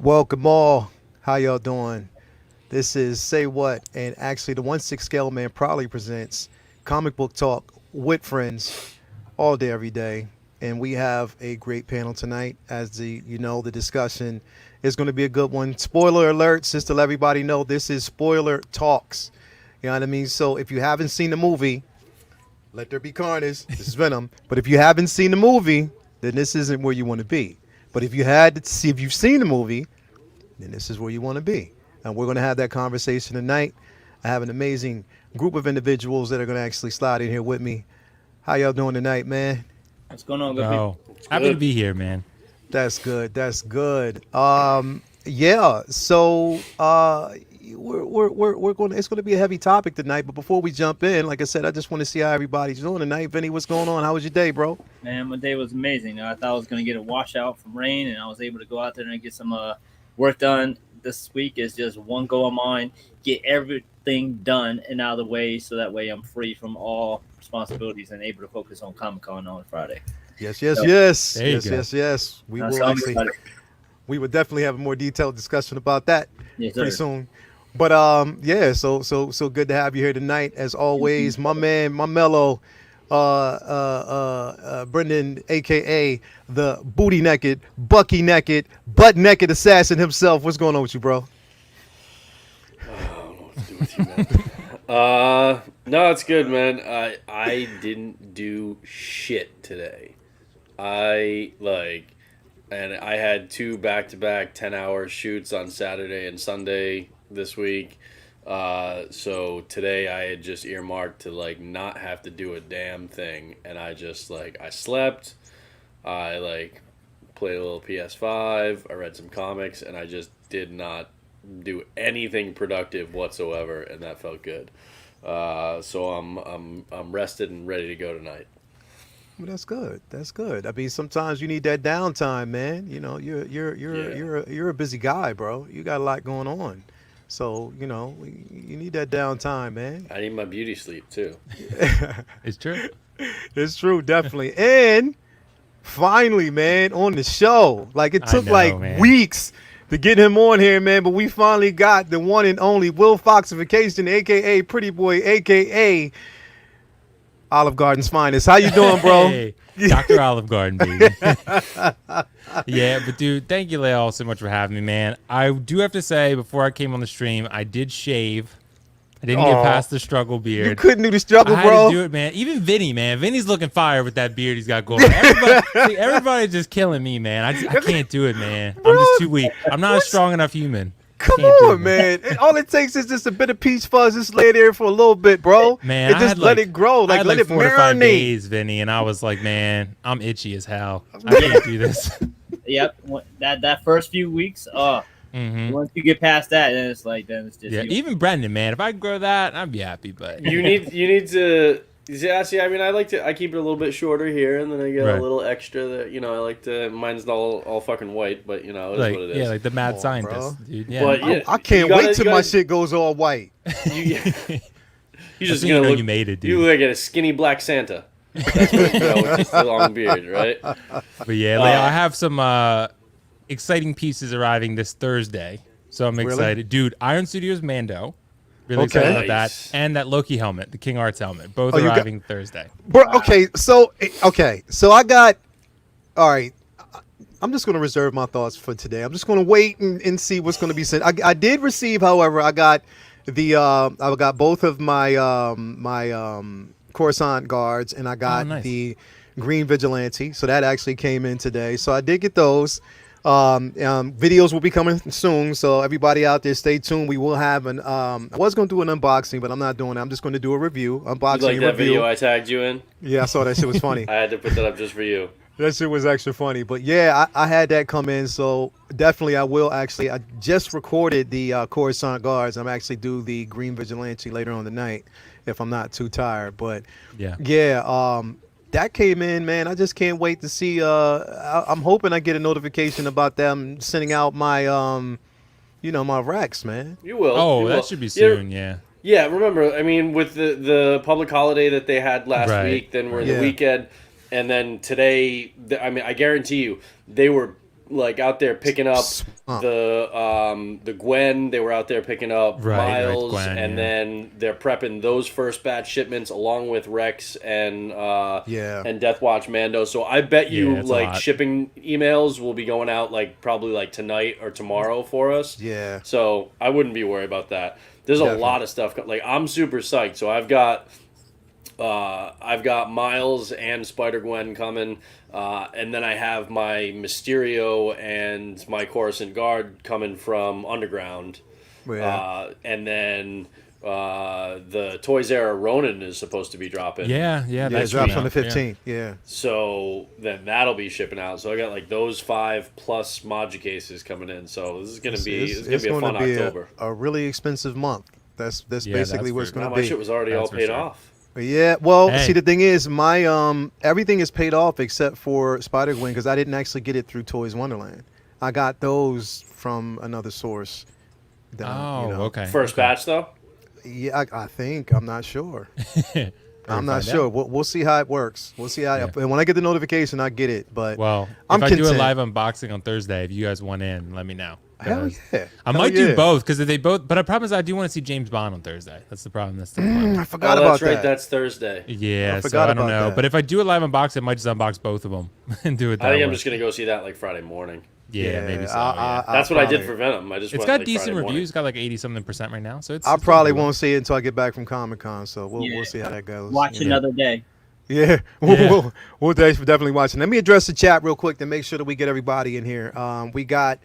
Welcome all. How y'all doing? This is Say What, and actually the 1/6 Scale Man proudly presents comic book talk with friends all day, every day. And we have a great panel tonight. As the discussion is going to be a good one. Spoiler alert, just to let everybody know, this is spoiler talks. You know what I mean? So if you haven't seen the movie, let there be carnage. This is Venom. But if you haven't seen the movie, then this isn't where you want to be. But if you've seen the movie, then this is where you want to be. And we're going to have that conversation tonight. I have an amazing group of individuals that are going to actually slide in here with me. How y'all doing tonight, man? What's going on, good Oh, people? happy to be here, man. That's good. That's good. Yeah. So, we're going. It's going to be a heavy topic tonight. But before we jump in, like I said, I just want to see how everybody's doing tonight. Vinny, what's going on? How was your day, bro? Man, my day was amazing. I thought I was going to get a washout from rain, and I was able to go out there and get some work done. This week is just one goal of mine: get everything done and out of the way, so that way I'm free from all responsibilities and able to focus on Comic Con on Friday. Yes. Yes. So, Yes. There you Yes. go. Yes. Yes. We will so I'm actually. excited. We will definitely have a more detailed discussion about that Yes, pretty sir. soon. But yeah, so good to have you here tonight. As always, my man, my mellow, Brendan, aka the booty naked, bucky naked, butt naked assassin himself. What's going on with you, bro? I don't know what to do with you, man. No, it's good, man. I didn't do shit today. And I had two back-to-back 10-hour shoots on Saturday and Sunday this week. So today I had just earmarked to not have to do a damn thing, and I just I slept. I played a little PS5. I read some comics, and I just did not do anything productive whatsoever, and that felt good. So I'm rested and ready to go tonight. Well, that's good. That's good. I mean, sometimes you need that downtime, man. You know, Yeah. you're a busy guy, bro. You got a lot going on, so you need that downtime, man. I need my beauty sleep too. It's true. It's true, definitely. And finally, man, on the show. Like it I took know, like man. weeks to get him on here, man, but we finally got the one and only Will Foxification, aka Pretty Boy, aka Olive Garden's finest. How you doing, bro? Hey, Dr. Olive Garden, baby. Yeah, but dude, thank you, Leo, so much for having me, man. I do have to say, before I came on the stream, I did shave. I didn't get Aw. past the struggle You beard. couldn't do the struggle, I had bro. to do it, man. Even Vinny, man. Vinny's looking fire with that beard he's got going. Everybody's just killing me, man. I can't do it, man. I'm just too weak. I'm not a strong enough human. Come Can't do it, on, man. All it takes is just a bit of peach fuzz. Just lay there for a little bit, bro. Man, and just let it grow. I had Let it 4 to 5 marinate. days, Vinny, and I was like, man, I'm itchy as hell. I can't do this. Yep. That first few weeks, Hmm. once you get past that, then it's just Yeah, you. even Brendan, man. If I could grow that, I'd be happy. But You need to. Yeah, see, I mean, I keep it a little bit shorter here, and then I get Right. a little extra that I like to. Mine's not all fucking white, but it is like, what it is. yeah, like the mad Come on, scientist, bro. dude. Yeah, But yeah, I can't you gotta- wait till you my gotta- shit goes all white. you That's just when gonna look. you made it, You dude. look like a skinny black Santa. That's what with just a long beard, right? But yeah, Leo, I have some exciting pieces arriving this Thursday, so I'm Really? excited, dude. Iron Studios Mando, really Okay. excited about Nice. that, and that Loki helmet, the King Arts helmet, both Oh, you got- arriving Thursday. Bro, so I got. All right, I'm just gonna reserve my thoughts for today. I'm just gonna wait and see what's gonna be sent. I did receive, however, I got I got both of my Coruscant guards, and I got nice. the Green Vigilante. So that actually came in today. So I did get those. Videos will be coming soon, so everybody out there, stay tuned. We will have an. I was gonna do an unboxing, but I'm not doing it. I'm just gonna do a review, You unboxing like and that review. video I tagged you in? Yeah, I saw that shit was funny. I had to put that up just for you. That shit was extra funny. But yeah, I had that come in. So definitely I will actually. I just recorded the Coruscant Guards. I'm actually do the Green Vigilante later on tonight if I'm not too tired. But Yeah. yeah, that came in, man. I just can't wait to see. I'm hoping I get a notification about them sending out my my Rex, man. You will. Oh, you that will. should be Yeah, soon. Yeah. Yeah, remember, I mean, with the public holiday that they had last Right. week, then we're in Yeah. the weekend, and then today, I mean, I guarantee you, they were like out there picking up Swamp. the Gwen. They were out there picking up Right, Miles, Gwen, and yeah. then they're prepping those first batch shipments along with Rex and Yeah. Death Watch Mando. So I bet you Yeah, it's a like lot. shipping emails will be going out like probably like tonight or tomorrow for us. Yeah. So I wouldn't be worried about that. There's Definitely. a lot of stuff. Like I'm super psyched. So I've got Miles and Spider Gwen coming, and then I have my Mysterio and my Coruscant Guard coming from Underground, Yeah. and then the Toys Era Ronin is supposed to be dropping. Yeah, Yeah, it that's drops coming on the out, yeah. 15th. Yeah. So then that'll be shipping out. So I got like those 5 plus Module cases coming in. So this is gonna be It's a going fun to be October. a really expensive month. That's Yeah, basically that's what it's for- going Now to my be. shit was already That's all for paid sure. off. Yeah, well, Hey. see, the thing is, my everything is paid off except for Spider Gwen because I didn't actually get it through Toys Wonderland. I got those from another source. That, Oh, okay. First okay. batch though. Yeah, I think I'm not sure. I'm not find sure. out. We'll see how it works. We'll see how. Yeah. And when I get the notification, I get it. But Well, I'm if I do a content. live unboxing on Thursday, if you guys want in, let me know. Hell 'Cause yeah, I Hell might yeah. do both because they both. But I promise I do want to see James Bond on Thursday. That's the problem. That's the dilemma. I forgot Oh, about that's right. that. That's Thursday. Yeah, I so forgot I don't about know. that. But if I do a live unboxing, I might just unbox both of them and do it that I think way. I'm just gonna go see that like Friday morning. Yeah, maybe so. I- yeah. That's what I did probably- for Venom. I just It's went, got like, decent Friday morning. reviews. Got like 80-something% right now. So it's. I it's probably doing well. won't see it until I get back from Comic Con. So we'll Yeah. see how that goes. Watch you know. another day. Yeah, Yeah. we'll definitely watching. Let me address the chat real quick to make sure that we get everybody in here. We got,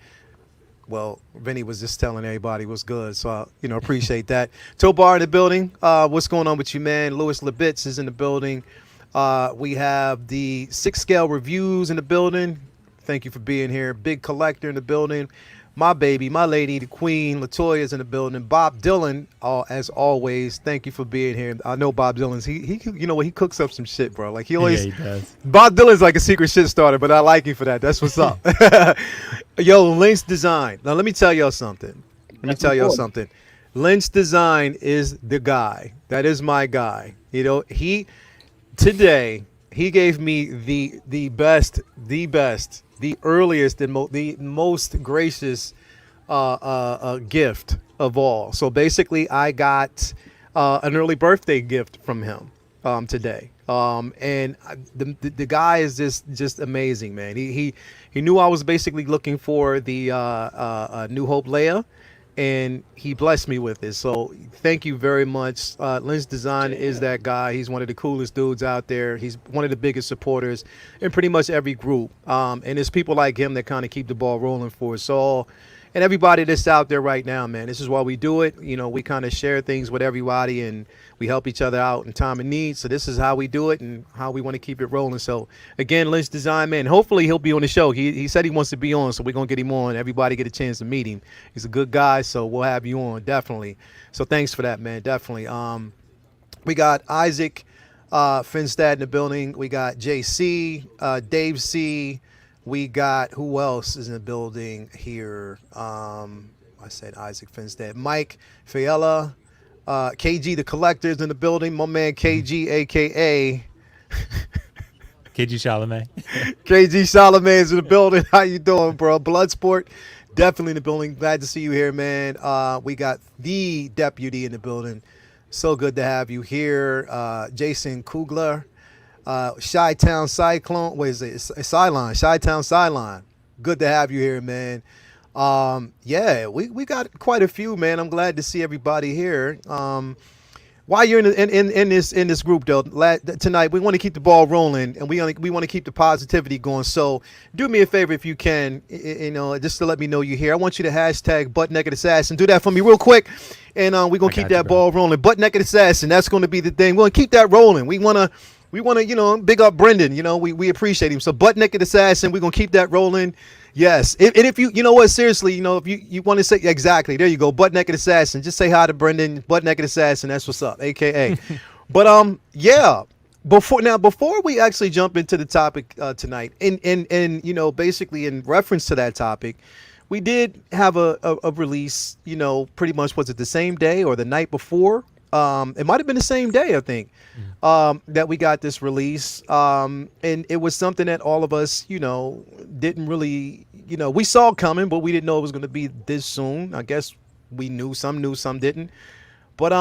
well, Vinny was just telling everybody what's good, so appreciate that. Tobar in the building. What's going on with you, man? Louis Lebitz is in the building. We have the 6 scale reviews in the building. Thank you for being here. Big Collector in the building. My baby, my lady, the queen, Latoya's in the building. Bob Dylan, as always, thank you for being here. I know Bob Dylan's. He you know what? He cooks up some shit, bro. Like he always. Yeah, he does. Bob Dylan's like a secret shit starter, but I like him for that. That's what's up. Yo, Lynch Design. Now let me tell y'all something. That's Y'all important. something. Lynch Design is the guy. That is my guy. Today he gave me the best, the earliest and the most gracious gift of all. So basically, I got an early birthday gift from him today. The guy is just amazing, man. He knew I was basically looking for the New Hope Leia, and he blessed me with it. So thank you very much. Lynch Design is that guy. He's one of the coolest dudes out there. He's one of the biggest supporters in pretty much every group. And it's people like him that kind of keep the ball rolling for us all. And everybody that's out there right now, man, this is why we do it. We kind of share things with everybody and we help each other out in time of need. So this is how we do it and how we want to keep it rolling. So again, Lynch Design, man, hopefully he'll be on the show. He said he wants to be on, so we're going to get him on. Everybody get a chance to meet him. He's a good guy, so we'll have you on, definitely. So thanks for that, man, definitely. We got Isaac Finstad in the building. We got JC, Dave C. We got, who else is in the building here? I said Isaac Finstad. Mike Fiella. KG the Collector is in the building. My man KG, a.k.a. KG Chalamet. KG Chalamet is in the building. How you doing, bro? Bloodsport, definitely in the building. Glad to see you here, man. We got the deputy in the building. So good to have you here. Jason Kugler. Chi-Town Cyclone. What is it? It's Cylon. Chi-Town Cylon. Good to have you here, man. Yeah, we got quite a few, man. I'm glad to see everybody here. While you're in this group though, tonight we want to keep the ball rolling and we want to keep the positivity going. So do me a favor if you can, just to let me know you're here. I want you to hashtag Butt Naked Assassin. Do that for me real quick, and we're gonna keep that ball rolling. Butt Naked Assassin. That's gonna be the thing. We're gonna keep that rolling. We wanna big up Brendan. We appreciate him. So Butt Naked Assassin. We're gonna keep that rolling. Yes, and if you know what, seriously, if you want to say exactly, there you go, Butt Naked Assassin. Just say hi to Brendan, Butt Naked Assassin. That's what's up, AKA. But yeah. Before we actually jump into the topic tonight, and basically in reference to that topic, we did have a release. Pretty much was it the same day or the night before? It might have been the same day, I think, that we got this release. And it was something that all of us, didn't really we saw coming, but we didn't know it was going to be this soon. I guess we knew, some didn't. But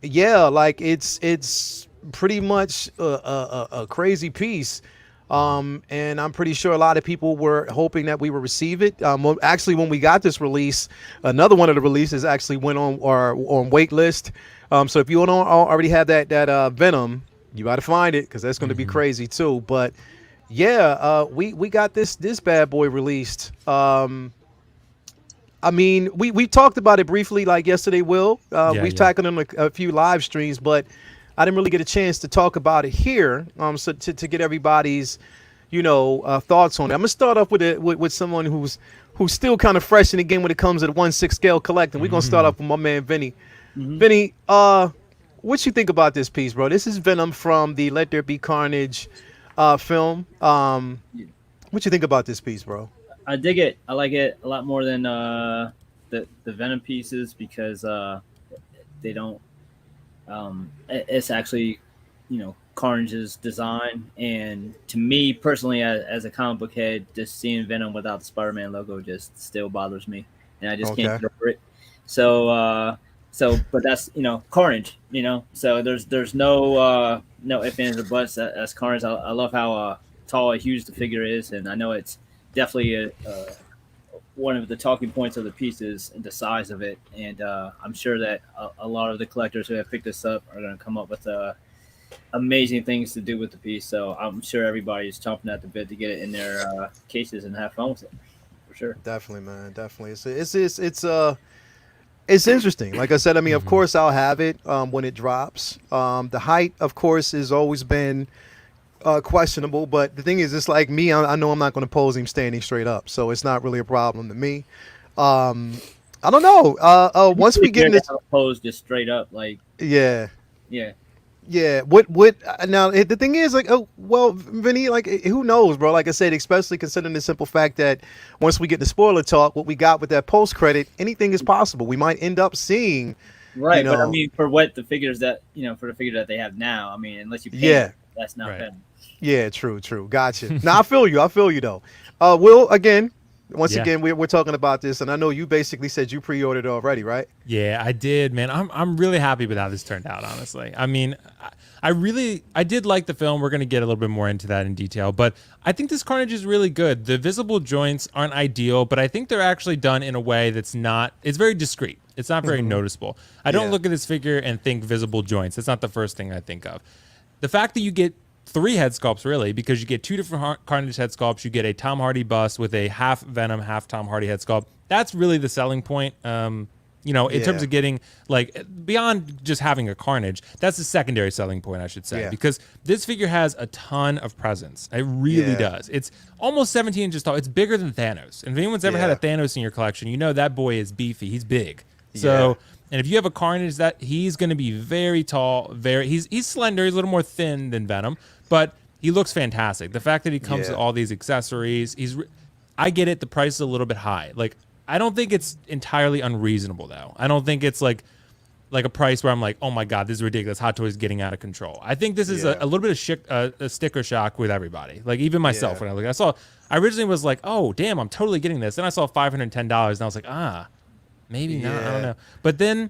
yeah, like it's pretty much a crazy piece. And I'm pretty sure a lot of people were hoping that we would receive it. Actually, when we got this release, another one of the releases actually went on wait list. So if you don't already have that Venom, you got to find it because that's going to be crazy too. But yeah, we got this bad boy released. I mean, we talked about it briefly like yesterday, Will. We've tackled on a few live streams, but I didn't really get a chance to talk about it here. So to get everybody's, thoughts on it. I'm gonna start off with someone who's still kind of fresh in the game when it comes to the 1/6 scale collecting. We're gonna start off with my man Vinny. Vinny, what you think about this piece, bro? This is Venom from the Let There Be Carnage film. What you think about this piece, bro? I dig it. I like it a lot more than the Venom pieces because they don't. It's actually, Carnage's design, and to me personally, as a comic book head, just seeing Venom without the Spider-Man logo just still bothers me, and I just can't get over it. So, but that's Carnage, So there's no ifs ands or buts. That's Carnage. I love how tall and huge the figure is, and I know it's definitely one of the talking points of the piece is the size of it, and I'm sure that a lot of the collectors who have picked this up are going to come up with amazing things to do with the piece. So I'm sure everybody's chomping at the bit to get it in their cases and have fun with it, for sure. Definitely, man. Definitely. It's interesting. Like I said, I mean, of course, I'll have it when it drops. The height, of course, has always been questionable, but the thing is, it's like me. I know I'm not going to pose him standing straight up, so it's not really a problem to me. I don't know. Once we get in this, pose just straight up, like yeah. Yeah. What now the thing is, like, oh well, Vinny, like, who knows, bro? Like I said, especially considering the simple fact that once we get the spoiler talk, what we got with that post credit, anything is possible. We might end up seeing, right. But I mean, for the figure that they have now, I mean, unless you pay it, that's not Venom. Yeah, true. Gotcha. Now I feel you though. Will, again, once again, we're talking about this, and I know you basically said you pre-ordered already, right? Yeah, I did, man. I'm really happy with how this turned out, honestly. I mean, I did like the film. We're going to get a little bit more into that in detail, but I think this Carnage is really good. The visible joints aren't ideal, but I think they're actually done in a way it's very discreet. It's not very noticeable. I don't look at this figure and think visible joints. That's not the first thing I think of. The fact that you get 3 head sculpts, really, because you get 2 different Carnage head sculpts. You get a Tom Hardy bust with a half Venom, half Tom Hardy head sculpt. That's really the selling point. In terms of getting, like, beyond just having a Carnage, that's the secondary selling point, I should say, because this figure has a ton of presence. It really does. It's almost 17 inches tall. It's bigger than Thanos. And if anyone's ever had a Thanos in your collection, you know that boy is beefy. He's big. So, and if you have a Carnage, that he's going to be very tall, he's slender, he's a little more thin than Venom, but he looks fantastic. The fact that he comes with all these accessories, I get it. The price is a little bit high. Like, I don't think it's entirely unreasonable though. I don't think it's like a price where I'm like, oh my God, this is ridiculous. Hot Toys getting out of control. I think this is a little bit of a sticker shock with everybody. Like, even myself, when I originally was like, oh damn, I'm totally getting this. Then I saw $510 and I was like, maybe not. I don't know. But then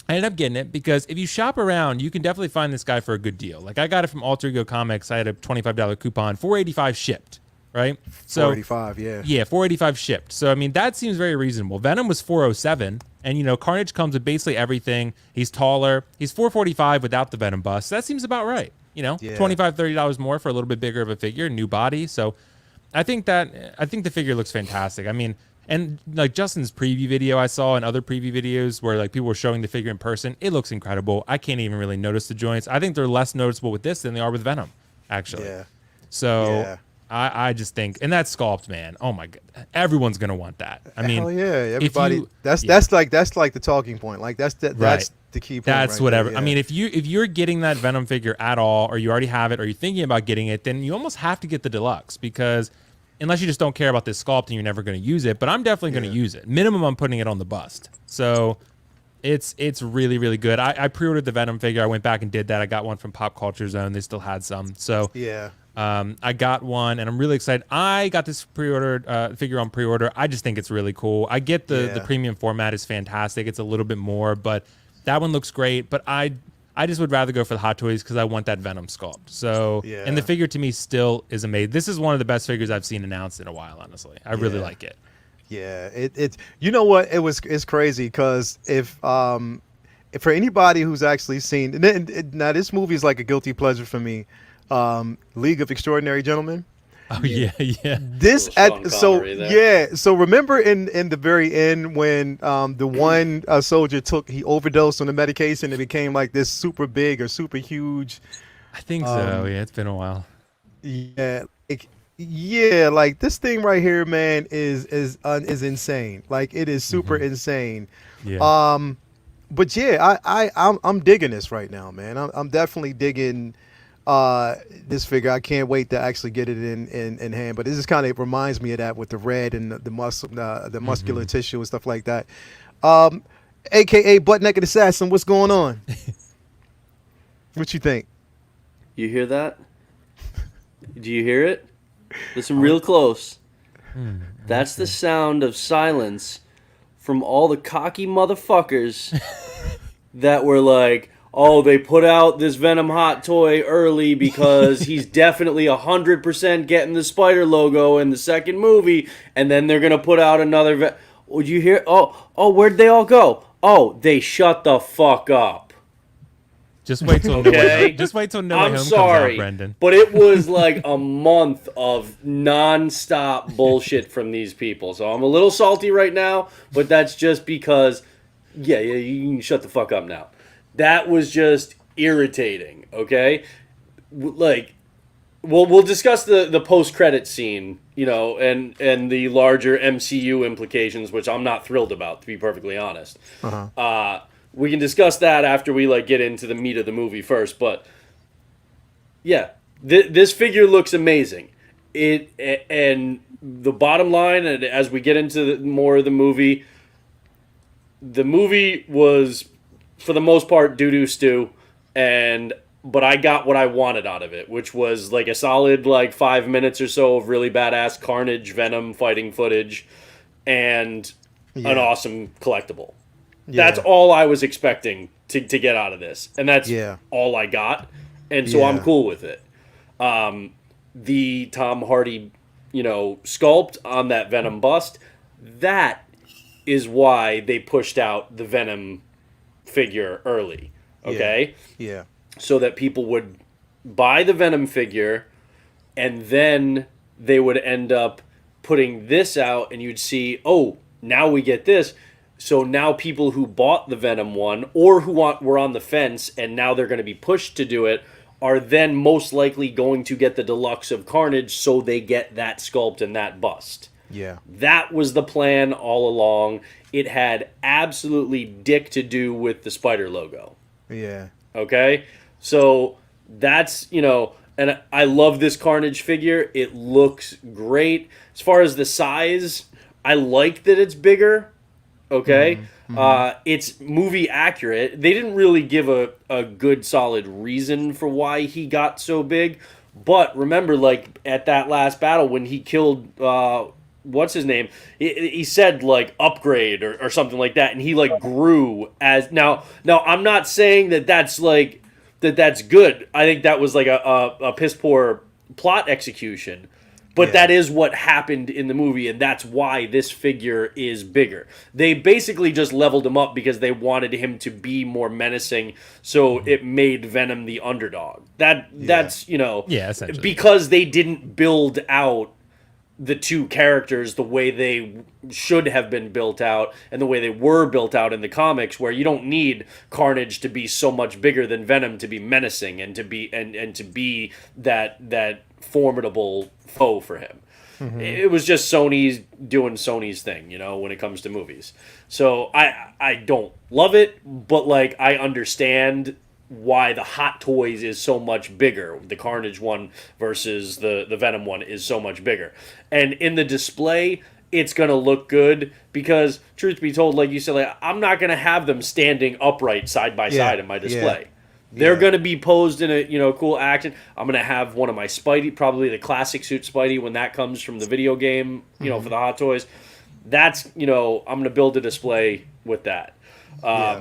I ended up getting it because if you shop around, you can definitely find this guy for a good deal. Like, I got it from Alter Ego Comics. I had a $25 coupon, $4.85 shipped, right? So $4.85, yeah, $4.85 shipped. So I mean, that seems very reasonable. Venom was $4.07, and Carnage comes with basically everything. He's taller. He's $4.45 without the Venom bust. So that seems about right. $25, $30 more for a little bit bigger of a figure, new body. So I think the figure looks fantastic. I mean. And like Justin's preview video I saw and other preview videos where like people were showing the figure in person, it looks incredible. I can't even really notice the joints. I think they're less noticeable with this than they are with Venom, actually. Yeah. So I just think, and that sculpt, man, oh my God, everyone's gonna want that. I mean, hell yeah, everybody. That's like the talking point. Like that's the key point. That's right whatever. there, I mean, if you're getting that Venom figure at all, or you already have it, or you're thinking about getting it, then you almost have to get the deluxe because. Unless you just don't care about this sculpt and you're never going to use it, but I'm definitely going to use it. Minimum, I'm putting it on the bust. So it's really, really good. I pre-ordered the Venom figure. I went back and did that. I got one from Pop Culture Zone. They still had some. So I got one, and I'm really excited. I got this pre-ordered figure on pre-order. I just think it's really cool. I get the premium format is fantastic. It's a little bit more, but that one looks great. But I just would rather go for the Hot Toys because I want that Venom sculpt. So, and the figure to me still is amazing. This is one of the best figures I've seen announced in a while. Honestly, I really like it. Yeah, it you know what, it's crazy because if for anybody who's actually seen now this movie is like a guilty pleasure for me, League of Extraordinary Gentlemen. Oh yeah. This so remember in the very end when the one soldier he overdosed on the medication and became like this super big or super huge. I think so. Yeah, it's been a while. Yeah, yeah, like this thing right here, man, is insane. Like it is super insane. Yeah. But yeah, I'm digging this right now, man. I'm definitely digging this figure. I can't wait to actually get it in hand. But this is kind of reminds me of that with the red and the muscular tissue and stuff like that. AKA Butt Naked Assassin, what's going on? What you think? You hear that? Do you hear it? Listen real close. That's the sound of silence from all the cocky motherfuckers that were like, oh, they put out this Venom hot toy early because he's definitely 100% getting the Spider logo in the second movie, and then they're going to put out another... Would you hear? Oh, where'd they all go? Oh, they shut the fuck up. Just wait till just wait till No Way Home comes out, Brendan. But it was like a month of non-stop bullshit from these people. So I'm a little salty right now, but that's just because, yeah, you can shut the fuck up now. That was just irritating, okay? Like, we'll discuss the post-credit scene, you know, and the larger MCU implications, which I'm not thrilled about, to be perfectly honest. We can discuss that after we like get into the meat of the movie first, but yeah, this figure looks amazing. And the bottom line, and as we get into more of the movie was for the most part doo-doo stew, but I got what I wanted out of it, which was like a solid like 5 minutes or so of really badass Carnage Venom fighting footage and an awesome collectible. That's all I was expecting to get out of this. And that's all I got. And so I'm cool with it. The Tom Hardy, sculpt on that Venom bust, that is why they pushed out the Venom figure early. Okay? Yeah. So that people would buy the Venom figure and then they would end up putting this out and you'd see, oh, now we get this. So now people who bought the Venom one or who were on the fence and now they're going to be pushed to do it are then most likely going to get the deluxe of Carnage so they get that sculpt and that bust. Yeah. That was the plan all along. It had absolutely dick to do with the Spider logo. Yeah. Okay? So that's, and I love this Carnage figure. It looks great. As far as the size, I like that it's bigger. Okay, it's movie accurate. They didn't really give a good solid reason for why he got so big, but remember, like at that last battle when he killed what's his name, he said like upgrade or something like that, and he like grew as now. I'm not saying that's like that's good. I think that was like a piss poor plot execution. But that is what happened in the movie, and that's why this figure is bigger. They basically just leveled him up because they wanted him to be more menacing, so it made Venom the underdog. That's essentially. Because they didn't build out the two characters the way they should have been built out and the way they were built out in the comics, where you don't need Carnage to be so much bigger than Venom to be menacing and to be and to be that formidable foe for him. It was just Sony's doing Sony's thing, when it comes to movies. So I don't love it, but like I understand why the Hot Toys is so much bigger. The Carnage one versus the Venom one is so much bigger. And in the display, it's going to look good because, truth be told, like you said, like, I'm not going to have them standing upright side by side in my display. They're Yeah. going to be posed in a cool action. I'm going to have one of my Spidey, probably the classic suit Spidey when that comes from the video game, for the Hot Toys. That's I'm going to build a display with that. Yeah.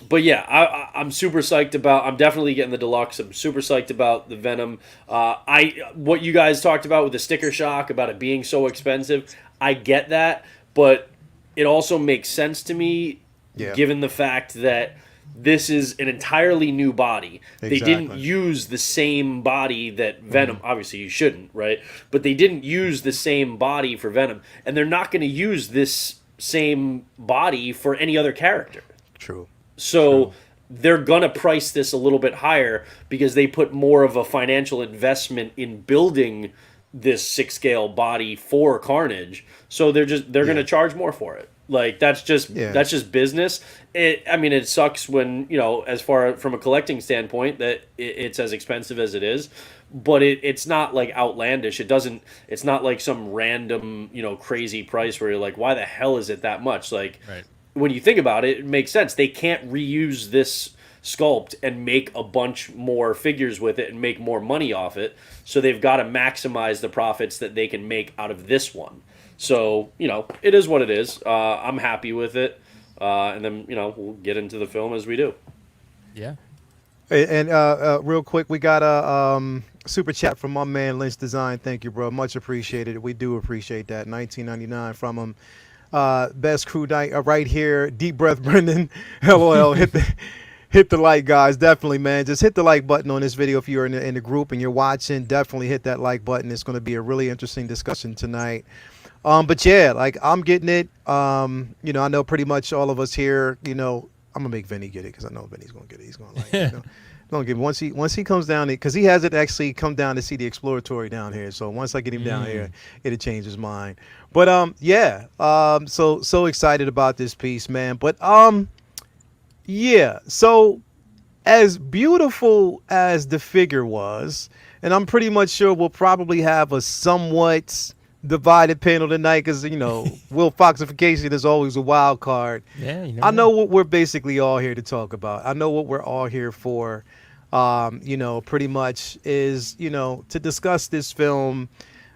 But yeah, I'm super psyched about. I'm definitely getting the deluxe. I'm super psyched about the Venom. What you guys talked about with the sticker shock about it being so expensive. I get that, but it also makes sense to me, Yeah. given the fact that this is an entirely new body. They didn't Exactly. use the same body that Venom. Obviously, you shouldn't, right? But they didn't use the same body for Venom, and they're not going to use this same body for any other character. True. So they're going to price this a little bit higher because they put more of a financial investment in building this 6 scale body for Carnage. So they're going to charge more for it. Like that's just business. It sucks when, as far from a collecting standpoint that it's as expensive as it is, but it's not like outlandish. It's not like some random, crazy price where you're like, why the hell is it that much? Like, Right. when you think about it, it makes sense. They can't reuse this sculpt and make a bunch more figures with it and make more money off it. So they've got to maximize the profits that they can make out of this one. So, it is what it is. I'm happy with it. And then, we'll get into the film as we do. Yeah. And real quick, we got a super chat from my man Lynch Design. Thank you, bro. Much appreciated. We do appreciate that. 1999 from him. Best crew night right here. Deep breath, Brendan. LOL. Hit the like, guys. Definitely, man. Just hit the like button on this video if you're in the group and you're watching. Definitely hit that like button. It's going to be a really interesting discussion tonight. But yeah, like I'm getting it. I know pretty much all of us here. I'm gonna make Vinny get it because I know Vinny's gonna get it. He's gonna like it. Gonna give it once he comes down because he hasn't actually come down to see the exploratory down here. So once I get him down here, it'll change his mind. But so excited about this piece, man. But yeah. So as beautiful as the figure was, and I'm pretty much sure we'll probably have a somewhat divided panel tonight because Will Foxification is always a wild card. Yeah, I know what we're basically all here to talk about. I know what we're all here for. Pretty much is to discuss this film.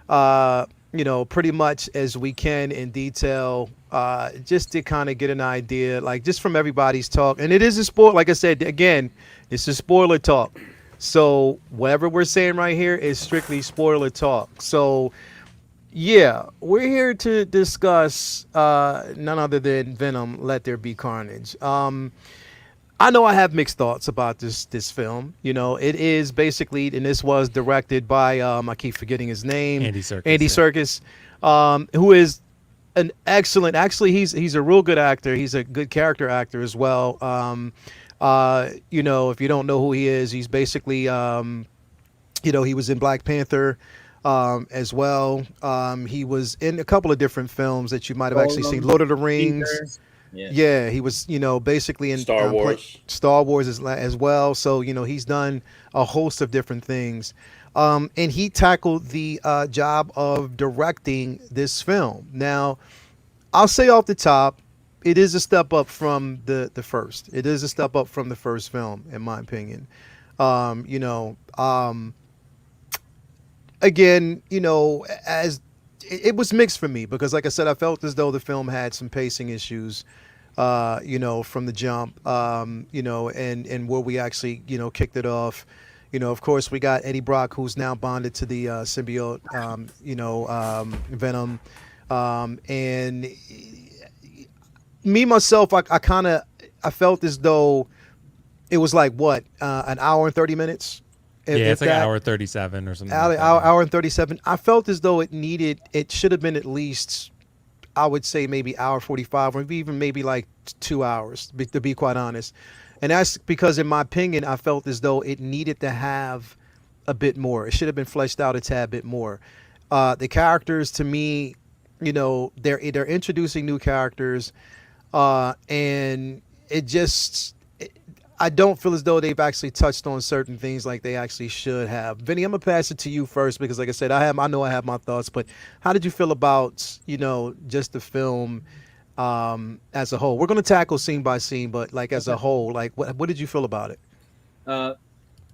Pretty much as we can in detail, just to kind of get an idea, like just from everybody's talk. And it is a spoiler. Like I said, again, it's a spoiler talk. So whatever we're saying right here is strictly spoiler talk. So. Yeah, we're here to discuss none other than Venom, Let There Be Carnage. I know I have mixed thoughts about this film. It is basically, and this was directed by, I keep forgetting his name. Andy Serkis. Andy Serkis, who is an excellent, actually, he's a real good actor. He's a good character actor as well. If you don't know who he is, he's basically, he was in Black Panther. As well. He was in a couple of different films that you might have actually seen. Lord of the Rings. Yeah, he was, basically in Star Wars. Star Wars as well. So, he's done a host of different things. And he tackled the job of directing this film. Now, I'll say off the top, it is a step up from the first. It is a step up from the first film, in my opinion. Again, as it was mixed for me because, like I said, I felt as though the film had some pacing issues, from the jump, and where we actually, kicked it off. Of course, we got Eddie Brock, who's now bonded to the symbiote, Venom, and me myself, I felt as though it was like an hour and 30 minutes. It's like hour 37 or something. Hour and 37. I felt as though it should have been at least, I would say maybe hour 45 or even maybe like 2 hours, to be quite honest. And that's because, in my opinion, I felt as though it needed to have a bit more. It should have been fleshed out a tad bit more. The characters, to me, they're introducing new characters, and it just. I don't feel as though they've actually touched on certain things like they actually should have. Vinny, I'm gonna pass it to you first because, like I said, I know I have my thoughts. But how did you feel about just the film as a whole? We're gonna tackle scene by scene, but like as a whole, like what did you feel about it? Uh,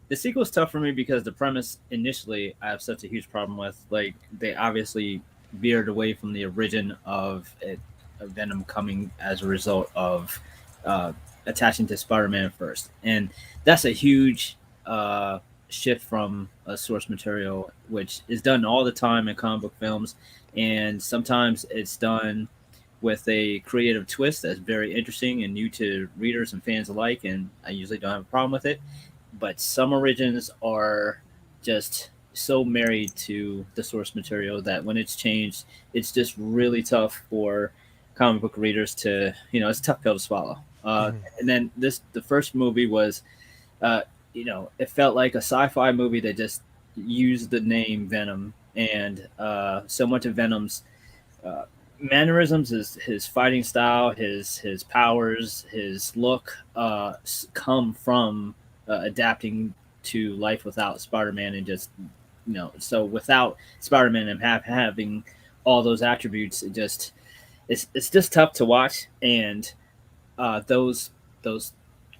the sequel's tough for me because the premise initially I have such a huge problem with. Like they obviously veered away from the origin of it, of Venom coming as a result of uh, attaching to Spider-Man first, and that's a huge shift from a source material, which is done all the time in comic book films, and sometimes it's done with a creative twist that's very interesting and new to readers and fans alike, and I usually don't have a problem with it. But some origins are just so married to the source material that when it's changed, it's just really tough for comic book readers to, it's a tough pill to swallow. Mhm. And then the first movie was, uh, it felt like a sci-fi movie that just used the name Venom, and so much of Venom's uh, mannerisms, his fighting style, his powers, his look, come from adapting to life without Spider-Man, and just so without Spider-Man and having all those attributes, it's just tough to watch, and those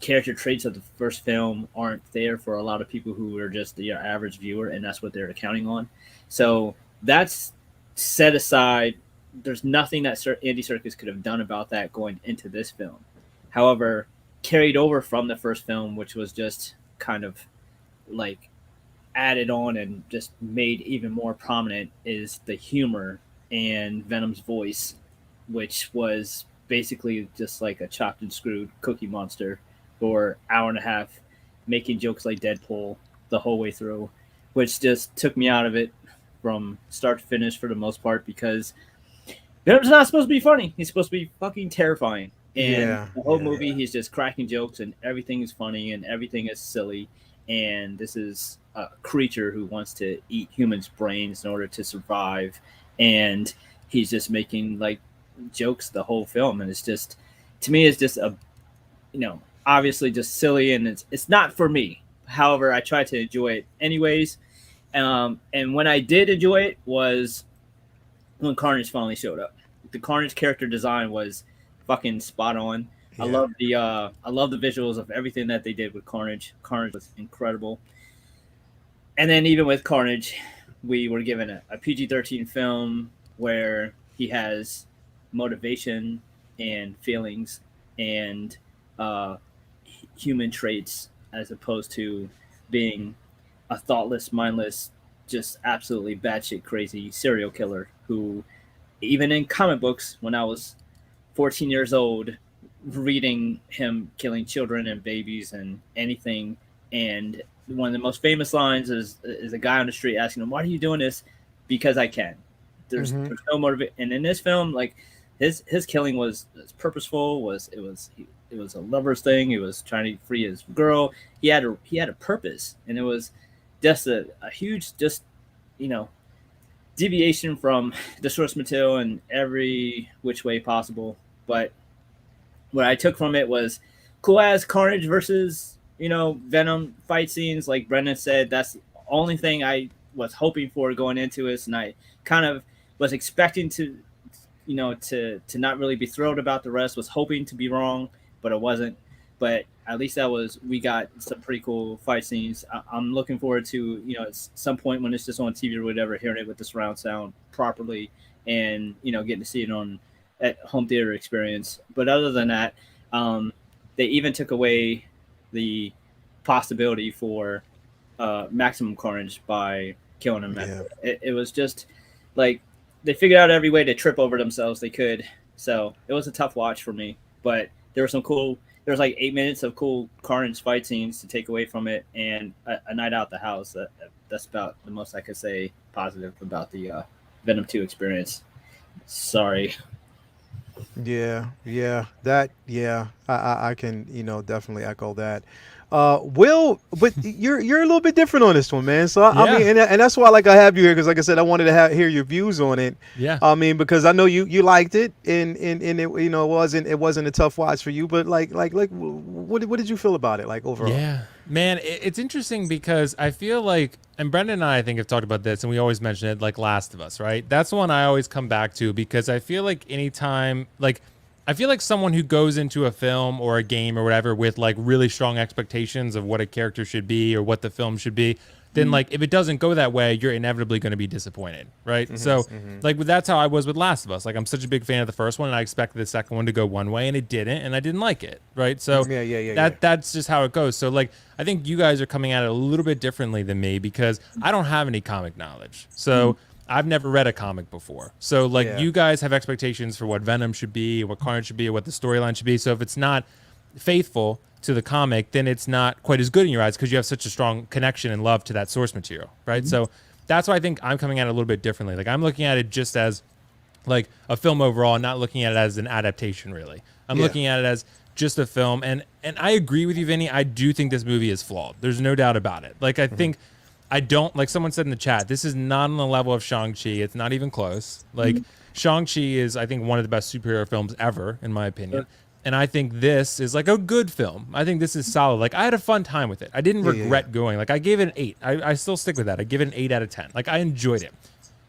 character traits of the first film aren't there for a lot of people who are just the average viewer, and that's what they're counting on. So that's set aside. There's nothing that Andy Serkis could have done about that going into this film. However, carried over from the first film, which was just kind of like added on and just made even more prominent, is the humor and Venom's voice, which was basically just like a chopped and screwed Cookie Monster for an hour and a half, making jokes like Deadpool the whole way through, which just took me out of it from start to finish for the most part, because Venom's not supposed to be funny. He's supposed to be fucking terrifying. And Yeah, the whole yeah, movie, he's just cracking jokes, and everything is funny and everything is silly. And this is a creature who wants to eat humans' brains in order to survive. And he's just making like jokes the whole film. And it's just, to me, it's just obviously just silly, and it's not for me. However, I try to enjoy it anyways. And when I did enjoy it was when Carnage finally showed up. The Carnage character design was fucking spot on. yeah. I love the visuals of everything that they did with Carnage. Carnage was incredible. And then even with Carnage, we were given a PG-13 film where he has motivation and feelings and uh, human traits, as opposed to being a thoughtless, mindless, just absolutely batshit crazy serial killer who, even in comic books, when I was 14 years old, reading him killing children and babies and anything. And one of the most famous lines is a guy on the street asking him, "Why are you doing this?" "Because I can." Hmm. There's no motivation. And in this film, like his killing was purposeful. It was a lover's thing. He was trying to free his girl. He had a purpose, and it was just a huge just you know deviation from the source material in every which way possible. But what I took from it was cool as Carnage versus Venom fight scenes. Like Brendan said, that's the only thing I was hoping for going into this, and I kind of was expecting to to not really be thrilled about the rest. Was hoping to be wrong, but it wasn't. But at least we got some pretty cool fight scenes. I'm looking forward to at some point when it's just on TV or whatever, hearing it with the surround sound properly, and getting to see it on at home theater experience. But other than that, they even took away the possibility for maximum carnage by killing him. Yeah. It was just like they figured out every way to trip over themselves they could. So it was a tough watch for me, but there were some cool. There was like 8 minutes of cool Carnage fight scenes to take away from it, and a night out the house. That's about the most I could say positive about the Venom 2 experience. Sorry. Yeah, yeah, that, yeah, I can, definitely echo that. Will, but you're a little bit different on this one, man. So I Yeah. mean, and that's why like I have you here because, like I said, I wanted to hear your views on it. Yeah. I mean, because I know you liked it, and it it wasn't a tough watch for you, but what did you feel about it like overall? Yeah, man, it's interesting because I feel like, and Brendan and I think have talked about this, and we always mention it, like Last of Us, right? That's the one I always come back to because I feel like anytime, like, I feel like someone who goes into a film or a game or whatever with like really strong expectations of what a character should be or what the film should be, then like if it doesn't go that way, you're inevitably going to be disappointed, right? So like that's how I was with Last of Us. Like I'm such a big fan of the first one, and I expected the second one to go one way, and it didn't, and I didn't like it, right? So that's just how it goes. So like I think you guys are coming at it a little bit differently than me because I don't have any comic knowledge. So I've never read a comic before. So like you guys have expectations for what Venom should be, what Carnage should be, what the storyline should be. So if it's not faithful to the comic, then it's not quite as good in your eyes because you have such a strong connection and love to that source material, right? So that's why I think I'm coming at it a little bit differently. Like I'm looking at it just as like a film overall, not looking at it as an adaptation really. I'm looking at it as just a film, and I agree with you, Vinny. I do think this movie is flawed. There's no doubt about it. Like I think I don't, like someone said in the chat, this is not on the level of Shang-Chi. It's not even close. Like Shang-Chi is, I think, one of the best superhero films ever, in my opinion. And I think this is like a good film. I think this is solid. Like I had a fun time with it. I didn't regret going. Like I gave it an 8. I still stick with that. I give it an 8 out of 10. Like I enjoyed it.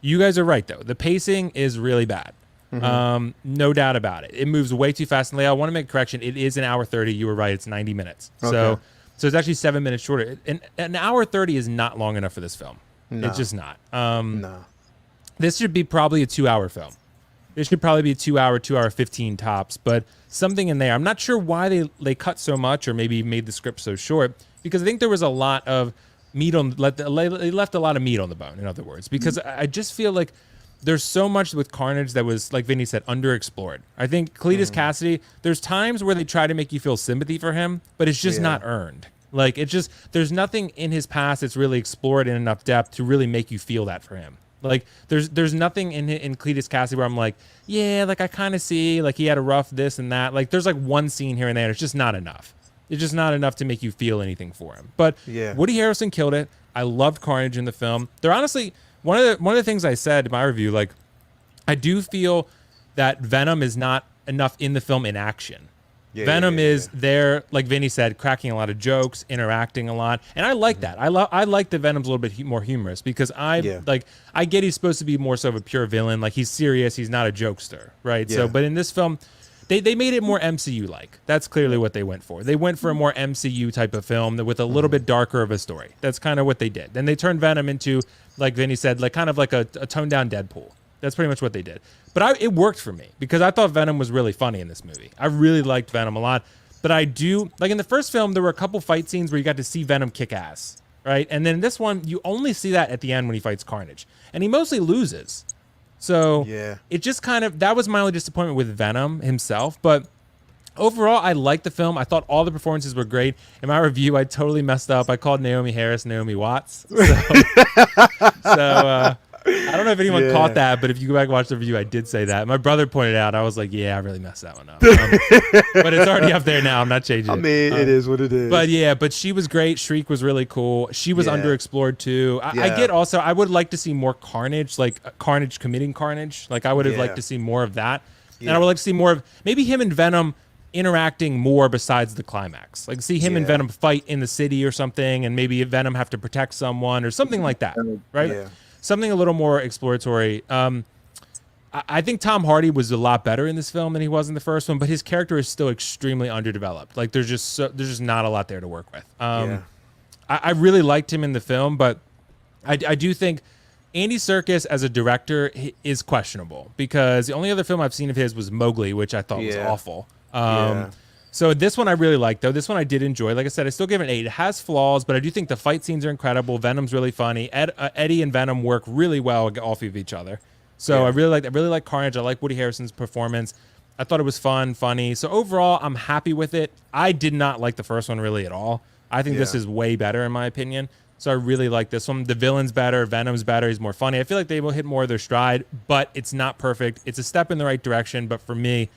You guys are right though. The pacing is really bad. No doubt about it. It moves way too fast. And I want to make a correction. It is an hour 30. You were right. It's 90 minutes. So it's actually 7 minutes shorter. An hour 30 is not long enough for this film. No. It's just not. No. This should be probably a 2-hour film. This should probably be a 2-hour 15 tops, but something in there. I'm not sure why they cut so much or maybe made the script so short, because I think there was a lot of meat on, they left a lot of meat on the bone, in other words, because I just feel like there's so much with Carnage that was, like Vinny said, underexplored. I think Cletus Cassidy, there's times where they try to make you feel sympathy for him, but it's just not earned. Like, it's just, there's nothing in his past that's really explored in enough depth to really make you feel that for him. Like, there's nothing in Cletus Cassidy where I'm like, yeah, like, I kind of see, like, he had a rough this and that. Like, there's, like, one scene here and there. It's just not enough. It's just not enough to make you feel anything for him. But Woody Harrelson killed it. I loved Carnage in the film. They're honestly, one of the things I said in my review, like, I do feel that Venom is not enough in the film in action. Venom is there, like Vinny said, cracking a lot of jokes, interacting a lot, and I like that. I like that Venom's a little bit more humorous because I get he's supposed to be more so of a pure villain, like he's serious, he's not a jokester, right? So, but in this film, they made it more MCU like. That's clearly what they went for. They went for a more MCU type of film with a little bit darker of a story. That's kind of what they did. Then they turned Venom into, like Vinny said, like kind of like a toned down Deadpool. That's pretty much what they did. But it worked for me because I thought Venom was really funny in this movie. I really liked Venom a lot. But I do, like in the first film, there were a couple fight scenes where you got to see Venom kick ass, right? And then in this one, you only see that at the end when he fights Carnage. And he mostly loses. So it just kind of, that was my only disappointment with Venom himself. But overall, I liked the film. I thought all the performances were great. In my review, I totally messed up. I called Naomi Harris Naomi Watts. So I don't know if anyone caught that, but if you go back and watch the review, I did say that. My brother pointed out. I was like, yeah, I really messed that one up. But it's already up there now. I'm not changing it. I mean, it is what it is. But she was great. Shriek was really cool. She was underexplored too. I get also, I would like to see more Carnage, like Carnage committing Carnage. Like I would have liked to see more of that. And I would like to see more of maybe him and Venom interacting more besides the climax. Like see him and Venom fight in the city or something, and maybe Venom have to protect someone or something like that, right? Yeah. Something a little more exploratory. I think Tom Hardy was a lot better in this film than he was in the first one, but his character is still extremely underdeveloped. Like there's just not a lot there to work with. I really liked him in the film, but I do think Andy Serkis as a director is questionable because the only other film I've seen of his was Mowgli, which I thought was awful. So this one I really liked, though. This one I did enjoy. Like I said, I still give it an 8. It has flaws, but I do think the fight scenes are incredible. Venom's really funny. Eddie and Venom work really well off of each other. So I really like Carnage. I like Woody Harrelson's performance. I thought it was fun, funny. So overall, I'm happy with it. I did not like the first one really at all. I think this is way better in my opinion. So I really like this one. The villain's better. Venom's better. He's more funny. I feel like they will hit more of their stride, but it's not perfect. It's a step in the right direction, but for me,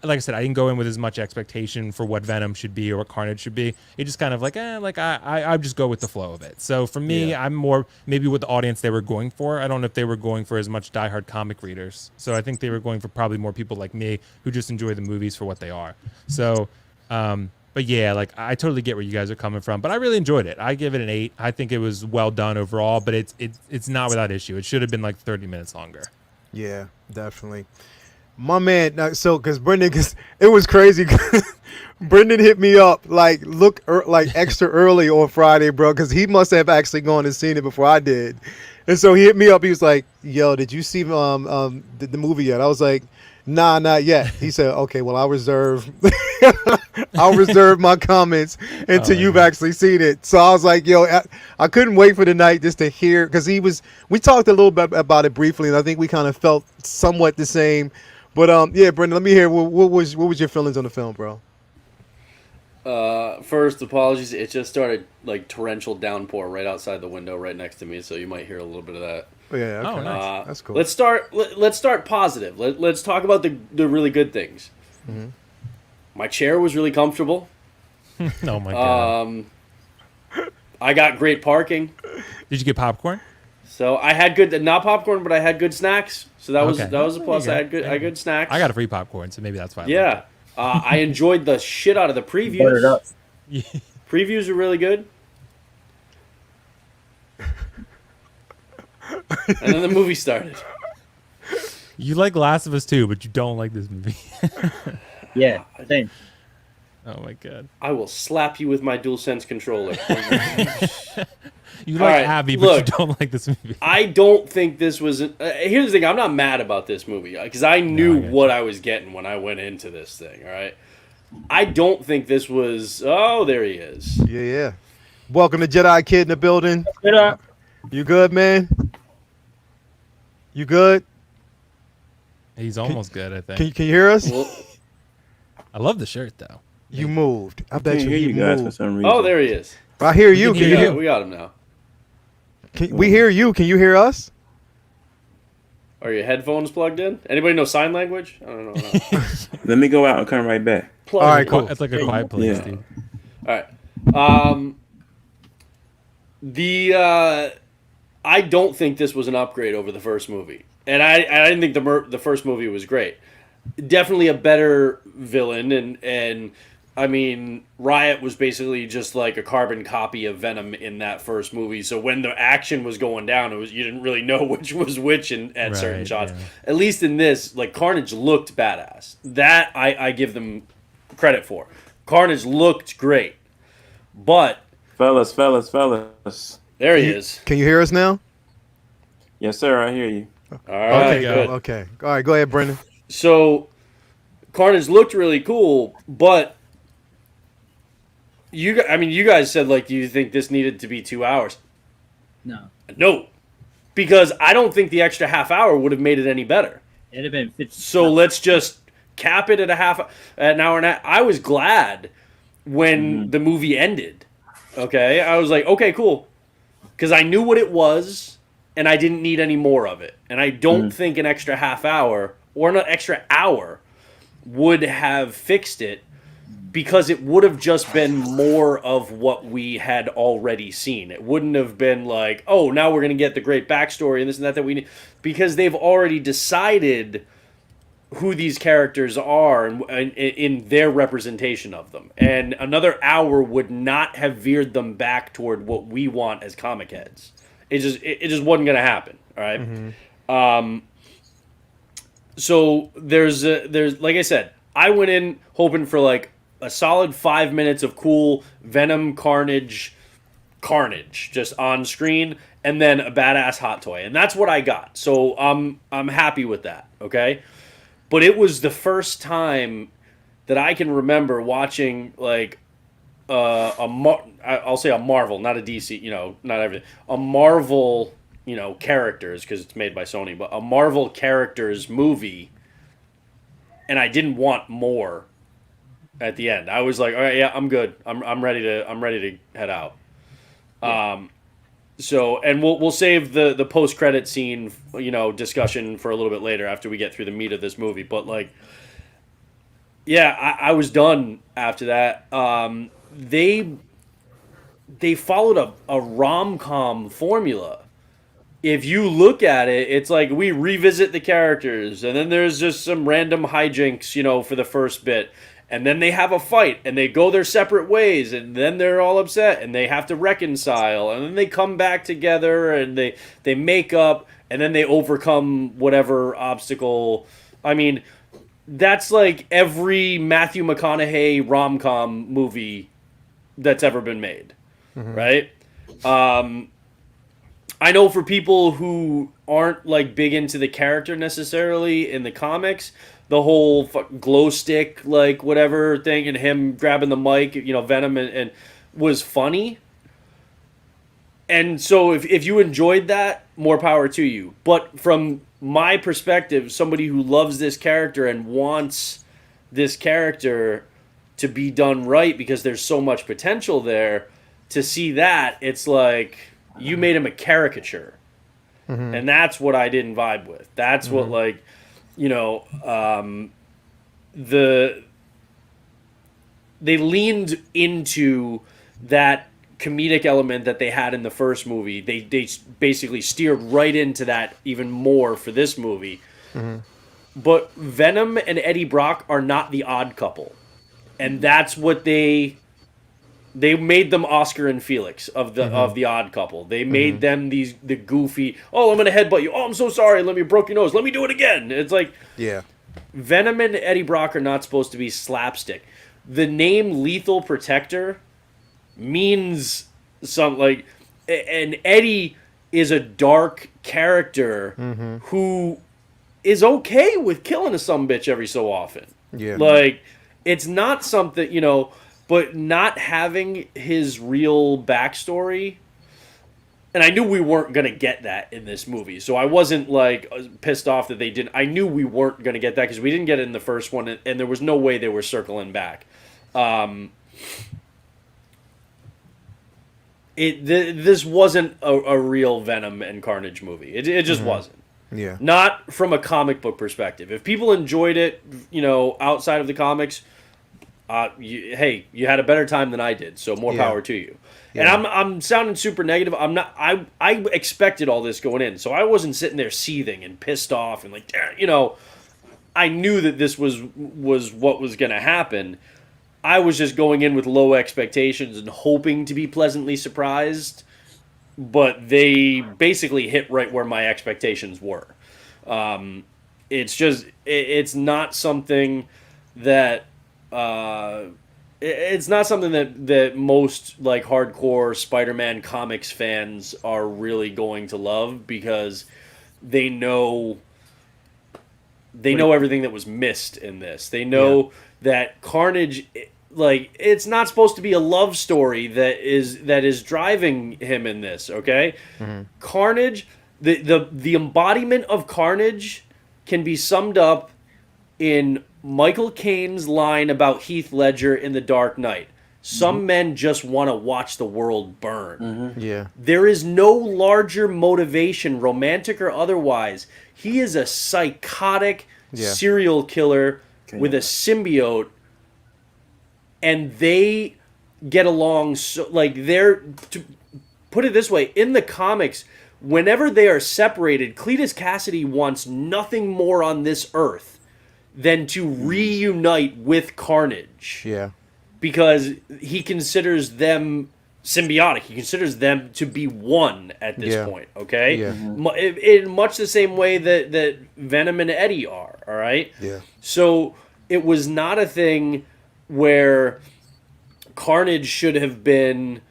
like I said, I didn't go in with as much expectation for what Venom should be or what Carnage should be. It just kind of like, I just go with the flow of it. So for me, I'm more maybe with the audience they were going for. I don't know if they were going for as much diehard comic readers. So I think they were going for probably more people like me who just enjoy the movies for what they are. So, but yeah, like I totally get where you guys are coming from. But I really enjoyed it. I give it an 8. I think it was well done overall, but it's not without issue. It should have been like 30 minutes longer. Yeah, definitely. My man, so because Brendan, cause it was crazy. Brendan hit me up like extra early on Friday, bro, because he must have actually gone and seen it before I did. And so he hit me up. He was like, "Yo, did you see the movie yet?" I was like, "Nah, not yet." He said, "Okay, well, I'll reserve I'll reserve my comments until you've actually seen it." So I was like, "Yo, I couldn't wait for the night just to hear," because we talked a little bit about it briefly, and I think we kind of felt somewhat the same. But yeah, Brendan, let me hear what was your feelings on the film, bro? First, apologies. It just started like torrential downpour right outside the window, right next to me. So you might hear a little bit of that. Oh, yeah, okay. Oh, nice. That's cool. Let's start positive. Let's talk about the really good things. Mm-hmm. My chair was really comfortable. Oh my god. I got great parking. Did you get popcorn? So I had good, not popcorn, but I had good snacks. So that Okay. was a plus. There I you had go. I had good snacks. I got a free popcorn, so maybe that's why. Yeah. I enjoyed the shit out of the Buttered previews. up. Previews are really good. And then the movie started. You like Last of Us 2, but you don't like this movie. Yeah, same. Oh my god. I will slap you with my DualSense controller. You All like right, Abby, but look. you don't like this movie. I don't think this was. Here's the thing: I'm not mad about this movie because I knew I get what I was getting when I went into this thing. All right, I don't think this was. Oh, there he is. Yeah. Welcome to Jedi Kid in the building. Good up. You good, man? You good? He's almost good, I think. Can you hear us? Well, I love the shirt though. You moved. I bet Can't hear you you guys for moved. some reason. oh, there he is. I hear you. We Can can you hear hear? We got him now. We hear you. Can you hear us? Are your headphones plugged in? Anybody know sign language? I don't know. No. Let me go out and come right back. Plug All right, in. cool. It's like a quiet place, Yeah. dude. All right. I don't think this was an upgrade over the first movie, and I didn't think the first movie was great. Definitely a better villain, and I mean Riot was basically just like a carbon copy of Venom in that first movie. So when the action was going down, you didn't really know which was which at certain Right, shots. yeah. At least in this, like Carnage looked badass. That I give them credit for. Carnage looked great, but Fellas. there he is. Can you hear us now? Yes, sir, I hear you. All right, Okay, good. Okay. All right. Go ahead, Brendan. So, Carnage looked really cool, but you guys said like, do you think this needed to be 2 hours? No, No, because I don't think the extra half hour would have made it any better. it'd have been 50. So let's just cap it at an hour and a half. I was glad when the movie ended. Okay, I was like, okay, cool, because I knew what it was, and I didn't need any more of it. And I don't think an extra half hour or an extra hour would have fixed it, because it would have just been more of what we had already seen. It wouldn't have been like, oh, now we're going to get the great backstory and this and that we need, because they've already decided who these characters are and in their representation of them. And another hour would not have veered them back toward what we want as comic heads. It just wasn't going to happen. All right. So there's like I said, I went in hoping for like a solid 5 minutes of cool Venom Carnage just on screen, and then a badass hot toy, and that's what I got. So I'm happy with that. Okay, but it was the first time that I can remember watching like I'll say a Marvel, not a DC, not everything, a Marvel, characters, because it's made by Sony, but a Marvel characters movie, and I didn't want more at the end. I was like, all right, yeah, I'm good. I'm ready to head out. Yeah. So, and we'll save the post credit scene, discussion for a little bit later after we get through the meat of this movie. But like, yeah, I was done after that. They followed a rom-com formula. If you look at it, it's like we revisit the characters, and then there's just some random hijinks, for the first bit. And then they have a fight, and they go their separate ways, and then they're all upset, and they have to reconcile, and then they come back together, and they make up, and then they overcome whatever obstacle. I mean, that's like every Matthew McConaughey rom-com movie that's ever been made, right? I know for people who aren't like big into the character necessarily in the comics, the whole glow stick like whatever thing and him grabbing the mic, Venom and was funny. And so if you enjoyed that, more power to you. But from my perspective, somebody who loves this character and wants this character to be done right because there's so much potential there, to see that, it's like you made him a caricature. And that's what I didn't vibe with. That's what they leaned into that comedic element that they had in the first movie. They basically steered right into that even more for this movie. But Venom and Eddie Brock are not the odd couple, and that's what they made them Oscar and Felix of the odd couple. They made them the goofy. Oh, I'm gonna headbutt you. Oh, I'm so sorry. Let me broke your nose. Let me do it again. It's like Venom and Eddie Brock are not supposed to be slapstick. The name Lethal Protector means something like, and Eddie is a dark character who is okay with killing a sumbitch every so often. Like, it's not something, but not having his real backstory, and I knew we weren't going to get that in this movie, so I wasn't like pissed off that they didn't. I knew we weren't going to get that because we didn't get it in the first one, and there was no way they were circling back. This wasn't a real Venom and Carnage movie. It just wasn't. Not from a comic book perspective. If people enjoyed it, outside of the comics, you had a better time than I did. So more power to you. And I'm sounding super negative. I'm not. I expected all this going in, so I wasn't sitting there seething and pissed off and like, I knew that this was what was going to happen. I was just going in with low expectations and hoping to be pleasantly surprised, but they basically hit right where my expectations were. It's not something that that most like hardcore Spider-Man comics fans are really going to love because they know everything that was missed in this. They know that Carnage, like, it's not supposed to be a love story that is driving him in this, okay? Carnage, the embodiment of Carnage can be summed up in Michael Caine's line about Heath Ledger in The Dark Knight. Some men just want to watch the world burn. There is no larger motivation, romantic or otherwise. He is a psychotic serial killer with a symbiote, and they get along so, like, to put it this way, in the comics, whenever they are separated, Cletus Cassidy wants nothing more on this earth than to reunite with Carnage. Because he considers them symbiotic. He considers them to be one at this point, okay? In much the same way that Venom and Eddie are, all right? So it was not a thing where Carnage should have been,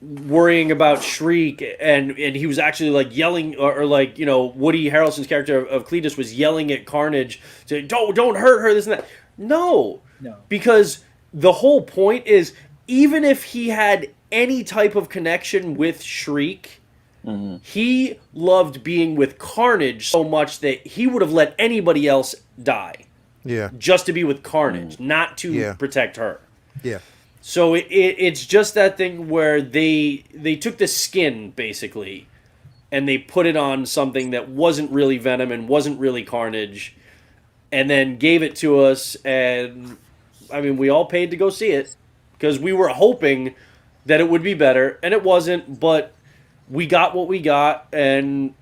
worrying about Shriek, and he was actually like yelling, or like, Woody Harrelson's character of Cletus was yelling at Carnage to don't hurt her, this and that. No. Because the whole point is, even if he had any type of connection with Shriek, he loved being with Carnage so much that he would have let anybody else die. Just to be with Carnage, not to protect her. So it's just that thing where they took the skin, basically, and they put it on something that wasn't really Venom and wasn't really Carnage, and then gave it to us, and, I mean, we all paid to go see it, because we were hoping that it would be better, and it wasn't, but we got what we got, and,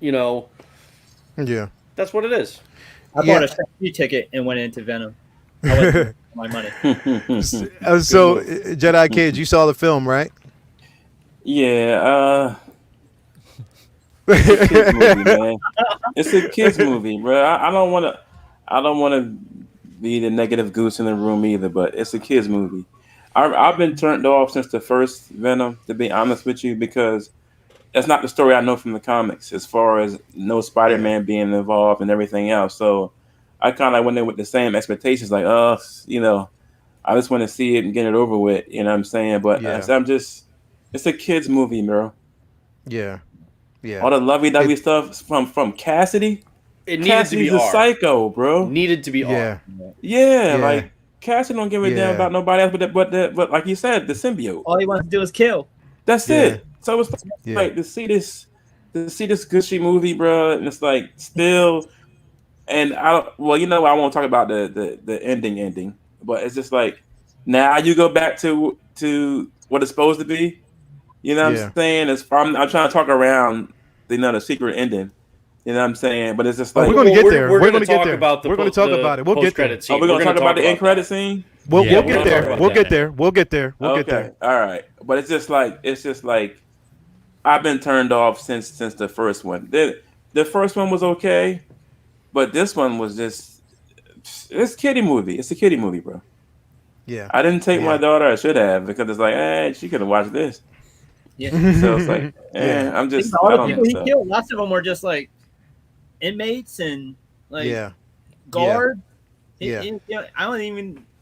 that's what it is. I bought a Shang-Chi ticket and went into Venom. I went for my money. So, Jedi Kids, you saw the film, right? Yeah, it's a kids movie, man. It's a kids movie, bro. I don't want to be the negative goose in the room either, but it's a kids movie. I've been turned off since the first Venom, to be honest with you, because that's not the story I know from the comics, as far as no Yeah. Spider-Man being involved and everything else. So I kind of went in with the same expectations, like, oh, I just want to see it and get it over with. You know what I'm saying? But Yeah. it's a kids movie, bro. Yeah. Yeah. All the lovey-dovey It. stuff from Cassidy. It needed to be Cassidy's a R. psycho, bro. Needed to be Yeah. R. Yeah, Yeah. like Cassidy don't give a damn Yeah. about nobody else, but like you said, the symbiote. All he wants to do is kill. That's Yeah. it. So it's Yeah. like to see this gushy movie, bro, and it's like still. And I won't talk about the ending, but it's just like now you go back to what it's supposed to be. You know what Yeah. I'm saying? I'm trying to talk around the secret ending. You know what I'm saying? But it's just Oh, like, we're gonna get there. We're We're gonna gonna get talk there. about the We're gonna talk about it. We'll get there. post-credit scene. are we gonna talk about the end that. credit scene? We'll Yeah, we'll we're get gonna there. talk about We'll that. get there. We'll get there. We'll get Okay, there. all right. But it's just like I've been turned off since the first one. The first one was okay, but this one was just it's a kiddie movie. It's a kiddie movie, bro. Yeah. I didn't take my Yeah. daughter. I should have, because it's like, she could have watched this. Yeah. So it's like, Yeah. I'm Think just about all I the don't people he know. killed. Lots of them were just like inmates and like Yeah. guard. Yeah.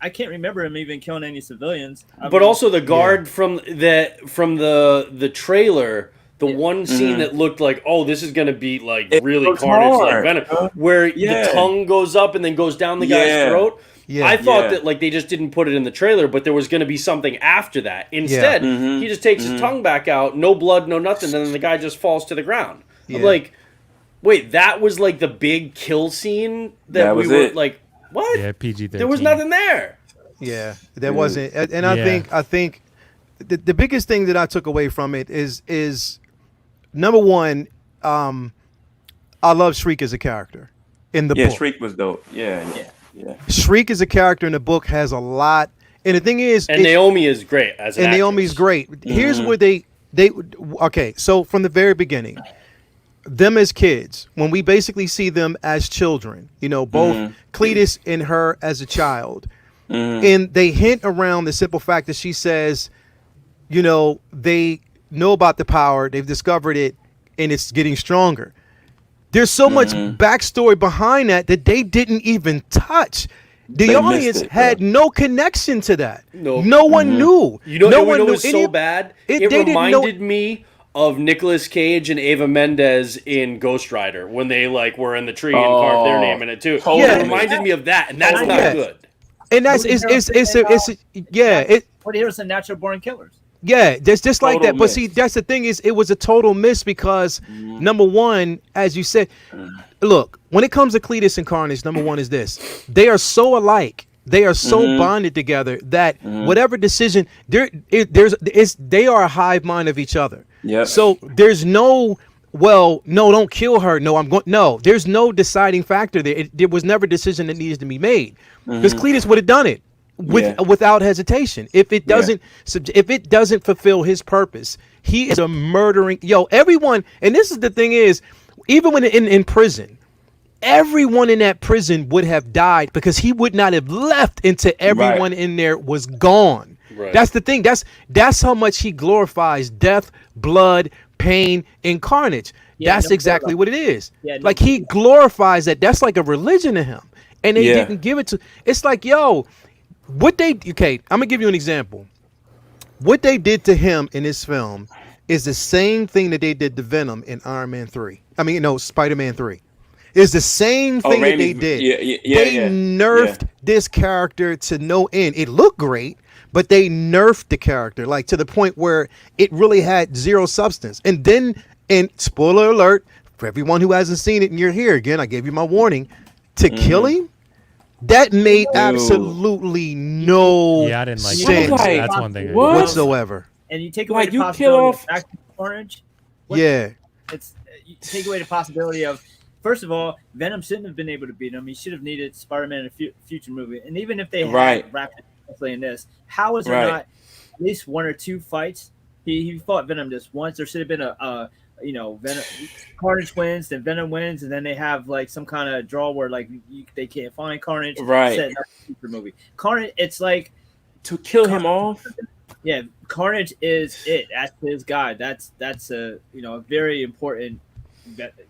I can't remember him even killing any civilians. But also the guard from the trailer, the one scene that looked like, oh, this is gonna be like It really looks Carnage, like hard, Venom, huh? where Yeah. the tongue goes up and then goes down the Yeah. guy's throat. Yeah. I thought Yeah. that like they just didn't put it in the trailer, but there was gonna be something after that. Instead, Mhm. he just takes his tongue back out, no blood, no nothing, and then the guy just falls to the ground. I'm Yeah. like, wait, that was like the big kill scene That we was were it. like, what? Yeah, PG-13. There was nothing there. Yeah. There wasn't, and I Yeah. think the biggest thing that I took away from it is number one, I love Shriek as a character in the Yeah, book. Shriek was dope. Yeah. Shriek as a character in the book has a lot, and the thing is, And Naomi is great as an and actress. Naomi's great. Here's where they okay. So from the very beginning, them as kids, when we basically see them as children, both Cletus and her as a child, and they hint around the simple fact that she says, they know about the power, they've discovered it, and it's getting stronger. There's so much backstory behind that they didn't even touch. The They audience missed it, had bro. no connection to that. Nope. No one knew. You know, no and one it knew was any so of- bad. they It didn't know- reminded me of Nicolas Cage and Ava Mendez in Ghost Rider when they like were in the tree and carved their name in it too. Totally. It reminded me of that, and that's not Yeah. good. And that's What here's the natural born killers. yeah, just like Total that. But miss. see, that's the thing is, it was a total miss because number one, as you said, look, when it comes to Cletus and Carnage, number one is this: they are so alike, they are so bonded together that whatever decision they are a hive mind of each other. Yep. So there's no. Well, no, don't kill her. No, I'm going. No, there's no deciding factor there. There was never a decision that needs to be made because Cletus would have done it without hesitation. If it doesn't fulfill his purpose, he is a murdering. Everyone, and this is the thing is, even when in prison, everyone in that prison would have died because he would not have left until everyone in there was gone. Right. That's the thing. That's how much he glorifies death, blood, pain, and carnage. Yeah, That's no exactly doubt. what it is. Yeah, no like he glorifies that. That's like a religion to him. And they Yeah. didn't give it to. It's like, okay, I'm gonna give you an example. What they did to him in this film is the same thing that they did to Venom in Iron Man 3. I mean, no, Spider-Man 3. It's the same thing that they Raimi's- did. yeah, They nerfed this character to no end. It looked great, but they nerfed the character like to the point where it really had zero substance. And then, and spoiler alert for everyone who hasn't seen it, and you're here again, I gave you my warning, to kill him, that made absolutely no Yeah, I didn't like sense that. Like, That's one thing. I what? didn't. whatsoever. And you take away Like, the you kill possibility off- of back to Carnage. Yeah. It's you take away the possibility of, first of all, Venom shouldn't have been able to beat him. He should have needed Spider-Man in a future movie. And even if they had Right. wrapped it in this, how is there Right. not at least one or two fights? He fought Venom just once. There should have been Venom, Carnage wins, then Venom wins, and then they have like some kind of draw where like they can't find Carnage. Right. Set up a super movie. Carnage, it's like To kill him off. yeah, Carnage is it. That's his guy. That's a a very important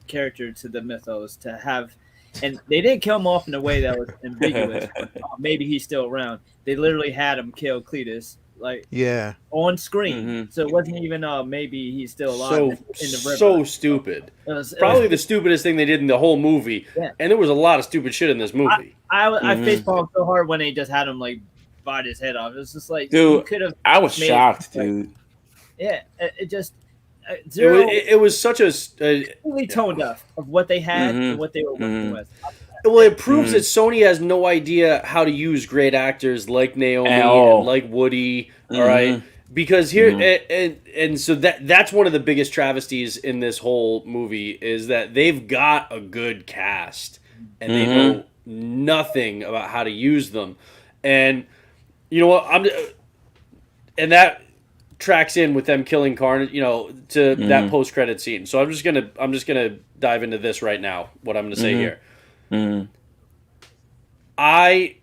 character to the mythos to have. And they didn't kill him off in a way that was ambiguous. Maybe he's still around. They literally had him kill Cletus, like on screen. Mm-hmm. So it wasn't even maybe he's still alive in the river. So stupid. Probably the stupidest thing they did in the whole movie. Yeah. And there was a lot of stupid shit in this movie. I facepalmed so hard when they just had him like bite his head off. It was just like, dude, could have. I was shocked, dude. Yeah, it just zero. It was such a Completely tone deaf of what they had and what they were working with. well, it proves that Sony has no idea how to use great actors like Naomi and like Woody. All right, because here and so that's one of the biggest travesties in this whole movie is that they've got a good cast and they know nothing about how to use them, and you know what and that tracks in with them killing Carnage, to that post-credit scene. So I'm just gonna dive into this right now. What I'm gonna say here. I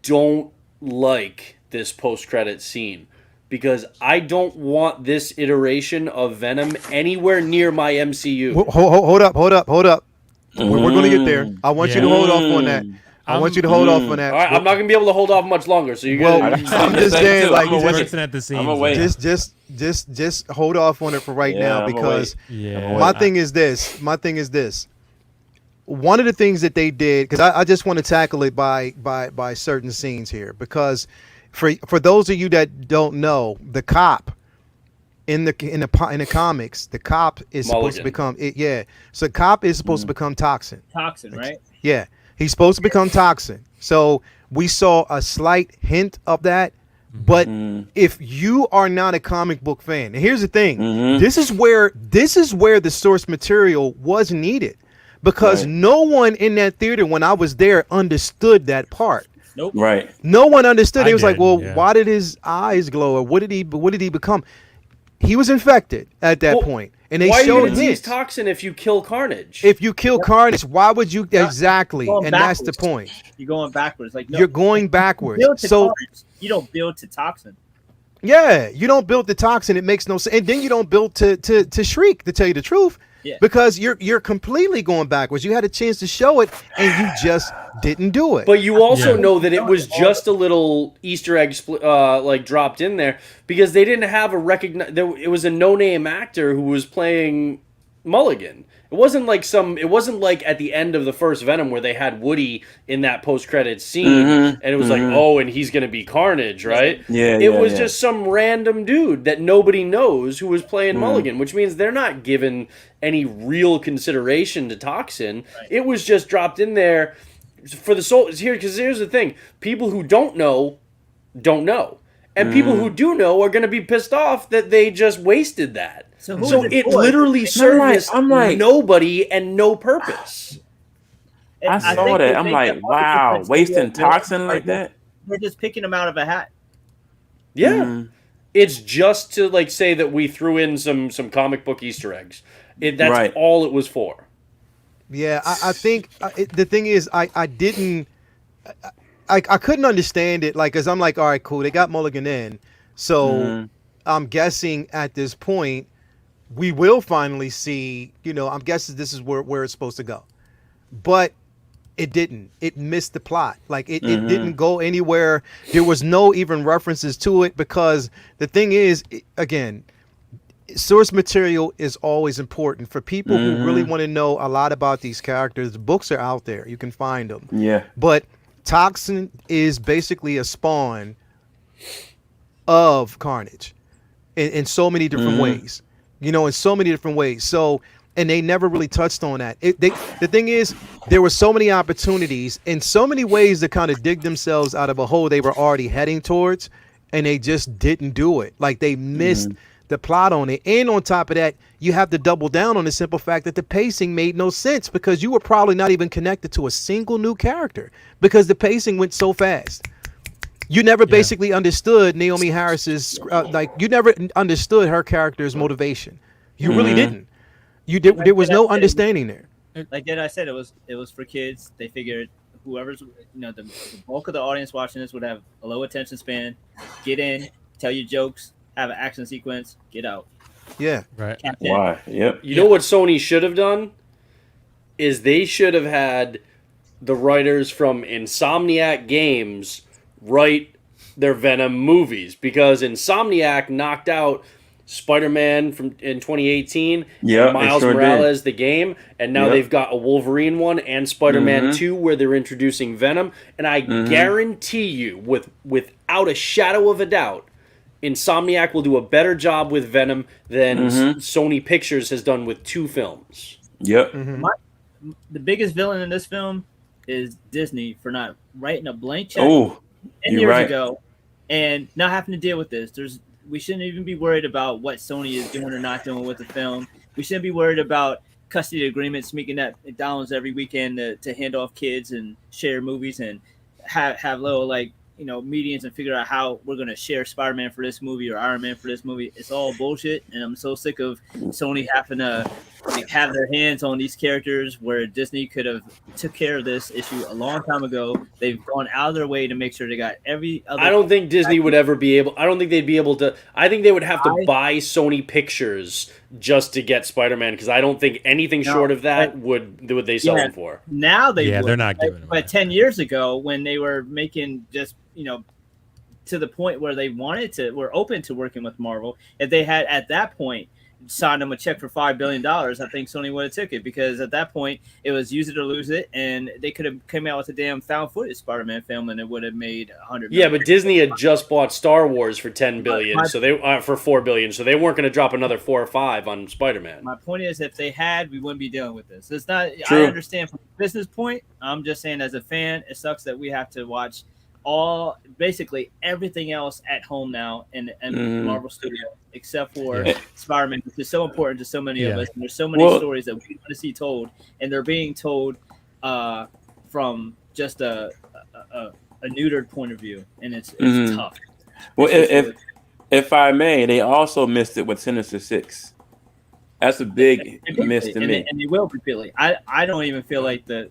don't like this post-credit scene because I don't want this iteration of Venom anywhere near my MCU. Hold up. We're going to get there. I want you to hold off on that. I want you to hold off on that. All right, I'm not gonna be able to hold off much longer. So you guys, I'm just saying, like, at the scenes. just hold off on it for right now because my thing is this. One of the things that they did, because I just want to tackle it by certain scenes here, because for those of you that don't know, the cop in the comics, the cop is supposed to become So cop is supposed to become Toxin. Toxin, right? Yeah. He's supposed to become Toxin. So we saw a slight hint of that. But if you are not a comic book fan, and here's the thing, this is where the source material was needed, because no one in that theater when I was there understood that part. Nope. Right. No one understood. It was like, well, yeah. why did his eyes glow, or what did he become? He was infected at that point. And they why are you showed going to use hints. Toxin if you kill Carnage? If you kill Carnage, why would you exactly? And that's the point. You're going backwards. Like You're going backwards. So Carnage. You don't build to Toxin. yeah, you don't build the Toxin. It makes no sense. And then you don't build to Shriek, to tell you the truth. Yeah. Because you're completely going backwards. You had a chance to show it, and you just didn't do it. But you also know that it was just a little Easter egg like dropped in there because they didn't have it was a no-name actor who was playing Mulligan. It wasn't like at the end of the first Venom where they had Woody in that post-credits scene and it was like, oh, and he's going to be Carnage, right? It was just some random dude that nobody knows who was playing Mulligan, which means they're not given any real consideration to Toxin. Right. It was just dropped in there for the soul here, because here's the thing: people who don't know, and people who do know are going to be pissed off that they just wasted that. So it literally serviced nobody and no purpose. I saw that. I'm like, wow, wasting Toxin like that. They're just picking them out of a hat. Yeah, it's just to like say that we threw in some comic book Easter eggs. That's all it was for. Yeah, I think the thing is, I couldn't understand it, like, because I'm like, all right, cool, they got Mulligan in, so I'm guessing at this point we will finally see, I'm guessing this is where it's supposed to go, but it didn't. It missed the plot. Like it didn't go anywhere. There was no even references to it, because the thing is, again, source material is always important for people who really want to know a lot about these characters. The books are out there. You can find them. Yeah. But Toxin is basically a spawn of Carnage in so many different ways. In so many different ways. So, and they never really touched on that. The thing is, there were so many opportunities in so many ways to kind of dig themselves out of a hole they were already heading towards, and they just didn't do it. Like, they missed the plot on it. And on top of that, you have to double down on the simple fact that the pacing made no sense, because you were probably not even connected to a single new character, because the pacing went so fast. You never basically understood Naomi Harris's, you never understood her character's motivation. You really didn't. There was no understanding there. Like I said, it was for kids. They figured whoever's the bulk of the audience watching this would have a low attention span. Get in, tell your jokes, have an action sequence, get out. Yeah. Right. Why? Yep. You know what Sony should have done? Is they should have had the writers from Insomniac Games write their Venom movies, because Insomniac knocked out Spider-Man in 2018, Yeah, Miles they sure Morales the game, and now Yep. they've got a Wolverine one and Spider-Man 2 where they're introducing Venom, and I guarantee you, without a shadow of a doubt, Insomniac will do a better job with Venom than Sony Pictures has done with 2 films. Yep. The biggest villain in this film is Disney for not writing a blank check Oh, 10 you're years right. ago and not having to deal with this. We shouldn't even be worried about what Sony is doing or not doing with the film. We shouldn't be worried about custody agreements, making that McDonald's every weekend to hand off kids and share movies and have little meetings and figure out how we're going to share Spider-Man for this movie or Iron Man for this movie. It's all bullshit, and I'm so sick of Sony having to have their hands on these characters where Disney could have took care of this issue a long time ago. They've gone out of their way to make sure they got every other... I don't think Disney would ever be able... I don't think they'd be able to... I think they would have to buy Sony Pictures just to get Spider-Man, because I don't think anything short of that would they sell them for. Now they would. They're not giving them. But 10 years ago, when they were making just, to the point where they were open to working with Marvel, if they had at that point signed them a check for $5 billion, I think Sony would have took it, because at that point it was use it or lose it, and they could have come out with a damn found footage Spider-Man film and it would have made $100 million. Yeah, but Disney had just bought Star Wars for $10 billion, so they for $4 billion, so they weren't going to drop another 4 or 5 on Spider-Man. My point is, if they had, we wouldn't be dealing with this. It's not. True. I understand from a business point. I'm just saying, as a fan, it sucks that we have to watch basically everything else at home now in Marvel Studios, except for Spider-Man, which is so important to so many of us. And there's so many stories that we want to see told, and they're being told from just a neutered point of view, and it's tough. Well, if I may, they also missed it with Sinister Six. That's a big miss to me. And they will repeatedly. I don't even feel like the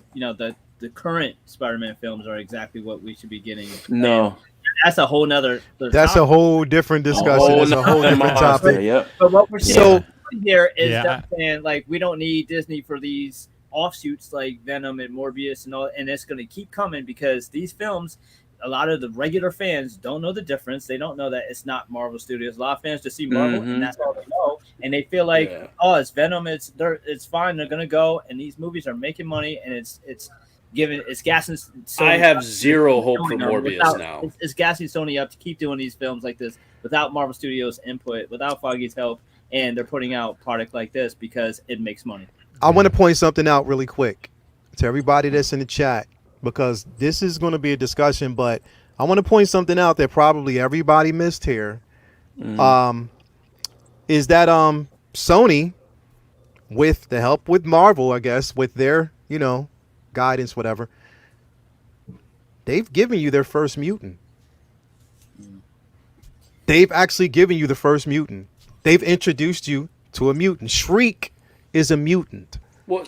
current Spider-Man films are exactly what we should be getting. No. And that's a whole nother. That's a whole different discussion. That's a whole different topic. Yep. But what we're seeing here is them saying, like, we don't need Disney for these offshoots like Venom and Morbius and all, and it's going to keep coming because these films, a lot of the regular fans don't know the difference. They don't know that it's not Marvel Studios. A lot of fans just see Marvel and that's all they know, and they feel like, oh, it's Venom. It's fine. They're going to go, and these movies are making money, and it's gassing Sony. I have zero hope for Morbius now. It's gassing Sony up to keep doing these films like this without Marvel Studios' input, without Feige's help, and they're putting out product like this because it makes money. I want to point something out really quick to everybody that's in the chat, because this is going to be a discussion, but I want to point something out that probably everybody missed here. Is that Sony, with the help with Marvel, I guess, with their, guidance, whatever, they've given you their first mutant. They've actually given you the first mutant. They've introduced you to a mutant. Shriek is a mutant. Well,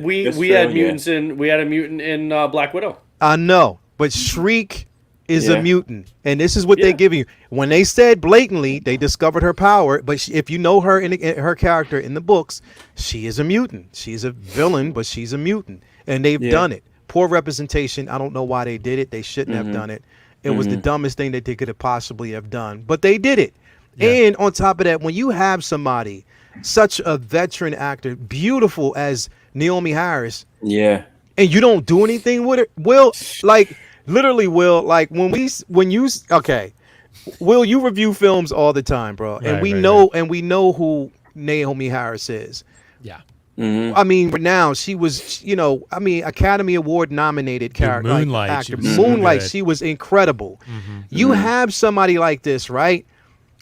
we had mutants we had a mutant in Black Widow. I know, but Shriek is a mutant, and this is what they're giving you. When they said blatantly they discovered her power, but if you know her in her character in the books, she is a mutant. She's a villain, but she's a mutant. And they've done it. Poor representation. I don't know why they did it. They shouldn't have done it. It was the dumbest thing that they could have possibly have done. But they did it. Yeah. And on top of that, when you have somebody, such a veteran actor, beautiful as Naomi Harris, and you don't do anything with it, Will, like literally, Will, like Will, you review films all the time, bro, and we know who Naomi Harris is. Yeah. I mean, now she was, Academy Award nominated character, Moonlight. Actor. Moonlight, she was incredible. You have somebody like this, right?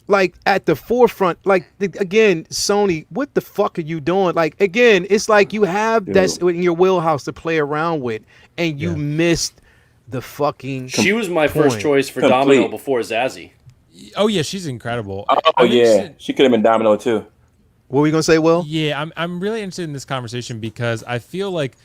Like at the forefront, like again, Sony, what the fuck are you doing? Like again, it's like you have that in your wheelhouse to play around with, and you missed the fucking. She was my first choice for Domino before Zazie. Oh yeah, she's incredible. Oh yeah, she could have been Domino too. What were you gonna say, Will? Yeah, I'm really interested in this conversation because I feel like,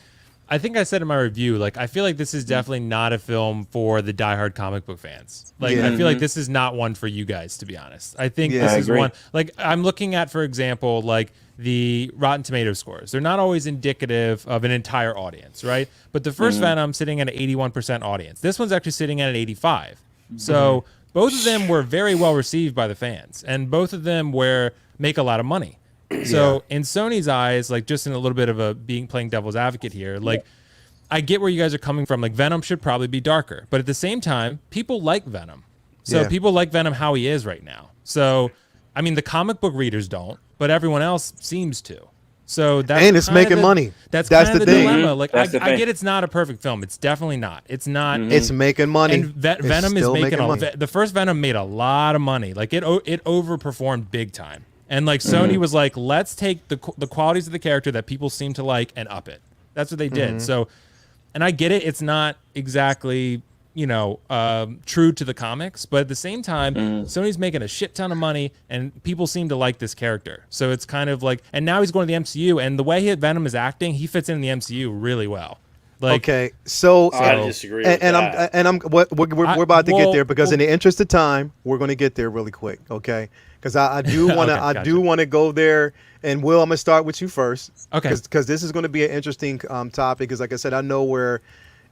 I think I said in my review, like I feel like this is definitely not a film for the diehard comic book fans. Like Yeah. I feel like this is not one for you guys, to be honest. I think Yeah. this I is agree. one, like I'm looking at, for example, like the Rotten Tomato scores. They're not always indicative of an entire audience, right? But the first Venom sitting at an 81% audience. This one's actually sitting at an 85. So both of them were very well received by the fans, and both of them make a lot of money. So in Sony's eyes, like just in a little bit of a playing devil's advocate here, like I get where you guys are coming from. Like Venom should probably be darker, but at the same time, people like Venom. So Yeah. people like Venom how he is right now. So I mean, the comic book readers don't, but everyone else seems to. So that's And it's kinda making money. That's That's kind the of the thing. dilemma. Like That's the I thing. get it's not a perfect film. It's definitely not. It's not. It's making money. And It's Venom is still making money. the first Venom made a lot of money. Like it overperformed big time. And like Sony was like, let's take the qualities of the character that people seem to like and up it. That's what they did. So, and I get it. It's not exactly true to the comics, but at the same time, Sony's making a shit ton of money, and people seem to like this character. So it's kind of like, and now he's going to the MCU, and the way Venom is acting, he fits in the MCU really well. Like, Okay, so I disagree with that. we're about to get well, there because in the interest of time, we're going to get there really quick. Okay, because I do want to Okay, gotcha. go there. And Will, I'm gonna start with you first. Okay. Because this is going to be an interesting topic. Because like I said, I know where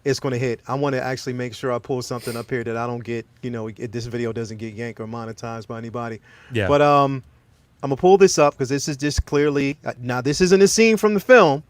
it's going to hit. I want to actually make sure I pull something up here that I don't get. This video doesn't get yanked or monetized by anybody. Yeah. But I'm gonna pull this up because this is just clearly now. This isn't a scene from the film,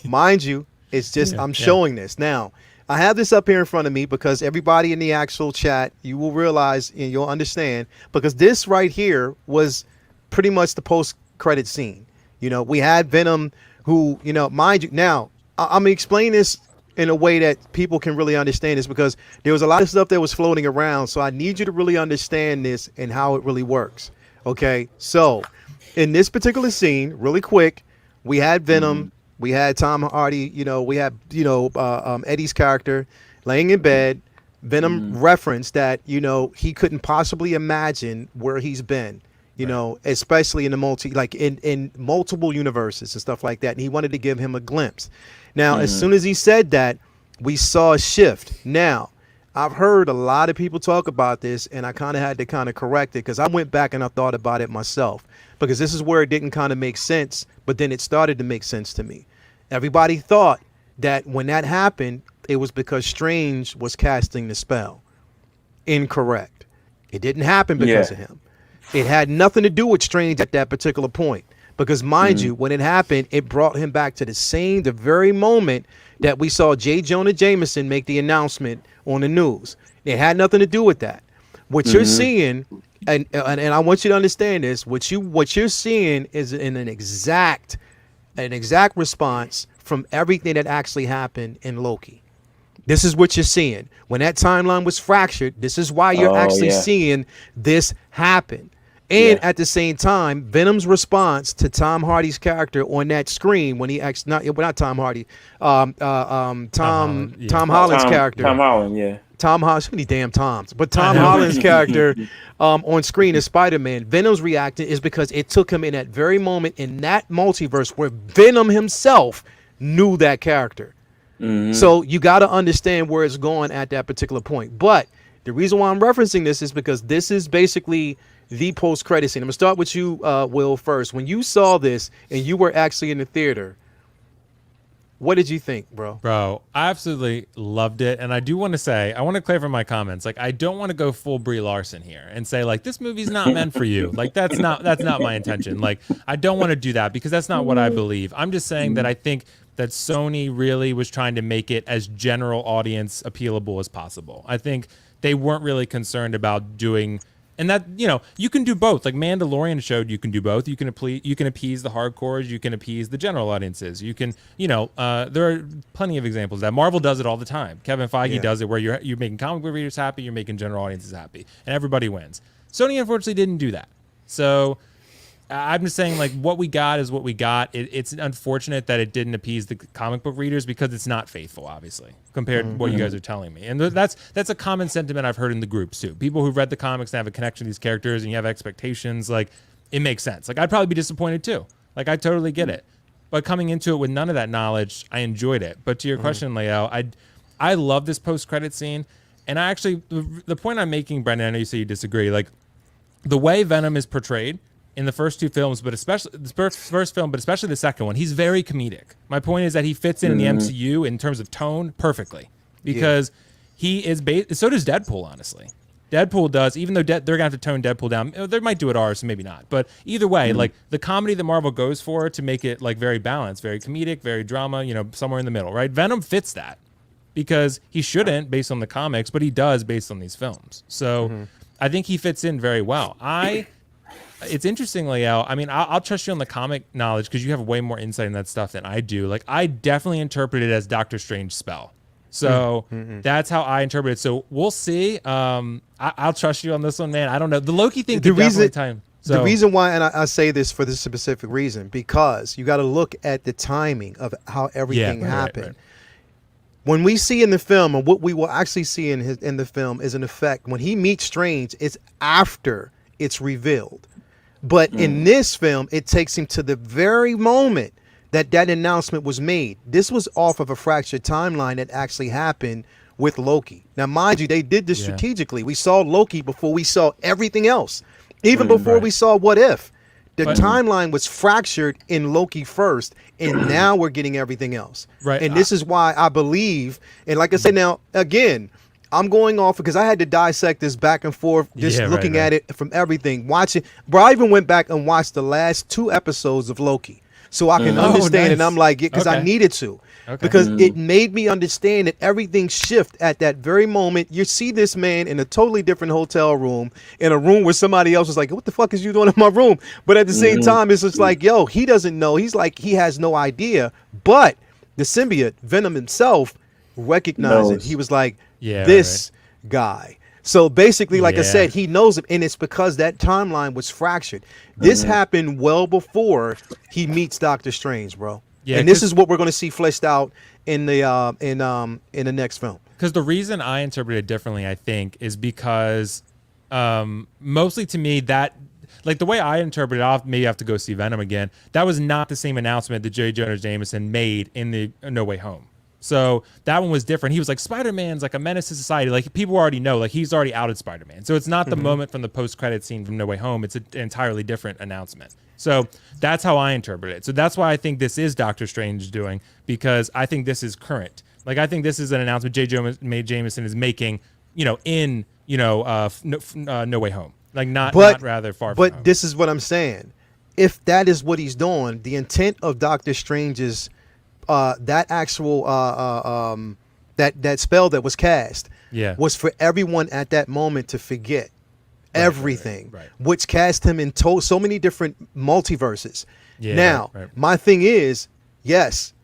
mind you. It's just I'm showing this now. I have this up here in front of me because everybody in the actual chat, you will realize and you'll understand because this right here was pretty much the post-credit scene. We had Venom, who mind you. Now I'm gonna explain this in a way that people can really understand this because there was a lot of stuff that was floating around. So I need you to really understand this and how it really works. Okay, so in this particular scene, really quick, we had Venom. We had Tom Hardy, we had, Eddie's character laying in bed. Venom referenced that, he couldn't possibly imagine where he's been, especially in the in multiple universes and stuff like that. And he wanted to give him a glimpse. Now, as soon as he said that, we saw a shift. Now, I've heard a lot of people talk about this, and I kind of had to kind of correct it because I went back and I thought about it myself because this is where it didn't kind of make sense, but then it started to make sense to me. Everybody thought that when that happened, it was because Strange was casting the spell. Incorrect. It didn't happen because of him. It had nothing to do with Strange at that particular point. Because mind you, when it happened, it brought him back to the very moment that we saw J. Jonah Jameson make the announcement on the news. It had nothing to do with that. What you're seeing, and I want you to understand this, what you're seeing is an exact response from everything that actually happened in Loki. This is what you're seeing. When that timeline was fractured, this is why you're actually seeing this happen. And at the same time, Venom's response to Tom Hardy's character on that screen when he not Tom Hardy, Tom Holland's character. Tom Holland, yeah. Tom Holland, so many damn Toms. But Tom Holland's character on screen as Spider-Man, Venom's reaction is because it took him in that very moment in that multiverse where Venom himself knew that character. So you got to understand where it's going at that particular point. But the reason why I'm referencing this is because this is basically the post-credit scene. I'm going to start with you, Will, first. When you saw this and you were actually in the theater, what did you think, bro? Bro, I absolutely loved it. And I do want to say, I want to clarify my comments. Like, I don't want to go full Brie Larson here and say, like, this movie's not meant for you. Like, that's not my intention. Like, I don't want to do that because that's not what I believe. I'm just saying that I think that Sony really was trying to make it as general audience appealable as possible. I think they weren't really concerned about doing, and that, you can do both. Like Mandalorian showed you can do both. You can appease the hardcores, you can appease the general audiences. You can, there are plenty of examples of that. Marvel does it all the time. Kevin Feige does it where you're making comic book readers happy, you're making general audiences happy, and everybody wins. Sony unfortunately didn't do that. So I'm just saying, like, what we got is what we got. It's unfortunate that it didn't appease the comic book readers because it's not faithful, obviously, compared to what you guys are telling me. And that's a common sentiment I've heard in the groups too. People who've read the comics and have a connection to these characters, and you have expectations. Like, it makes sense. Like, I'd probably be disappointed too. Like I totally get it. But coming into it with none of that knowledge, I enjoyed it. But to your question, Leo, I love this post-credit scene. And I actually, the point I'm making, Brendan, I know you say you disagree, like the way Venom is portrayed in the first two films, but especially the first film, but especially the second one, he's very comedic. My point is that he fits in the MCU in terms of tone perfectly because he is, so does Deadpool, honestly. Deadpool does, even though they're going to have to tone Deadpool down. They might do it ours, so maybe not. But either way, like the comedy that Marvel goes for to make it like very balanced, very comedic, very drama, somewhere in the middle, right? Venom fits that because he shouldn't based on the comics, but he does based on these films. So I think he fits in very well. It's interesting, Leo. I mean, I'll trust you on the comic knowledge because you have way more insight in that stuff than I do. Like, I definitely interpret it as Doctor Strange's spell. So that's how I interpret it. So we'll see. I'll trust you on this one, man. I don't know. The Loki thing could definitely time. So. The reason why, and I say this for this specific reason, because you got to look at the timing of how everything happened. Right. When we see in the film, and what we will actually see in the film is an effect. When he meets Strange, it's after it's revealed. But in this film, it takes him to the very moment that announcement was made. This was off of a fractured timeline that actually happened with Loki. Now, mind you, they did this strategically. We saw Loki before we saw everything else. Even before we saw What If. The timeline was fractured in Loki first, and now we're getting everything else. Right. And this is why I believe, and like I said, now, again, I'm going off because I had to dissect this back and forth, just looking at it from everything, watching. Bro, I even went back and watched the last 2 episodes of Loki so I can understand. And I'm like, because I needed to. Because it made me understand that everything shift at that very moment. You see this man in a totally different hotel room, in a room where somebody else was like, what the fuck is you doing in my room? But at the same time, it's just like, yo, he doesn't know. He's like, he has no idea. The symbiote, Venom himself, recognized it. He was like, this guy. So basically, like I said, he knows it, and it's because that timeline was fractured. This happened well before he meets Doctor Strange, bro. Yeah, and this is what we're going to see fleshed out in the in the next film. Because the reason I interpret it differently, I think, is because mostly to me that. Like the way I interpret it, I'll maybe have to go see Venom again. That was not the same announcement that J. Jonah Jameson made in the No Way Home. So that one was different. He was like, Spider-Man's like a menace to society. Like people already know, like he's already outed Spider-Man. So it's not the moment from the post-credit scene from No Way Home. It's an entirely different announcement. So that's how I interpret it. So that's why I think this is Doctor Strange doing, because I think this is current. Like I think this is an announcement J. Jonah Jameson is making, in No Way Home. Like not rather far from home. But this is what I'm saying. If that is what he's doing, the intent of Doctor Strange's that actual that spell that was cast was for everyone at that moment to forget everything, which cast him in so many different multiverses. My thing is, yes,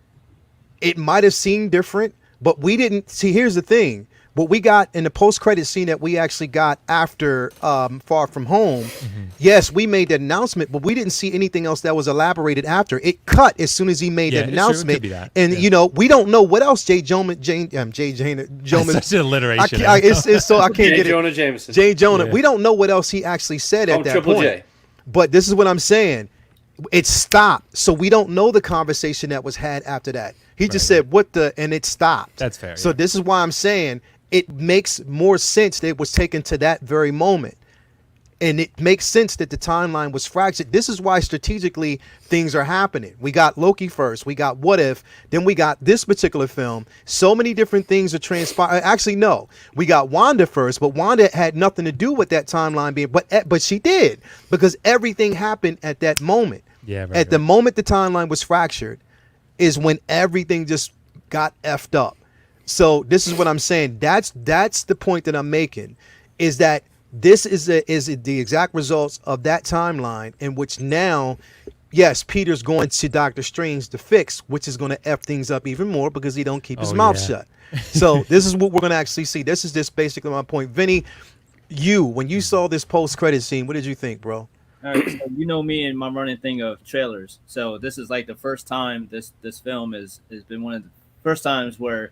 it might have seemed different, but we didn't see. Here's the thing. What we got in the post-credit scene that we actually got after Far From Home, yes, we made that announcement, but we didn't see anything else that was elaborated after. It cut as soon as he made that announcement. That. And, we don't know what else J. Jonah. Such an alliteration. So I can't get it. J. Jonah Jameson. J. Jonah. Yeah. We don't know what else he actually said at that point. J. But this is what I'm saying. It stopped. So we don't know the conversation that was had after that. He just said, and it stopped. That's fair. So this is why I'm saying it makes more sense that it was taken to that very moment. And it makes sense that the timeline was fractured. This is why strategically things are happening. We got Loki first. We got What If. Then we got this particular film. So many different things are transpiring. Actually, no. We got Wanda first, but Wanda had nothing to do with that timeline being. But she did, because everything happened at that moment. At the moment the timeline was fractured is when everything just got effed up. So this is what I'm saying. That's the point that I'm making, is that this is the exact results of that timeline in which now, yes, Peter's going to Doctor Strange to fix, which is going to F things up even more because he don't keep his mouth shut. So this is what we're going to actually see. This is just basically my point. Vinny, when you saw this post-credit scene, what did you think, bro? All right, so you know me and my running thing of trailers. So this is like the first time this film has been one of the first times where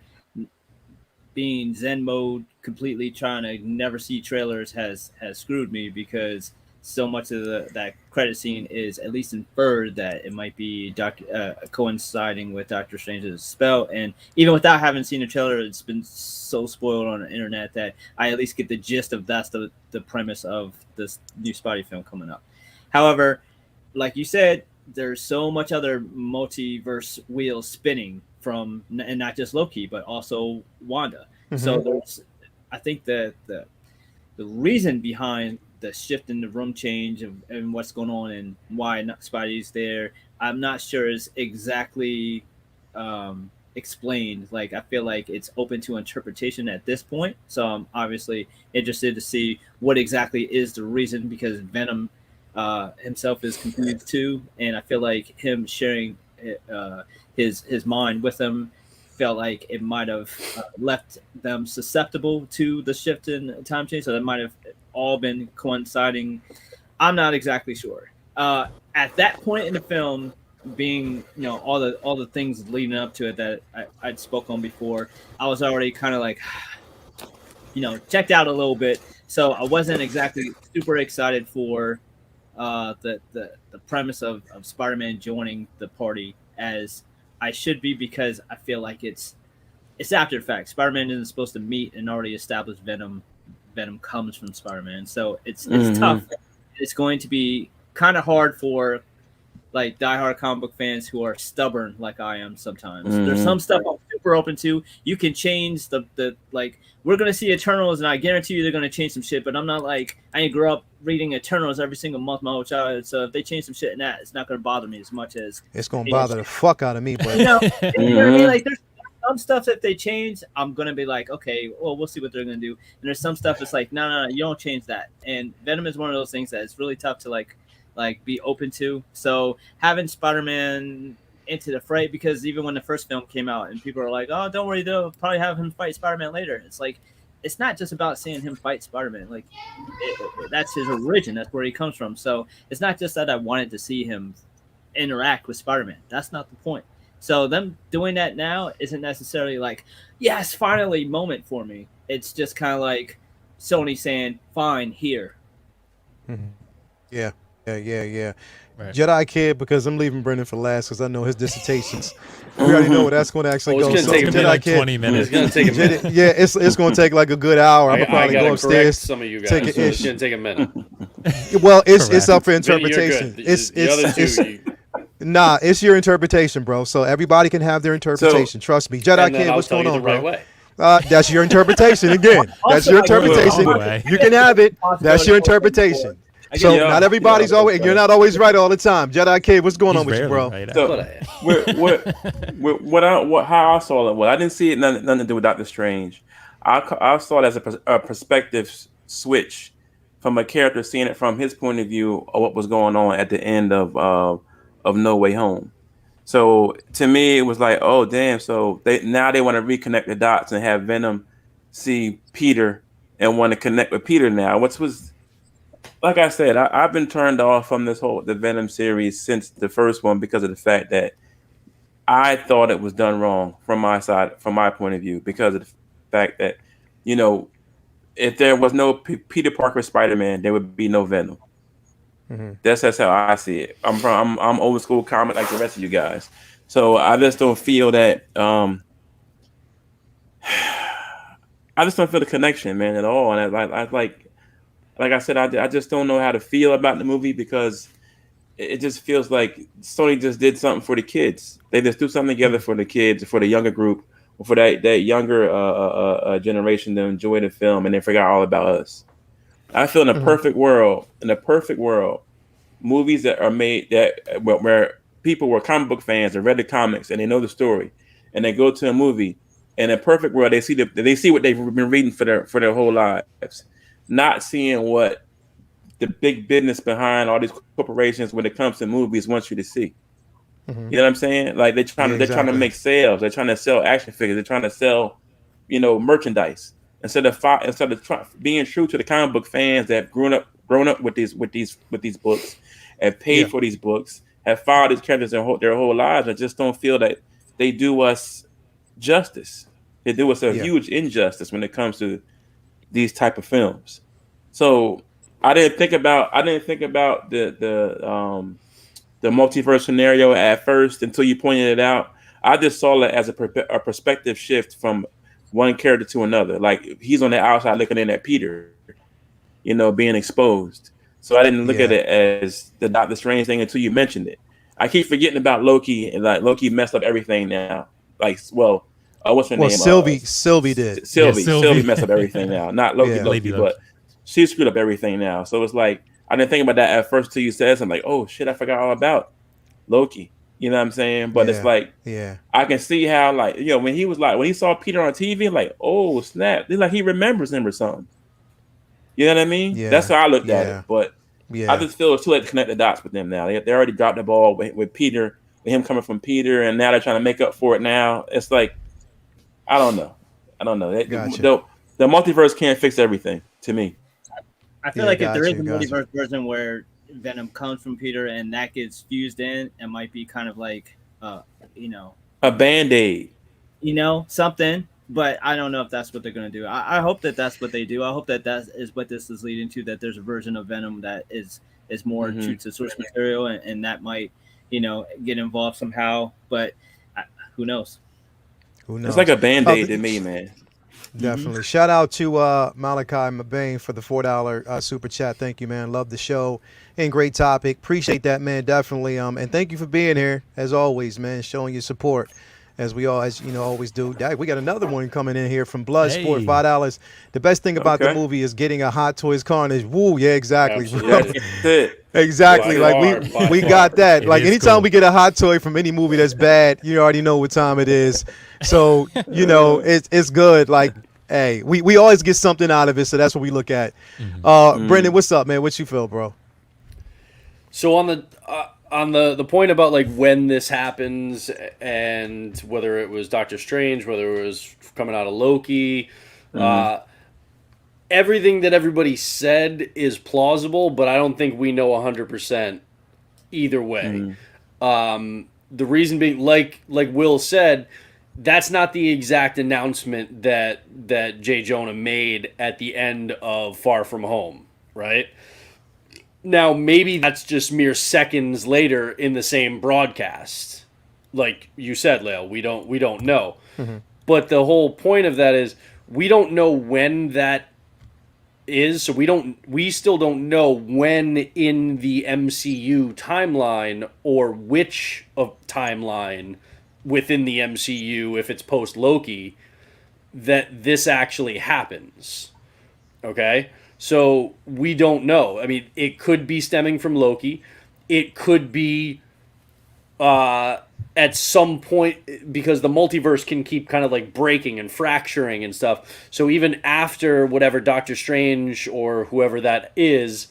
being Zen mode, completely trying to never see trailers has screwed me, because so much of that credit scene is at least inferred that it might be coinciding with Doctor Strange's spell. And even without having seen the trailer, it's been so spoiled on the internet that I at least get the gist of that's the premise of this new Spidey film coming up. However, like you said, there's so much other multiverse wheels spinning from, and not just Loki, but also Wanda. So there's, I think the reason behind the shift in the room change and what's going on and why not Spidey's there, I'm not sure is exactly explained. Like, I feel like it's open to interpretation at this point. So I'm obviously interested to see what exactly is the reason, because Venom himself is confused too, and I feel like him sharing his mind with them felt like it might have left them susceptible to the shift in time change. So that might have all been coinciding. I'm not exactly sure. At that point in the film, being all the things leading up to it that I'd spoke on before, I was already kind of like checked out a little bit. So I wasn't exactly super excited for the premise of Spider-Man joining the party as I should be, because I feel like it's after the fact. Spider-Man isn't supposed to meet an already established Venom. Venom comes from Spider-Man, so it's tough. It's going to be kind of hard for like diehard comic book fans who are stubborn like I am sometimes. There's some stuff I'm super open to. You can change the like, we're gonna see Eternals, and I guarantee you they're gonna change some shit. But I'm not like, I didn't grow up reading Eternals every single month my whole childhood. So if they change some shit in that, it's not gonna bother me as much as It's gonna bother the fuck out of me, but you know what I mean? Like, there's some stuff that they change, I'm gonna be like, okay, well, we'll see what they're gonna do. And there's some stuff that's like, no, you don't change that. And Venom is one of those things that it's really tough to like be open to. So having Spider-Man into the fray, because even when the first film came out and people are like, oh, don't worry, they'll probably have him fight Spider-Man later. It's like, it's not just about seeing him fight Spider-Man. Like, that's his origin. That's where he comes from. So it's not just that I wanted to see him interact with Spider-Man. That's not the point. So them doing that now isn't necessarily like, yes, finally moment for me. It's just kind of like Sony saying, fine, here. yeah. Right. Jedi Kid, because I'm leaving Brendan for last because I know his dissertations. We already know where that's going to actually Oh, go. it's So gonna take It's gonna be Jedi like Kid, 20 minutes. It's gonna take a minute. yeah, it's going to take like a good hour. I'm I gonna probably gotta go correct upstairs. some of you guys. take an So it's ish. gonna take a minute. Well, it's Correct. up for Vinny, you're interpretation. good. It's The other it's two, nah, it's your interpretation, bro. So everybody can have their interpretation. Trust me, Jedi and then Kid. I'll What's tell going you on, the right bro? way. That's your interpretation again. That's Also, your I give you interpretation. all the way. You can have it. That's your interpretation. So Yeah, not everybody's yeah, always. You're not always right all the time. Jedi Kid, what's going He's on with you, rarely bro? right, So how I saw it, well, I didn't see it nothing to do with Doctor Strange. I saw it as a perspective switch from a character seeing it from his point of view of what was going on at the end of No Way Home. So to me, it was like, oh damn! So they want to reconnect the dots and have Venom see Peter and want to connect with Peter now. Which was, like I said, I've been turned off from the Venom series since the first one because of the fact that I thought it was done wrong from my side, from my point of view, because of the fact that, if there was no Peter Parker Spider-Man, there would be no Venom. That's how I see it. I'm old school comic like the rest of you guys, so I just don't feel that. I just don't feel the connection, man, at all. And I like I said, I just don't know how to feel about the movie because it just feels like Sony just did something for the kids. They just do something together for the kids, for the younger group, or for that younger generation to enjoy the film, and they forgot all about us. I feel in a perfect world, movies that are made where people were comic book fans and read the comics and they know the story, and they go to a movie. In a perfect world, they see what they've been reading for their whole lives, not seeing what the big business behind all these corporations when it comes to movies wants you to see. You know what I'm saying? Like they're trying to make sales. They're trying to sell action figures. They're trying to sell, merchandise instead of being true to the comic book fans that have grown up with these books, have paid for these books, have followed these characters their whole lives. I just don't feel that they do us justice. They do us a huge injustice when it comes to these type of films. So I didn't think about the multiverse scenario at first until you pointed it out. I just saw it as a perspective shift from one character to another. Like he's on the outside looking in at Peter, being exposed. So I didn't look at Yeah. it as the Doctor Strange thing until you mentioned it. I keep forgetting about Loki, and like Loki messed up everything now. Like, well, what's her Well, name? Sylvie did. Yeah, Sylvie. Sylvie. Sylvie messed up everything now. Not Loki, Yeah. Lady but Loki. she screwed up everything now. So it's like I didn't think about that at first till you said something. Like, oh shit, I forgot all about Loki. You know what I'm saying? But it's Yeah. like Yeah. I can see how like when he saw Peter on TV, like oh snap, it's like he remembers him or something. You know what I mean? That's Yeah. how I looked at it. Yeah. But I Yeah. just feel it's too late to connect the dots with them now. They already dropped the ball with Peter, with him coming from Peter, and now they're trying to make up for it. Now it's like I don't know. Gotcha. The multiverse can't fix everything to me. I feel Yeah. like if there Got is you. a Got you. multiverse version where Venom comes from Peter and that gets fused in, it might be kind of like, you know, A band-aid. something. But I don't know if that's what they're going to do. I hope that that's what they do. I hope that that is what this is leading to. That there's a version of Venom that is more Mm-hmm. true to source material, and that might get involved somehow. But who knows? Who knows? It's like a band-aid to th- me, man. Definitely. Shout out to Malachi Mabane for the $4 super chat. Thank you, man. Love the show and great topic. Appreciate that, man. Definitely. And thank you for being here as always, man. Showing your support as we always do. Dag, we got another one coming in here from Bloodsport, Hey. $5. The best thing about the Okay. movie is getting a Hot Toys Carnage. Woo, yeah, exactly. Absolutely. That's it. Exactly. By Like far, by we far. got that. It Like is anytime cool. we get a hot toy from any movie that's bad, you already know what time it is. So, it's good. Like, hey, we always get something out of it, so that's what we look at. Brendan, what's up, man? What you feel, bro? So on the point about like when this happens and whether it was Doctor Strange, whether it was coming out of Loki, everything that everybody said is plausible, but I don't think we know 100% either way. The reason being, like Will said, that's not the exact announcement that Jay Jonah made at the end of Far From Home, right? Now, maybe that's just mere seconds later in the same broadcast. Like you said, Leo, we don't know. But the whole point of that is we don't know when that is, so we still don't know when in the MCU timeline or which of timeline within the MCU, if it's post Loki, that this actually happens. Okay? So we don't know. I mean, it could be stemming from Loki. It could be at some point, because the multiverse can keep kind of like breaking and fracturing and stuff. So even after whatever Doctor Strange or whoever that is,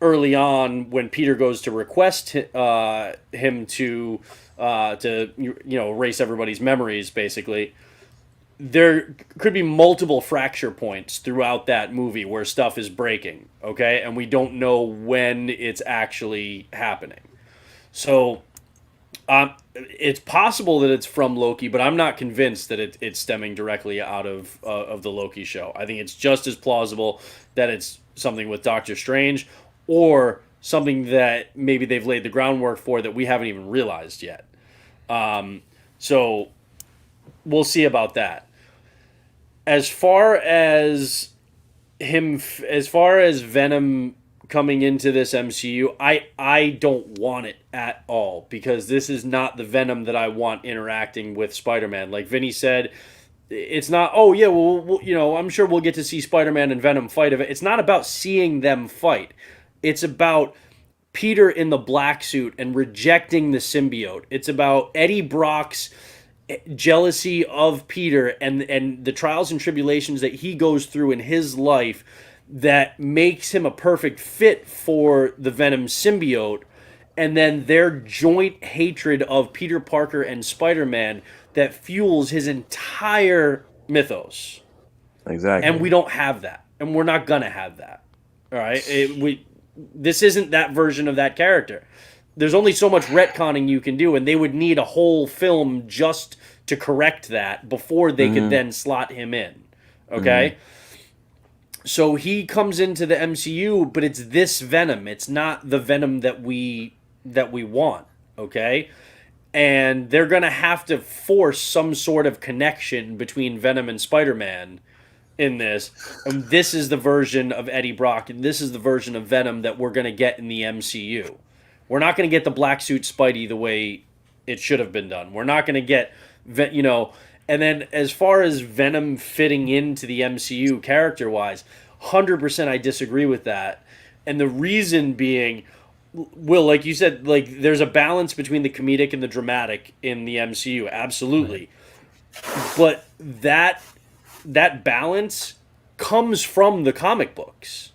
early on when Peter goes to request him to erase everybody's memories, basically, there could be multiple fracture points throughout that movie where stuff is breaking, okay? And we don't know when it's actually happening. So it's possible that it's from Loki, but I'm not convinced that it's stemming directly out of the Loki show. I think it's just as plausible that it's something with Doctor Strange or something that maybe they've laid the groundwork for that we haven't even realized yet. So we'll see about that. As far as Venom coming into this MCU, I don't want it at all, because this is not the Venom that I want interacting with Spider-Man. Like Vinny said, it's not, oh yeah, well, I'm sure we'll get to see Spider-Man and Venom fight. It's not about seeing them fight. It's about Peter in the black suit and rejecting the symbiote. It's about Eddie Brock's jealousy of Peter and the trials and tribulations that he goes through in his life that makes him a perfect fit for the Venom symbiote, and then their joint hatred of Peter Parker and Spider-Man that fuels his entire mythos. Exactly. And we don't have that, and we're not gonna have that. All right, this isn't that version of that character. There's only so much retconning you can do, and they would need a whole film just to correct that before they could then slot him in. Okay? So he comes into the MCU, but it's this Venom. It's not the Venom that we want, okay? And they're going to have to force some sort of connection between Venom and Spider-Man in this. And this is the version of Eddie Brock, and this is the version of Venom that we're going to get in the MCU. We're not going to get the black suit Spidey the way it should have been done. We're not going to get, and then as far as Venom fitting into the MCU character-wise, 100% I disagree with that. And the reason being, Will, like you said, like there's a balance between the comedic and the dramatic in the MCU, absolutely. But that balance comes from the comic books.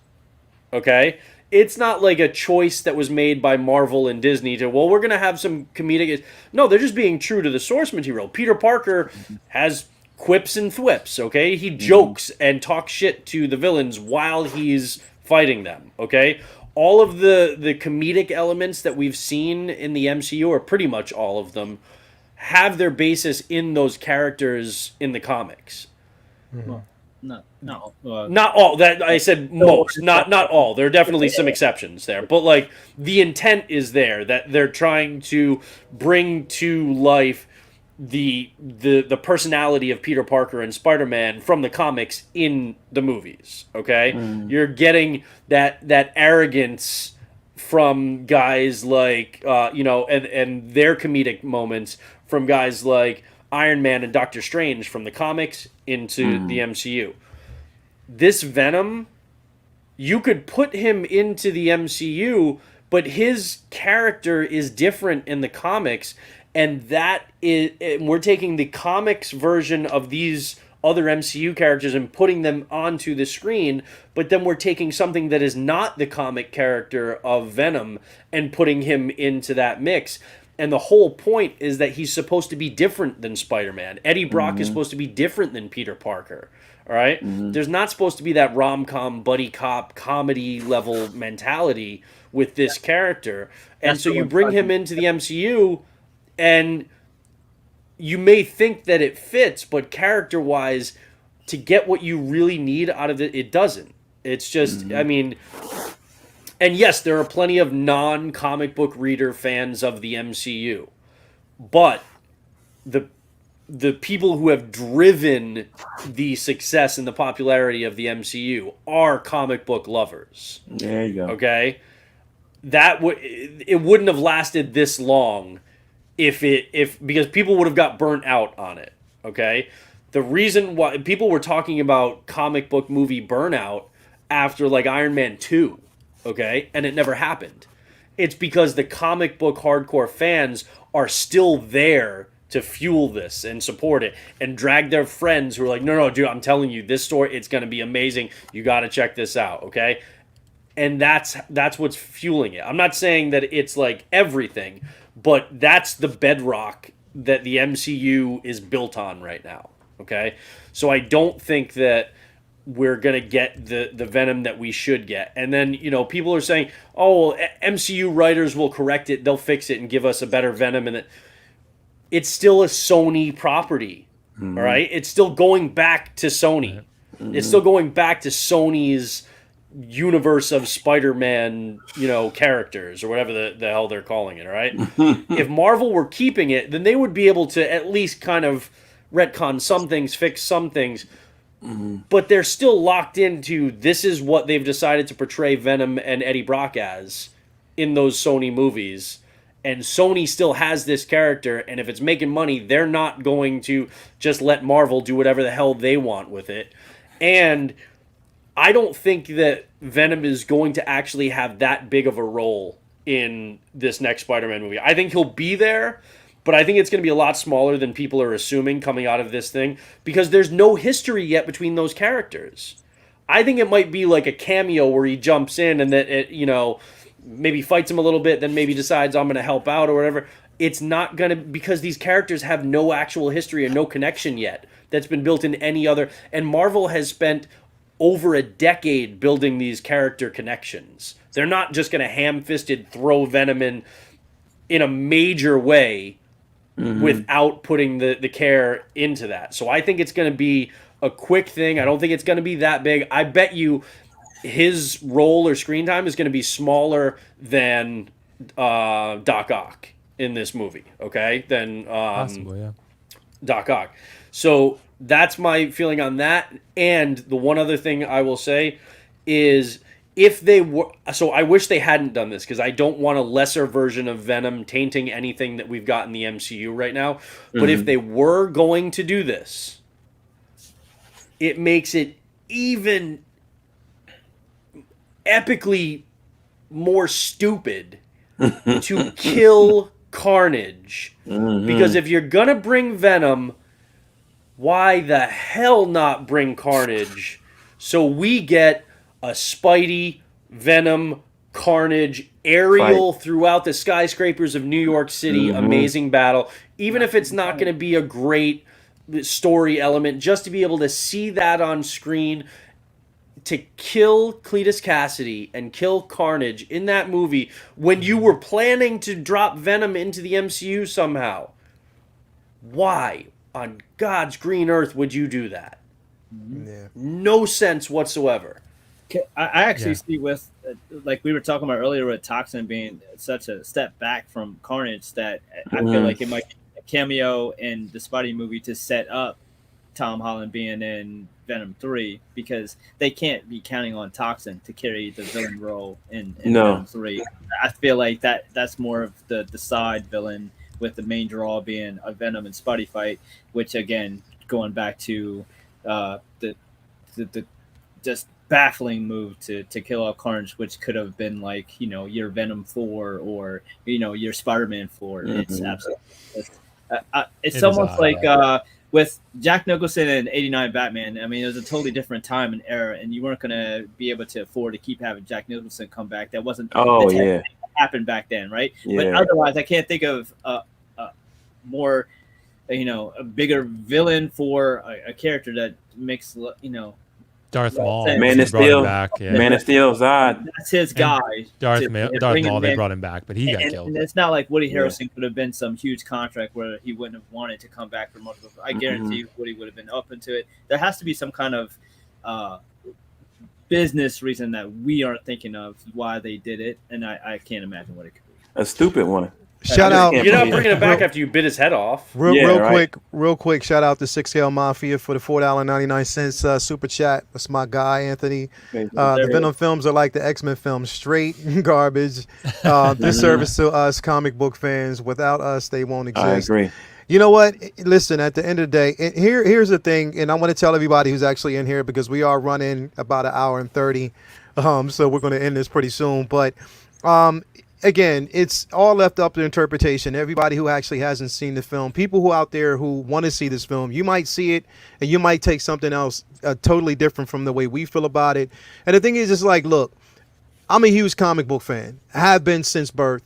Okay? It's not like a choice that was made by Marvel and Disney to, well, we're going to have some comedic. No, they're just being true to the source material. Peter Parker has quips and thwips, okay? He jokes and talks shit to the villains while he's fighting them, okay? All of the comedic elements that we've seen in the MCU, or pretty much all of them, have their basis in those characters in the comics. Well, not Not all. That I said most, not all. There are definitely some exceptions there, but like the intent is there that they're trying to bring to life the personality of Peter Parker and Spider-Man from the comics in the movies. Okay, you're getting that arrogance from guys like and their comedic moments from guys like Iron Man and Doctor Strange from the comics into the MCU. This Venom, you could put him into the MCU, but his character is different in the comics, and we're taking the comics version of these other MCU characters and putting them onto the screen, but then we're taking something that is not the comic character of Venom and putting him into that mix. And the whole point is that he's supposed to be different than Spider-Man. Eddie Brock is supposed to be different than Peter Parker. All right? There's not supposed to be that rom-com, buddy cop, comedy level mentality with this character. And so you bring him into the MCU, and you may think that it fits, but character-wise, to get what you really need out of it, it doesn't. It's just, I mean... And yes, there are plenty of non-comic book reader fans of the MCU. But the people who have driven the success and the popularity of the MCU are comic book lovers. There you go. Okay? It wouldn't have lasted this long because people would have got burnt out on it. Okay? The reason why people were talking about comic book movie burnout after like Iron Man 2, okay? And it never happened. It's because the comic book hardcore fans are still there to fuel this and support it and drag their friends who are like, no, dude, I'm telling you, this story, it's going to be amazing. You got to check this out, okay? And that's what's fueling it. I'm not saying that it's like everything, but that's the bedrock that the MCU is built on right now, okay? So I don't think that we're going to get the Venom that we should get. And then, people are saying, oh, MCU writers will correct it, they'll fix it and give us a better Venom. And it's still a Sony property, all right? It's still going back to Sony. It's still going back to Sony's universe of Spider-Man, characters or whatever the hell they're calling it, all right? If Marvel were keeping it, then they would be able to at least kind of retcon some things, fix some things. But they're still locked into this is what they've decided to portray Venom and Eddie Brock as in those Sony movies. And Sony still has this character, and if it's making money, they're not going to just let Marvel do whatever the hell they want with it. And I don't think that Venom is going to actually have that big of a role in this next Spider-Man movie. I think he'll be there, but I think it's going to be a lot smaller than people are assuming coming out of this thing because there's no history yet between those characters. I think it might be like a cameo where he jumps in and that maybe fights him a little bit, then maybe decides I'm going to help out or whatever. It's not going to, because these characters have no actual history and no connection yet that's been built in any other. And Marvel has spent over a decade building these character connections. They're not just going to ham-fisted throw Venom in a major way without putting the care into that. So I think it's going to be a quick thing. I don't think it's going to be that big. I bet you his role or screen time is going to be smaller than Doc Ock in this movie. Okay, than Possible, yeah. Doc Ock. So that's my feeling on that. And the one other thing I will say is if they were, so I wish they hadn't done this because I don't want a lesser version of Venom tainting anything that we've got in the MCU right now. But if they were going to do this, it makes it even epically more stupid to kill Carnage. Because if you're gonna bring Venom, why the hell not bring Carnage so we get a Spidey, Venom, Carnage aerial throughout the skyscrapers of New York City, amazing battle. Even if it's not going to be a great story element, just to be able to see that on screen, to kill Cletus Cassidy and kill Carnage in that movie when you were planning to drop Venom into the MCU somehow. Why on God's green earth would you do that? Yeah. No sense whatsoever. I actually see with, like we were talking about earlier with Toxin being such a step back from Carnage that I feel like it might be a cameo in the Spidey movie to set up Tom Holland being in Venom 3 because they can't be counting on Toxin to carry the villain role in Venom 3. I feel like that's more of the side villain with the main draw being a Venom and Spidey fight, which again, going back to the just baffling move to kill off Carnage, which could have been like, your Venom 4 or, your Spider-Man 4. It's absolutely, it's almost like with Jack Nicholson and 89 Batman. I mean, it was a totally different time and era, and you weren't going to be able to afford to keep having Jack Nicholson come back. That wasn't happened back then, right? Yeah. But otherwise, I can't think of a more, a bigger villain for a character that makes, Darth Maul. Man of Steel. Man of Steel, Zod. That's his guy. Darth Maul, they brought him back, but he got killed. And it's not like Woody Harrelson could have been some huge contract where he wouldn't have wanted to come back for multiple. I guarantee you Woody would have been open to it. There has to be some kind of business reason that we aren't thinking of why they did it, and I can't imagine what it could be. A stupid one. Shout out! You're not bringing it back after you bit his head off. Real quick. Shout out to 6L Mafia for the $4.99 super chat. That's my guy, Anthony. The Venom films are like the X-Men films, straight garbage. Disservice to us comic book fans. Without us, they won't exist. I agree. You know what? Listen, at the end of the day, and here's the thing, and I want to tell everybody who's actually in here because we are running about an hour and 30, so we're going to end this pretty soon. But again, it's all left up to interpretation. Everybody who actually hasn't seen the film, people who out there who want to see this film, you might see it and you might take something else totally different from the way we feel about it. And the thing is, it's like, look, I'm a huge comic book fan. I have been since birth.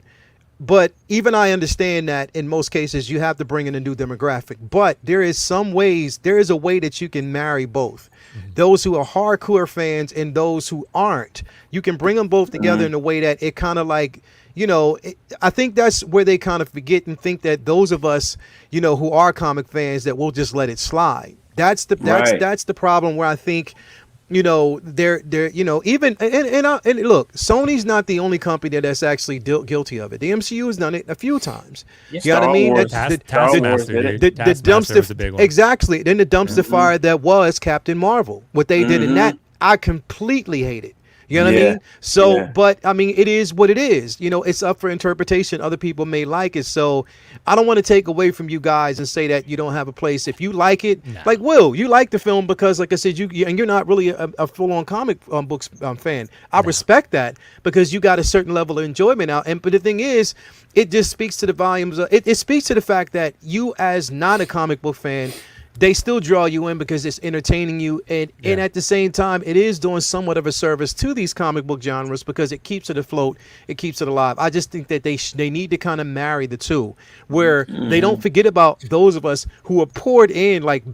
But even I understand that in most cases you have to bring in a new demographic. But there is a way that you can marry both. Those who are hardcore fans and those who aren't. You can bring them both together in a way that it kind of like, I think that's where they kind of forget and think that those of us, who are comic fans, that we'll just let it slide. That's the problem where I think, they're even and look, Sony's not the only company that's actually guilty of it. The MCU has done it a few times. Yes. You know what I mean? The dumpster, exactly. Then the dumpster fire that was Captain Marvel. What they did in that, I completely hate it. You know what I mean? So, but I mean, it is what it is. It's up for interpretation. Other people may like it. So I don't want to take away from you guys and say that you don't have a place. If you like it, like Will, you like the film because, like I said, and you're not really a full-on comic books fan. I respect that because you got a certain level of enjoyment out. But the thing is, it just speaks to the volumes. It speaks to the fact that you, as not a comic book fan, they still draw you in because it's entertaining you, and at the same time, it is doing somewhat of a service to these comic book genres because it keeps it afloat, it keeps it alive. I just think that they need to kind of marry the two, where they don't forget about those of us who are poured in, like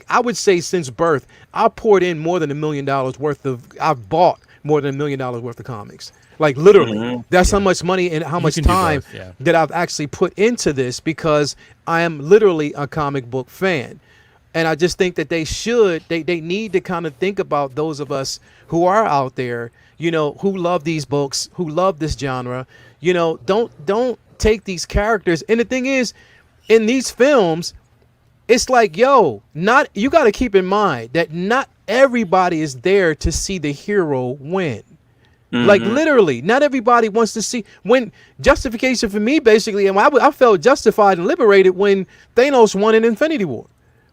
I would say since birth, I poured in more than $1 million worth of. I've bought more than $1 million worth of comics. Like literally, that's how much money and how much time that I've actually put into this because I am literally a comic book fan. And I just think that they need to kind of think about those of us who are out there, who love these books, who love this genre. Don't take these characters. And the thing is, in these films, it's like, not you got to keep in mind that not everybody is there to see the hero win. Like literally, not everybody wants to see when justification for me basically, and I felt justified and liberated when Thanos won in Infinity War,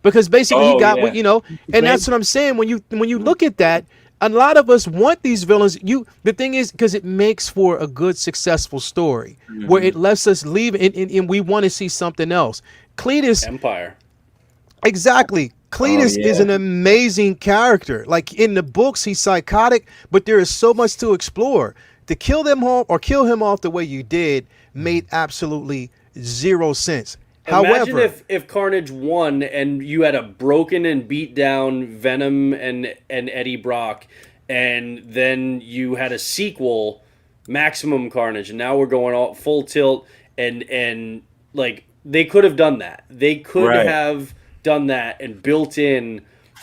because basically he got what and that's what I'm saying. When you look at that, a lot of us want these villains. The thing is, because it makes for a good, successful story where it lets us leave and we want to see something else. Cletus Empire. Exactly. Cletus is an amazing character. Like in the books, he's psychotic, but there is so much to explore. To kill him off the way you did made absolutely zero sense. Imagine However, if Carnage won and you had a broken and beat down Venom and Eddie Brock, and then you had a sequel, Maximum Carnage, and now we're going all full tilt, and like they could have done that. They could have done that and built in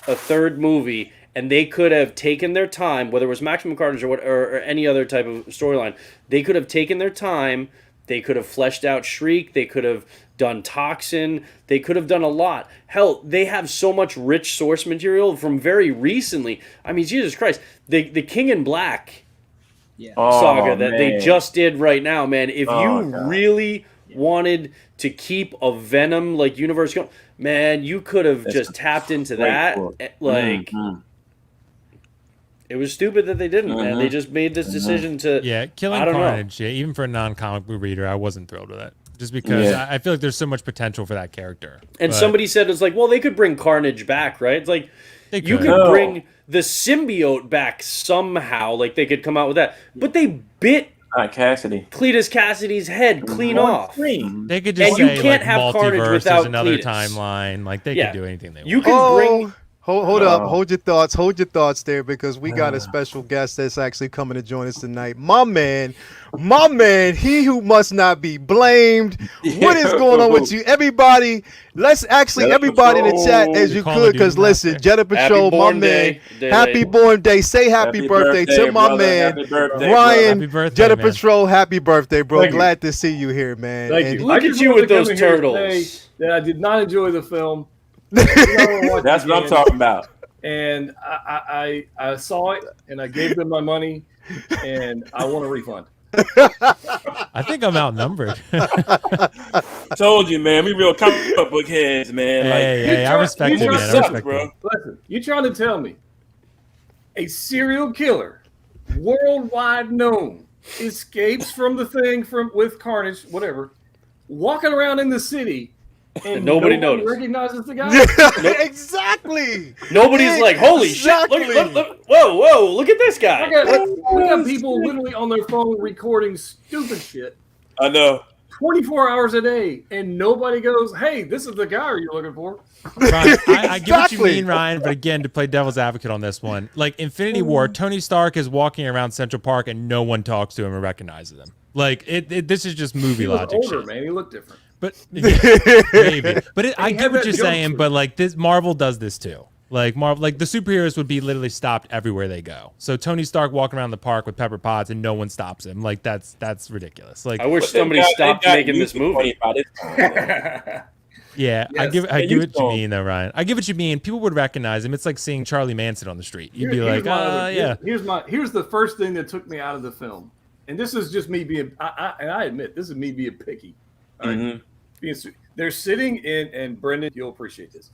a third movie, and they could have taken their time, whether it was Maximum Carnage or any other type of storyline. They could have taken their time. They could have fleshed out Shriek. They could have done Toxin. They could have done a lot. Hell, they have so much rich source material from very recently. I mean, Jesus Christ, the King in Black saga that they just did right now, man. If you really wanted to keep a Venom like universe going, man, you could have just tapped into that. Like, it was stupid that they didn't, man. They just made this decision to killing I don't Carnage. Yeah, even for a non-comic book reader, I wasn't thrilled with it. Just because I feel like there's so much potential for that character. And somebody said it's like, well, they could bring Carnage back, right? It's like you could bring the symbiote back somehow. Like they could come out with that, but they bit Cassidy. Cletus Cassidy's head clean off. They could just And say you can't like have Carnage multiverse without is another Cletus. timeline. Like they could do anything they want. You can bring. Hold up. Hold your thoughts there, because we got a special guest that's actually coming to join us tonight. My man, he who must not be blamed. What is going on with you? Everybody, everybody in the chat as you could, because listen, Jetta Patrol, my man, happy born day. Say happy birthday to my man, Ryan, Jetta Patrol, happy birthday, bro. Glad to see you here, man. Thank you. Look at you with those turtles. That I did not enjoy the film. That's what I'm talking about. And I saw it, and I gave them my money, and I want a refund. I think I'm outnumbered. Told you, man. We real comic book heads, man. Hey, I respect you, man. I respect you. Listen, you trying to tell me a serial killer, worldwide known, escapes from the thing with Carnage, whatever, walking around in the city, and nobody noticed. Recognizes the guy. Exactly. Nobody's like, holy shit! Look, whoa! Look at this guy. We got people literally on their phone recording stupid shit. I know. 24 hours a day, and nobody goes, "Hey, this is the guy you're looking for." Ryan, I get what you mean, Ryan, but again, to play devil's advocate on this one, like Infinity War, Tony Stark is walking around Central Park and no one talks to him or recognizes him. Like this is just movie He was logic. older, shit. man. He looked different. But maybe. But I get what you're saying. jumpsuit. But like this, Marvel does this too. Like Marvel, like the superheroes would be literally stopped everywhere they go. So Tony Stark walking around the park with Pepper Potts and no one stops him. Like that's ridiculous. Like I wish somebody stopped making this movie. yeah, I give what you mean though, Ryan. I give what you mean. People would recognize him. It's like seeing Charlie Manson on the street. You'd be like, yeah. Here's the first thing that took me out of the film, and this is just me being. I admit this is me being picky. All right. They're sitting in, and Brendan, you'll appreciate this.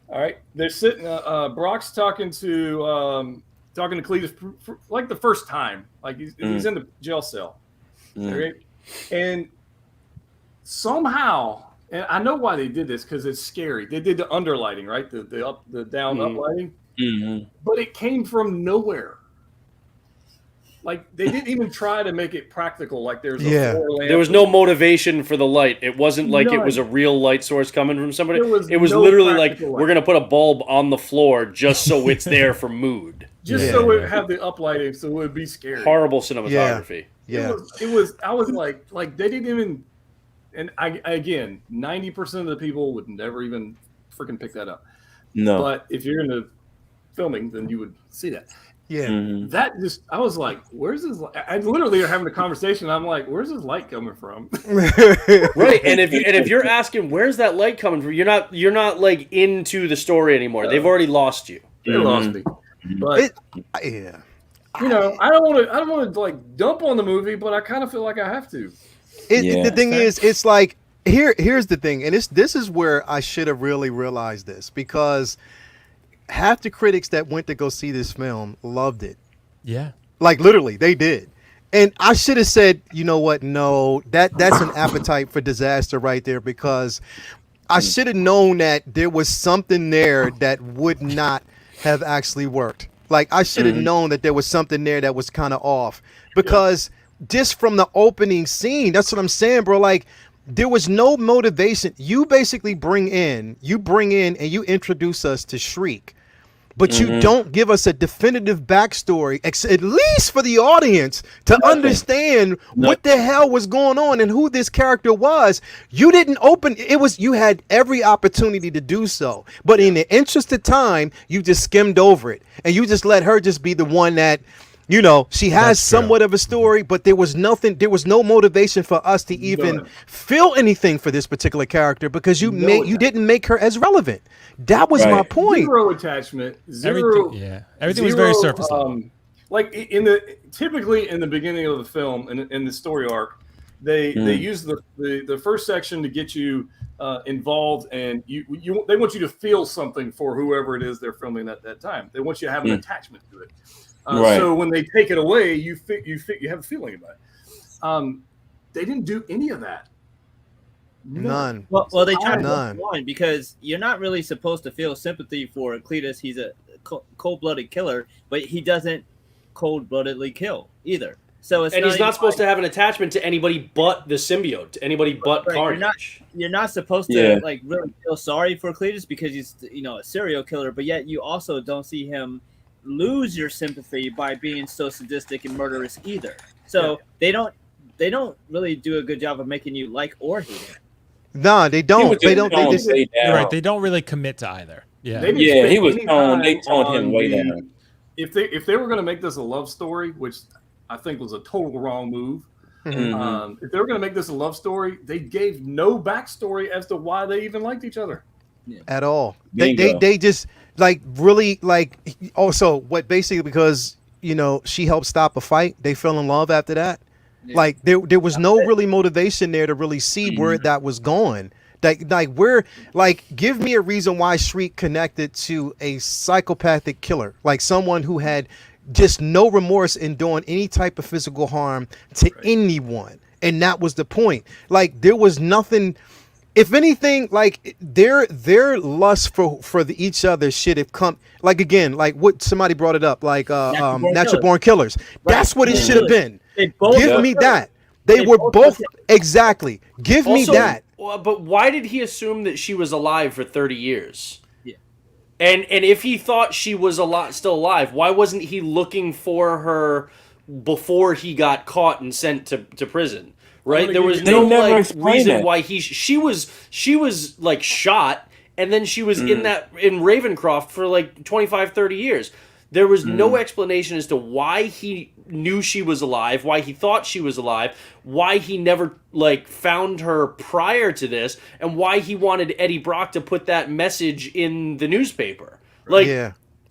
All right, they're sitting. Brock's talking to Cletus for like the first time, like he's in the jail cell, right? And somehow, and I know why they did this because it's scary. They did the underlighting, right? The down uplighting, but it came from nowhere. Like they didn't even try to make it practical. Like there's a floor lamp. There was no motivation for the light. It wasn't like it was a real light source coming from somebody. It was no literally like practical we're gonna put a bulb on the floor just so it's there for mood. So it had the uplighting, so it would be scary. Horrible cinematography. Yeah. It was. I was like they didn't even. And again, 90% of the people would never even freaking pick that up. No. But if you're into filming, then you would see that. Yeah. Mhm. That just, I was like, where's this? I literally are having a conversation. I'm like, where's this light coming from? Right, and if you're asking where's that light coming from, you're not like into the story anymore. They've already lost you. They lost me. But Yeah. you know, I don't want to like dump on the movie, but I kind of feel like I have to. Yeah. The thing is, it's like here's the thing, and this is where I should have really realized this, because half the critics that went to go see this film loved it. Yeah. Like literally, they did. And I should have said, you know what? No, that's an appetite for disaster right there, because I should have known that there was something there that would not have actually worked. Like I should have known that there was something there that was kind of off, because just from the opening scene, that's what I'm saying, bro. Like there was no motivation. You basically bring in and you introduce us to Shriek. But you don't give us a definitive backstory, at least for the audience, to understand what the hell was going on and who this character was. You didn't open it. You had every opportunity to do so, but in the interest of time, you just skimmed over it, and you just let her just be the one that, you know, she has That's true. somewhat of a story, but there was no motivation for us to even feel anything for this particular character, because you didn't make her as relevant. That was my point. Zero attachment. Zero. Everything was very surface level. Like typically in the beginning of the film and in the story arc, they use the first section to get you involved, and they want you to feel something for whoever it is they're filming at that time. They want you to have an attachment to it. So when they take it away, you have a feeling about it. They didn't do any of that. None. Well, they tried None. one, because you're not really supposed to feel sympathy for Cletus. He's a cold-blooded killer, but he doesn't cold-bloodedly kill either. So it's He's not supposed to have an attachment to anybody but the symbiote, to anybody but Carnage. You're not supposed to like really feel sorry for Cletus because he's, you know, a serial killer, but yet you also don't see him lose your sympathy by being so sadistic and murderous either. So they don't really do a good job of making you like or hate him. Nah, they don't. They don't. They just. You're right. They don't really commit to either. Yeah. He was toned. They toned him way down. If they were going to make this a love story, which I think was a total wrong move. If they were going to make this a love story, they gave no backstory as to why they even liked each other at all. They just like really like. Also, what basically, because you know she helped stop a fight, they fell in love after that. Yeah. Like there was no really motivation there to really see where that was going. Give me a reason why Shriek connected to a psychopathic killer, like someone who had just no remorse in doing any type of physical harm to anyone, and that was the point. Like there was nothing. If anything, like their lust for each other should have come. Like again, like what somebody brought it up, like natural born killers. That's what it should have been. Give me that. They were both exactly. Give me that. But why did he assume that she was alive for 30 years? Yeah. And if he thought she was still alive, why wasn't he looking for her before he got caught and sent to prison? Right? There was no reason why she was like shot, and then she was in Ravencroft for like 25, 30 years. There was no explanation as to why he knew she was alive, why he thought she was alive, why he never like found her prior to this, and why he wanted Eddie Brock to put that message in the newspaper. Like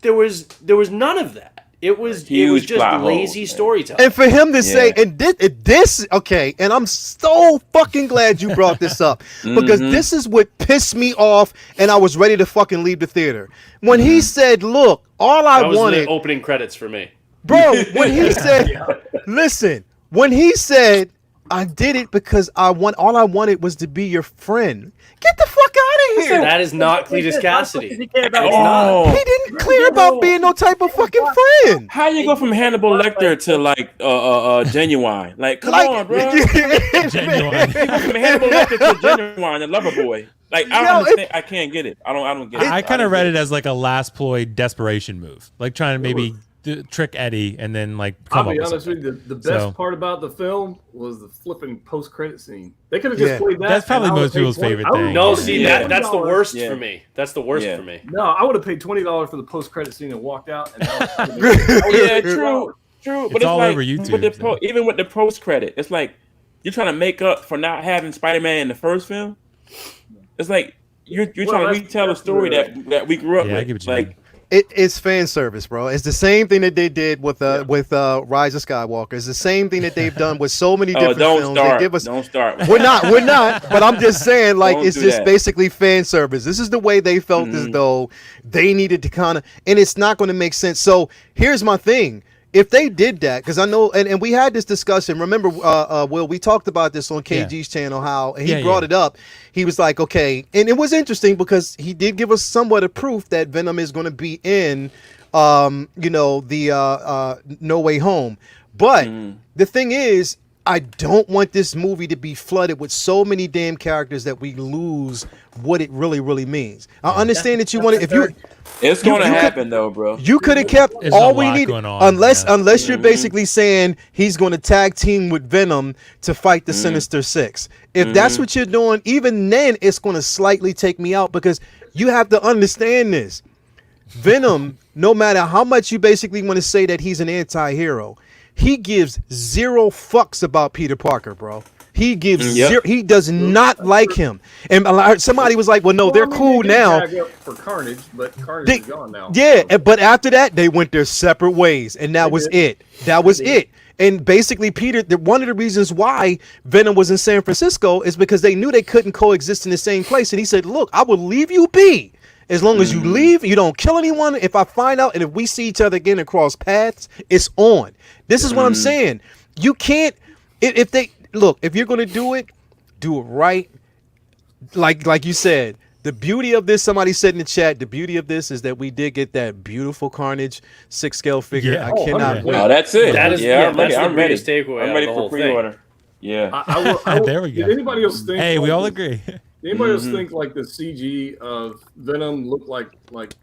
there was none of that. It was just lazy storytelling. And for him to say, and this okay, and I'm so fucking glad you brought this up, because this is what pissed me off, and I was ready to fucking leave the theater. When he said, look, all I wanted... the opening credits for me. Bro, when he said, listen, when he said, I did it because all I wanted was to be your friend. Get the fuck out of here. That is not Cletus Cassidy. He didn't care about being no type of fucking friend. How you go from Hannibal Lecter to like Genuine? Like, come on, bro. Genuine. You go from Hannibal Lecter to Genuine, the lover boy. Like, I don't understand. I can't get it. I don't get it. I kind of read it as like a last ploy desperation move, like trying to maybe trick Eddie and then like I'll come up be with honest something. with you. The best So- part about the film was the flipping post-credit scene. They could have just Yeah. played that. That's probably and I most would've people's paid 20 favorite I would've- thing. No, I would've see paid that's the $20. worst Yeah. for me. That's the worst Yeah. for me. No, I would have paid $20 for the post-credit scene and walked out. And Yeah, true. But It's all like, over YouTube, With the so. even with the post credit, it's like you're trying to make up for not having Spider-Man in the first film. It's like you're Well, trying to that's- retell a that's story the- that we grew up Yeah, I with. get what you Like, mean. It's fan service, bro. It's the same thing that they did with Rise of Skywalker. It's the same thing that they've done with so many oh, different don't films. start. They give us. Don't start. We're not. But I'm just saying, like, Don't it's do just that. basically fan service. This is the way they felt as Mhm. though they needed to kind of, and it's not going to make sense. So here's my thing. If they did that, because I know, and we had this discussion. Remember, Will, we talked about this on KG's channel, how and he Yeah, brought yeah. it up. He was like, okay, and it was interesting because he did give us somewhat of proof that Venom is going to be in, the No Way Home. But the thing is, I don't want this movie to be flooded with so many damn characters that we lose what it really, really means. I understand that you want to, if you. It's going to you could- happen though, bro. You could have kept There's all a we lot need, going on, unless yeah. you're basically saying he's going to tag team with Venom to fight the Sinister Six. If that's what you're doing, even then it's going to slightly take me out because you have to understand this. Venom, no matter how much you basically want to say that he's an anti-hero, he gives zero fucks about Peter Parker, bro. He gives Yep. zero. He does not like him. And somebody was like, "Well, no, they're cool now." For Carnage, but Carnage They- is gone now. Yeah, but after that, they went their separate ways, and that was it. That was it. And basically, Peter, one of the reasons why Venom was in San Francisco is because they knew they couldn't coexist in the same place. And he said, "Look, I will leave you be as long as you leave. You don't kill anyone. If I find out, and if we see each other again and cross paths, it's on." This is what I'm saying. You can't. If they look, if you're going to do it right. Like you said, the beauty of this, somebody said in the chat, the beauty of this is that we did get that beautiful Carnage 6 scale figure. Yeah. I cannot 100%. wait. Oh, that's it. That is- yeah, yeah, I'm that's ready. the I'm ready. biggest takeaway I'm out ready of the for whole thing. pre-order. Yeah. I will, There we go. Did anybody else think? Hey, we like all the- agree. Did anybody else think like the CG of Venom looked like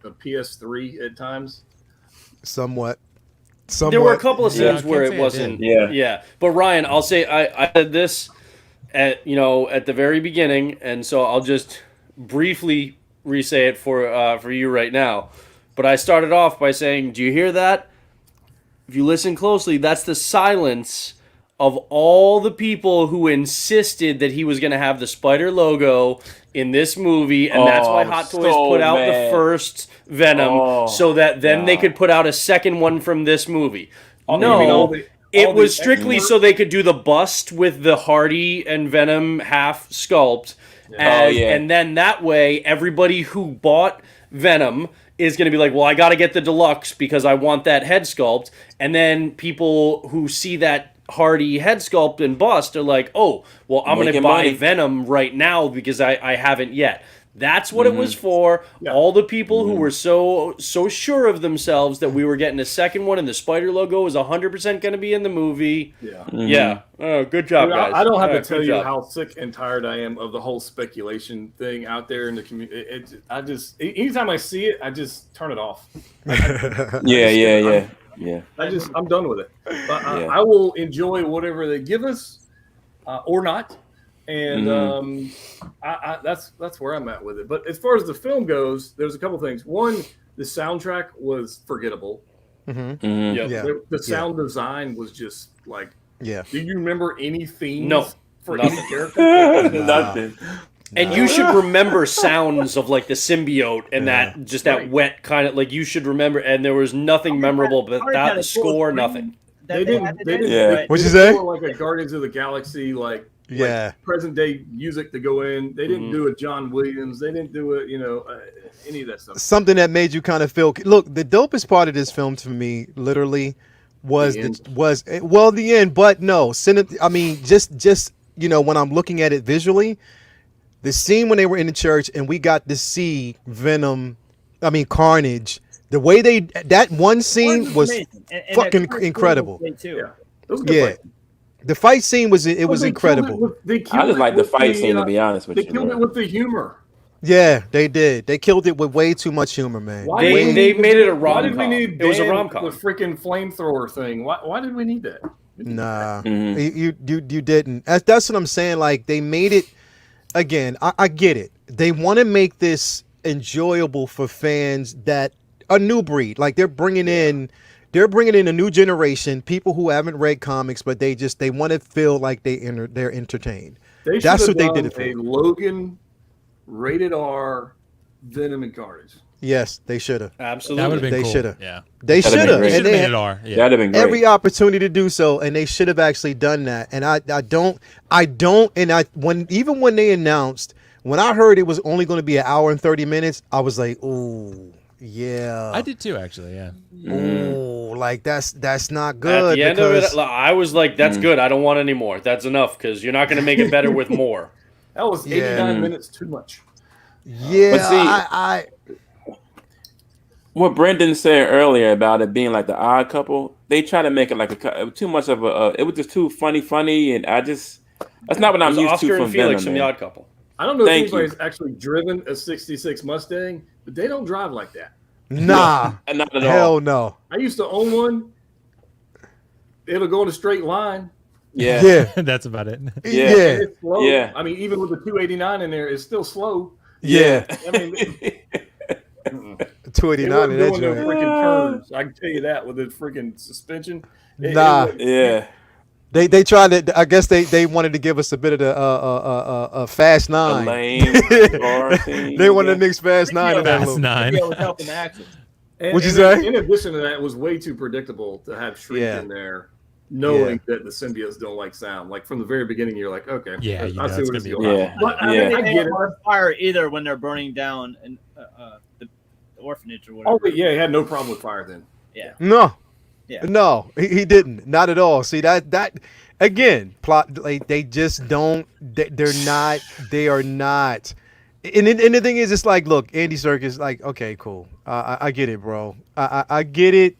a PS3 at times? Somewhat. There were a couple of Yeah, scenes I where can't it say it wasn't. did. Yeah. But Ryan, I'll say I said this at the very beginning, and so I'll just briefly re-say it for you right now. But I started off by saying, "Do you hear that? If you listen closely, that's the silence of all the people who insisted that he was going to have the spider logo in this movie, and that's why Oh, Hot Toys so put out the mad. first Venom, Oh, so that then they God. could put out a second one from this movie." You No, mean all the- it all the was strictly expert- so they could do the bust with the Hardy and Venom half sculpt, Oh, yeah. and then that way everybody who bought Venom is going to be like, well, I got to get the deluxe because I want that head sculpt, and then people who see that Hardy head sculpt and bust are like, oh, well, I'm going to Making buy money. Venom right now because I haven't yet. That's what it was for. Yeah. All the people who were so sure of themselves that we were getting a second one and the spider logo was 100% going to be in the movie. Yeah. Yeah. Oh, good job, Dude, guys. I don't have to Good tell you job. how sick and tired I am of the whole speculation thing out there in the community. Anytime I see it, I just turn it off. Yeah. I'm done with it. But Yeah. I will enjoy whatever they give us, or not, and that's where I'm at with it. But as far as the film goes, there's a couple things. One, the soundtrack was forgettable. Yep. Yeah. The sound design was just like. Yeah. Do you remember any themes No, for nothing. any character? Nothing. And you should remember sounds of like the symbiote and that just that Right. wet kind of like you should remember. And there was nothing memorable Already about had the a cool score, screen nothing. that They didn't. added They in, didn't. Yeah. they- What'd they you say? didn't go like a Guardians of the Galaxy, like Yeah. present day music to go in. They didn't Mhm. do a John Williams. They didn't do it. Any of that stuff. Something that made you kind of feel. Look, the dopest part of this film to me, literally, was The end. the end. But no, I mean, just when I'm looking at it visually, the scene when they were in the church and we got to see Carnage. The way that one scene was amazing. And fucking that Carnage incredible. was great, too. Yeah, it was a good Yeah. fight. The fight scene was Well, they killed incredible. it with- they I killed just it like the with fight scene, to be uh, honest with They you. killed it man. with the humor. Yeah, they did. They killed it with way too much humor, man. Why They did we they need made it a Why did we rom-com. need It was a Dan rom-com. with the freaking flamethrower thing? Why did we need that? Nah, Mhm. you didn't. That's what I'm saying. Like they made it again. I get it. They want to make this enjoyable for fans that a new breed. Like they're bringing in a new generation, people who haven't read comics, but they want to feel like they're entertained. They That's should what they have did done it for. a Logan rated R Venom and Carnage. Yes, they should have. That would have Absolutely. been They cool. shoulda. Yeah. They That'd should been have, great. Should and have they made had it R. Yeah. That'd have been great. every opportunity to do so, and they should have actually done that. And I don't, and when they announced, when I heard it was only going to be an hour and 30 minutes, I was like, ooh, yeah, I did too, actually. Yeah. ooh, like that's not At good the end of because it, I was like, "That's good. I don't want any more. That's enough because you're not going to make it better with more." That was Yeah. 89 minutes too much. yeah, But see- I What Brendan said earlier about it being like the odd couple, they try to make it like too much of a. It was just too funny, and that's not what It I'm was used Oscar to and from Felix Venom. from The Man. Odd Couple. I don't know Thank if you. anybody's actually driven a 66 Mustang, but they don't drive like that. nah, Not at hell all. no, I used to own one. It'll go in a straight line. Yeah. yeah, That's about it. yeah, And it's slow. Yeah. I mean, even with the 289 in there, it's still slow. yeah. I mean, it 289 wasn't in that doing no joint. freaking turns. I can tell you that with the freaking suspension. Nah. Yeah. They tried to. I guess they wanted to give us a bit of the Fast A Nine. lame car thing. They wanted to mix Fast Nine in that Fast little. Nine. Yeah, it was helping the action. And, What'd you and say? In addition to that, it was way too predictable to have Shriek Yeah. in there, knowing that the symbiotes don't like sound. Like from the very beginning, you're like, okay, Yeah, you I know see it's what it's gonna be going. Yeah. But I, Yeah. mean, I They get don't it. on fire either when they're burning down and the orphanage or whatever. Oh, but yeah, he had no problem with fire then. No, Yeah. no, he didn't. Not at all. See that again, plot. Like they just don't. They're not. They are not. And the thing is, it's like, look, Andy Serkis. Like, okay, cool. I get it, bro. I get it.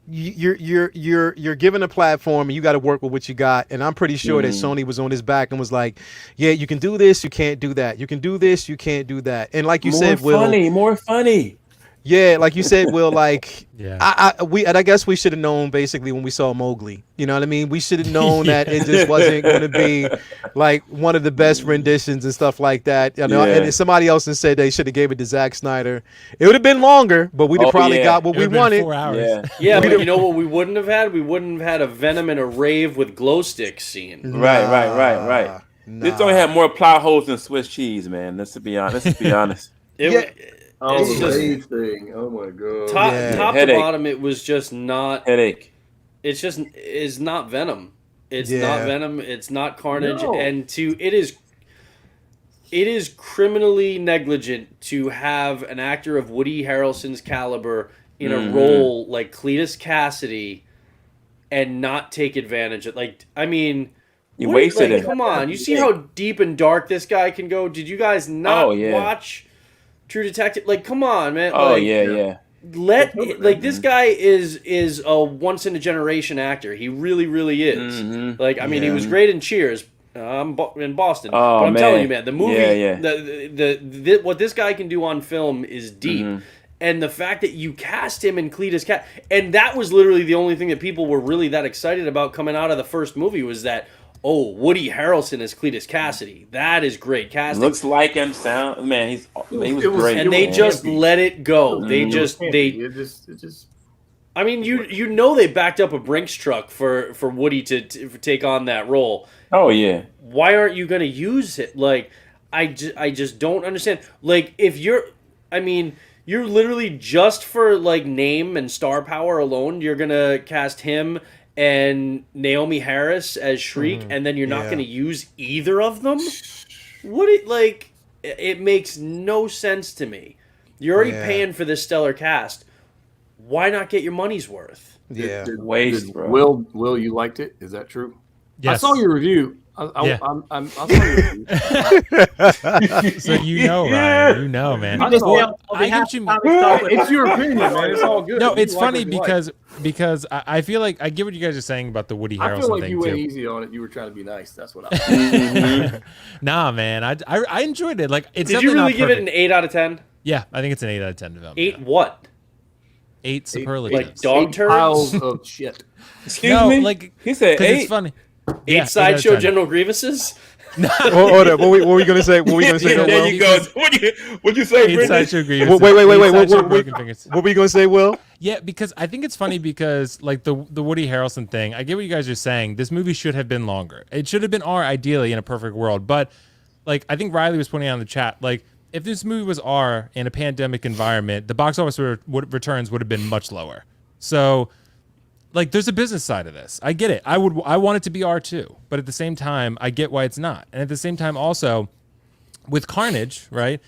You're given a platform and you got to work with what you got. And I'm pretty sure that Sony was on his back and was like, yeah, you can do this, you can't do that. You can do this, you can't do that. And like you said, Will, more funny. yeah, like you said, Will, like Yeah. I guess we should have known basically when we saw Mowgli. You know what I mean? We should have known that it just wasn't going to be like one of the best renditions and stuff like that. You know, Yeah. and somebody else has said they should have gave it to Zack Snyder. It would have been longer, but we'd have Oh, probably yeah. got what It we would've been wanted. 4 hours. Yeah. Yeah, but you know what we wouldn't have had? We wouldn't have had a Venom and a rave with glow stick scene. Right. This only had more plot holes than Swiss cheese, man. Let's be honest. Yeah. Oh, It's the just- rave thing. Oh my god. Top, Yeah. top to Headache. bottom, it was just not. Headache. It's not Venom. It's Yeah. not Venom. It's not Carnage. No. And it is criminally negligent to have an actor of Woody Harrelson's caliber in a role like Cletus Cassidy and not take advantage of. Like, I mean, You what- wasted like, it. Come on, you see how deep and dark this guy can go? Did you guys not Oh, yeah. watch True Detective? Like, come on, man. Oh like, yeah. like this guy is a once in a generation actor. He really is. Mhm. Like, I mean, he Yeah. was great in Cheers. In Boston. Oh, but I'm man. telling you, man, the movie, Yeah. the what this guy can do on film is deep. Mhm. And the fact that you cast him in Cletus Cat, and that was literally the only thing that people were really that excited about coming out of the first movie was that, oh, Woody Harrelson as Cletus Cassidy. That is great casting. Looks like him. Sound man. He was It was- great. And they was just campy. let it go. They It was just campy. It just I mean, you know they backed up a Brinks truck for Woody to take on that role. Oh yeah. Why aren't you going to use it? Like, I just don't understand. Like, if you're, I mean, you're literally just for like name and star power alone, you're gonna cast him and Naomi Harris as Shriek, and then you're not Yeah. going to use either of them. What it like? It makes no sense to me. You're already Yeah. paying for this stellar cast. Why not get your money's worth? Yeah. Waste, bro. Will, you liked it? Is that true? Yes. I saw your review. Yeah. I'll tell you. So Ryan, man. I saw it. I get you. It's your opinion, man. It's all good. No, You it's like funny what you like. because I feel like I get what you guys are saying about the Woody I Harrelson feel like thing you went too. easy on it. You were trying to be nice. That's what I. Nah, man, I enjoyed it. Like, it's Did you definitely really not give it perfect. an 8 out of 10? Yeah, I think it's an 8 out of 10 development. 8 what? 8 superlatives. Like dog turds? Piles of shit. Excuse No, me. like He said 'cause 8. it's funny. 8 Yeah, 8 out of sideshow 10. General Grievuses? Hold up. What were we gonna say? What were we gonna say? Yeah, Will? there you go. What'd you say, 8 Brendan? sideshow Grievuses. Wait. 8 sideshow broken fingers. What were you gonna say, Will? Yeah, because I think it's funny because like the Woody Harrelson thing, I get what you guys are saying. This movie should have been longer. It should have been R ideally in a perfect world. But like I think Riley was pointing out in the chat, like if this movie was R in a pandemic environment, the box office returns would have been much lower. So like there's a business side of this. I get it. I want it to be R too. But at the same time, I get why it's not. And at the same time also with Carnage, right?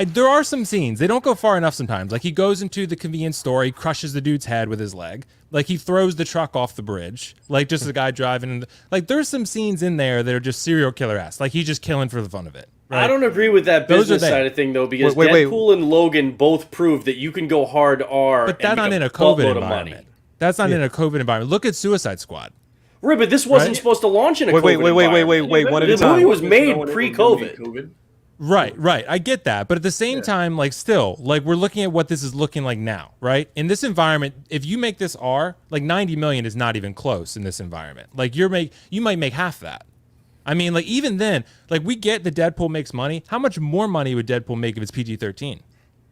There are some scenes. They don't go far enough sometimes. Like he goes into the convenience store, he crushes the dude's head with his leg. Like he throws the truck off the bridge. Like just the guy driving. Like there's some scenes in there that are just serial killer-esque. Like he's just killing for the fun of it. Right? I don't agree with that Those are business there. side of thing though, because Wait. Deadpool and Logan both prove that you can go hard R. But that's and not make in a buttload COVID of environment. money. That's not in a COVID environment. Look at Suicide Squad. Right, but this wasn't Right? supposed to launch in a Wait. COVID environment. One at a The movie time. was made No one ever pre-COVID. gonna be COVID. Right. I get that. But at the same time, like still, like we're looking at what this is looking like now, right? In this environment, if you make this R, like 90 million is not even close in this environment. Like you might make half that. I mean, like even then, like we get the Deadpool makes money. How much more money would Deadpool make if it's PG-13?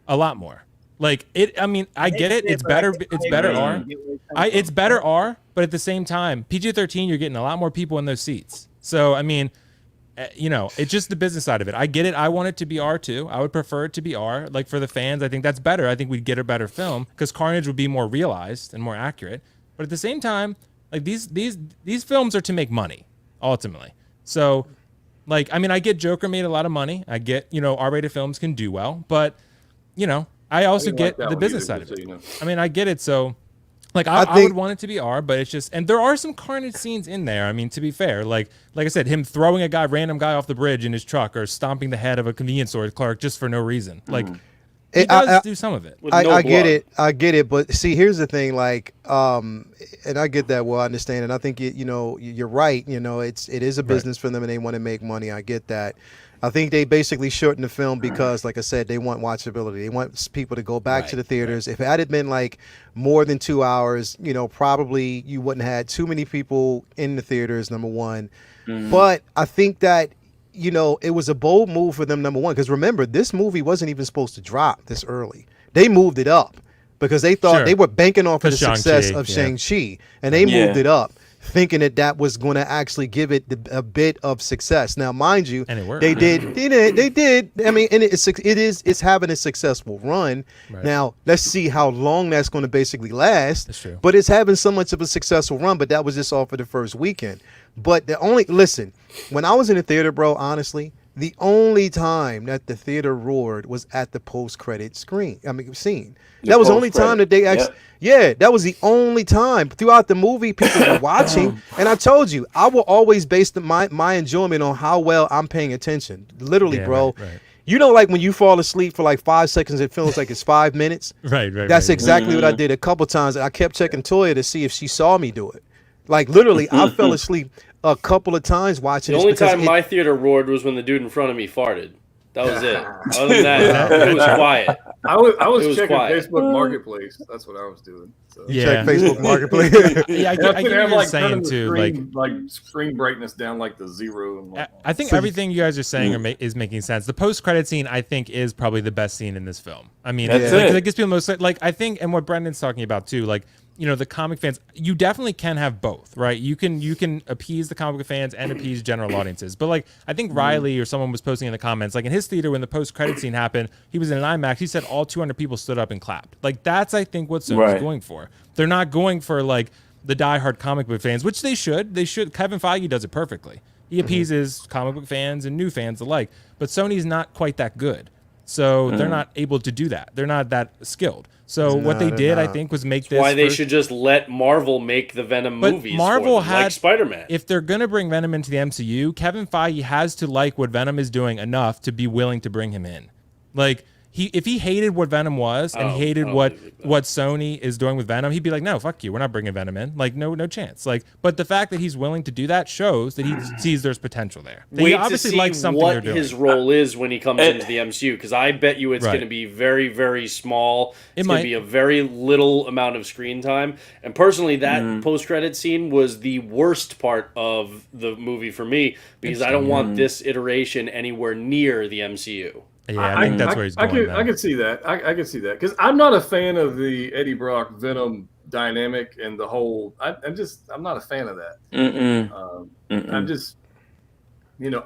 A lot more. Like it. I mean, I get it. It's better. It's better R. It's better R. But at the same time, PG-13, you're getting a lot more people in those seats. So I mean, it's just the business side of it. I get it. I want it to be R too. I would prefer it to be R. Like for the fans, I think that's better. I think we'd get a better film because Carnage would be more realized and more accurate. But at the same time, like these films are to make money ultimately. So, like, I mean, I get Joker made a lot of money. I get, R-rated films can do well, but, I also didn't get like that the one business either, side of just it. so you know. I mean, I get it. So, like, I I think- would want it to be R, but it's just, and there are some Carnage scenes in there. I mean, to be fair, like I said, him throwing a random guy off the bridge in his truck or stomping the head of a convenience store clerk just for no reason. Like, he does do some of it. With no I get blood. it. I get it. But see, here's the thing. Like, and I get that. Well, I understand, and I think you're right. It is a business for them, and they want to make money. I get that. I think they basically shortened the film because, like I said, they want watchability. They want people to go back to the theaters. If it had been like more than 2 hours, probably you wouldn't have had too many people in the theaters. Number one, but I think that. It was a bold move for them, number one, because remember, this movie wasn't even supposed to drop this early. They moved it up because they thought they were banking off of the success Shang-Chi, of yeah. Shang-Chi, and they moved it up, thinking that was going to actually give it a bit of success. Now, mind you, And it worked. they did. They did. I mean, and it's having a successful run. Right. Now, let's see how long that's going to basically last. That's true. But it's having so much of a successful run. But that was just off of the first weekend. But listen, when I was in the theater, bro, honestly, the only time that the theater roared was at the post-credit scene. That was the only time that they actually, that was the only time. Throughout the movie, people were watching, and I told you, I will always base my enjoyment on how well I'm paying attention. Literally, Yeah, bro. right. Like when you fall asleep for like 5 seconds, it feels like it's 5 minutes. Right. That's exactly what I did a couple times. I kept checking Toya to see if she saw me do it. Like literally, I fell asleep a couple of times watching The this only because time my theater roared was when the dude in front of me farted. That was it. Other than that, it was quiet. I was It was checking quiet. Facebook Marketplace. That's what I was doing. So. Yeah. check Facebook Marketplace. Yeah, I And get I what couldn't you're have like saying turning the too. screen, like screen brightness down like the 0. And like, I think everything you guys are saying is making sense. The post-credit scene, I think, is probably the best scene in this film. I mean, That's like, it. it gives people most like I think, and what Brendan's talking about too, like the comic fans, you definitely can have both, right? You can appease the comic book fans and appease general audiences. But like I think Riley or someone was posting in the comments, like in his theater when the post-credit scene happened, he was in an IMAX. He said all 200 people stood up and clapped. Like that's I think what Sony's going for. They're not going for like the diehard comic book fans, which they should. Kevin Feige does it perfectly. He appeases comic book fans and new fans alike. But Sony's not quite that good. So they're not able to do that. They're not that skilled. So what they they're did, I not. think, was make this. Why they first- should just let Marvel make the Venom But movies Marvel for them, like had Spider-Man. If they're gonna bring Venom into the MCU, Kevin Feige has to like what Venom is doing enough to be willing to bring him in. Like if he hated what Venom was and he hated what Sony is doing with Venom, he'd be like, no, fuck you, we're not bringing Venom in. Like no chance. Like, but the fact that he's willing to do that shows that he sees there's potential there. That he Wait to obviously see likes something they're what doing. his role is when he comes into the MCU, because I bet you it's Right. going to be very, very small. It's going might. to be a very little amount of screen time. And personally, that post-credit scene was the worst part of the movie for me, because I don't want this iteration anywhere near the MCU. Yeah, I think that's where he's going. I could see that. I could see that because I'm not a fan of the Eddie Brock Venom dynamic and the whole. I'm not a fan of that. I'm just,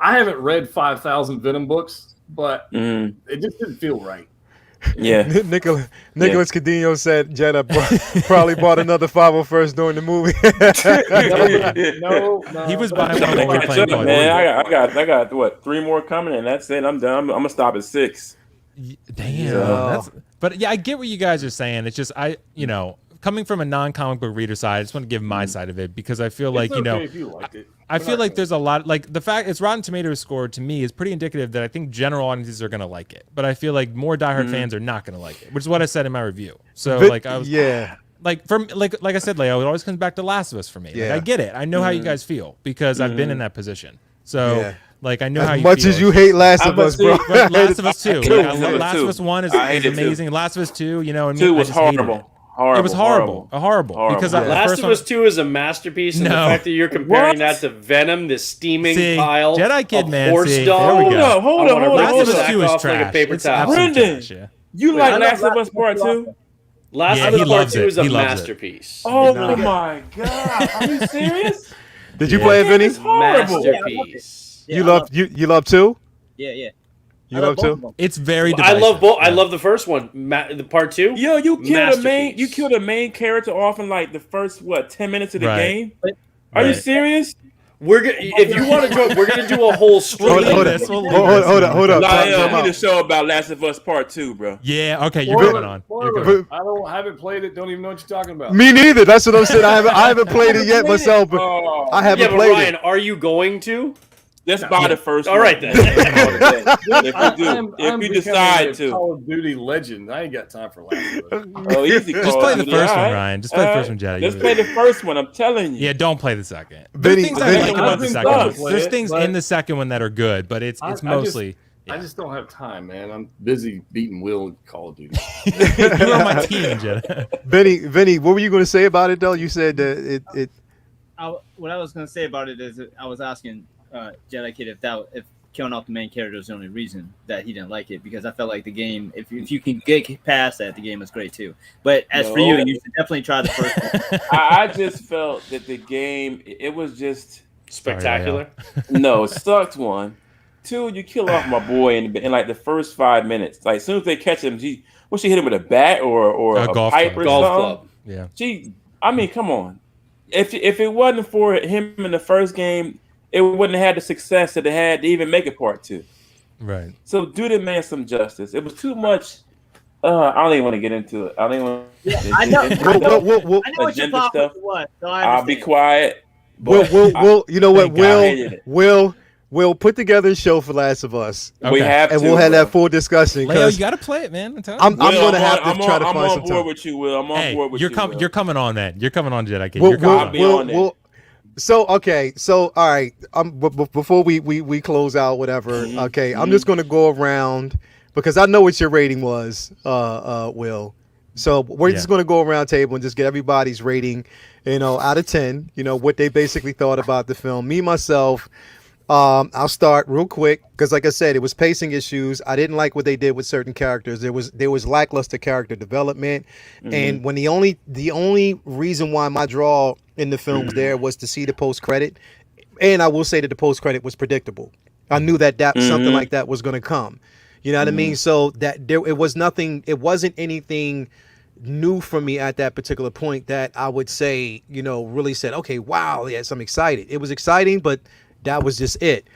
I haven't read 5,000 Venom books, but it just didn't feel right. Yeah. Nicholas Cadillo said Jetta probably bought another 501st during the movie. No. He was buying one while we were playing Call of Man, Duty. I got what, 3 more coming, and that's it. I'm done. I'm gonna stop at 6. Damn. Yeah. But yeah, I get what you guys are saying. It's just coming from a non-comic book reader side, I just want to give my side of it because I feel like It's okay if you liked it. I feel like there's a lot, like the fact it's Rotten Tomatoes score to me is pretty indicative that I think general audiences are going to like it, but I feel like more diehard fans are not going to like it, which is what I said in my review. So like I said, Leo, it always comes back to Last of Us for me. Like, I get it. I know how you guys feel because I've been in that position. So like I know how you feel. As much as you hate Last of Us, bro. But Last of Us 2. Like, Two. Last of Us 1 is amazing. Last of Us 2, and 2 I was just hated horrible. it. It was horrible. Because Yeah. the Last first of one, Us 2 is a masterpiece, and the No. fact that you're comparing What? that to Venom, this steaming See, pile Jedi Kid of man, horse see, dung. there we go. Hold I on. wanna rip Last this of Us sack 2 is off like a trash. paper It's towel. absolute Brendan. trash, yeah. You I like love Last of Last Us of Part Us 2? Last Yeah, of he Us Part loves 2 it. is a He loves it. masterpiece. Oh Nah. my god! Are you serious? Did you play it, Vinny? It's horrible. Masterpiece. You love 2? Yeah. You love 2? It's very I divisive. love both. I Yeah. love the first one, the Part 2. Yo, you killed Masterpiece. the main character off in like the first 10 minutes of the Right. game. Are you Right. serious? If you want to joke, we're gonna do a whole stream. Hold Hold this, we'll leave up. this. Time We out. need a show about Last of Us Part 2, bro. Yeah, okay, you're Spoiler, coming on. You're spoiler. coming. I haven't played it. Don't even know what you're talking about. Me neither. That's what I'm saying. I haven't played it yet myself, but Oh, I haven't Yeah, but played Ryan, it. are you going to? let's buy the first All one. right, then. If you decide a to. Call of Duty legend. I ain't got time for Last of Us. Oh, easy. Just Call play of the Duty, first all one, right? Ryan. Just play the first one, Jedi. Let's play the first one. I'm telling you. Yeah, don't play the second. Vinny- There's things I Vinny- like about the I've second been one. play There's it, things but- in the second one that are good, but it's mostly. I just don't have time, man. I'm busy beating Will in Call of Duty. You're on my team, Jedi. Vinny, what were you going to say about it though? You said that it What I was going to say about it is that I was asking Jedi Kid if killing off the main character was the only reason that he didn't like it, because I felt like the game, if you can get past that, the game was great too. But as for you, you should definitely try the first one. I just felt that the game, it was just Spectacular. no, it sucked. 1, 2, you kill off my boy in like the first 5 minutes. Like as soon as they catch him, she hit him with a bat or A a golf pipe club. or Golf something. club. Yeah. I mean, come on. If it wasn't for him in the first game, it wouldn't have had the success that it had to even make it Part 2. Right. So do the man some justice. It was too much. I don't even want to get into it. I don't even want. I know. We'll- I know what your agenda problem stuff. was, so I I'll be understand. quiet. we'll you know what? Thank God. I hated it. We'll put together a show for Last of Us, We Okay. have and to, we'll have bro. that full discussion. Leo, 'cause you got to play it, man. I'm telling I'm you. going to have to try to I'm find on some board time. with you, Will. I'm on Hey, board with you're you. Will. you're coming on, man. You're coming on, Jedi Kid. We'll- You're coming I'll on. be on there. So okay, so all right. Before we close out, whatever. Okay, I'm just gonna go around because I know what your rating was, Will. So we're just gonna go around table and just get everybody's rating, out of 10. What they basically thought about the film. Me myself, I'll start real quick because, like I said, it was pacing issues. I didn't like what they did with certain characters. There was lackluster character development, and when the only reason why my draw in the film was there was to see the post credit, and I will say that the post credit was predictable. I knew that something like that was going to come. You know what I mean? So that it was nothing. It wasn't anything new for me at that particular point that I would say, really said, okay, wow, yes, I'm excited. It was exciting, but that was just it.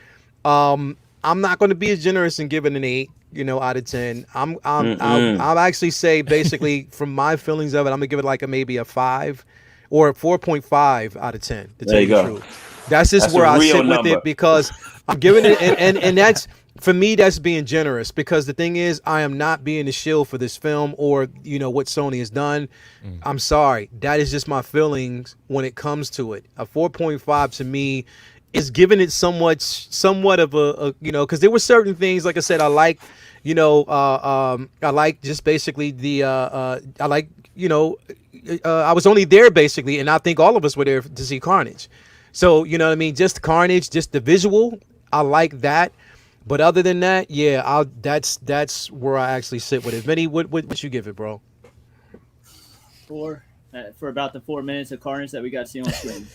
I'm not going to be as generous and give it an 8 out of 10. Mm-mm. I'll actually say basically from my feelings of it, I'm gonna give it like maybe a 5 or a 4.5 out of 10 to tell There you you the go. truth. That's just That's where a I real sit with number. it because I'm giving it, and that's for me. That's being generous because the thing is, I am not being a shield for this film or what Sony has done. I'm sorry, that is just my feelings when it comes to it. A 4.5 to me is giving it somewhat of a because there were certain things, like I said, I like. I like just basically I like I was only there basically, and I think all of us were there to see Carnage. So you know what I mean, just Carnage, just the visual, I like that. But other than that, yeah, that's where I actually sit with it. Vinny, what you give it, bro? 4 for about the 4 minutes of Carnage that we got to see on screen.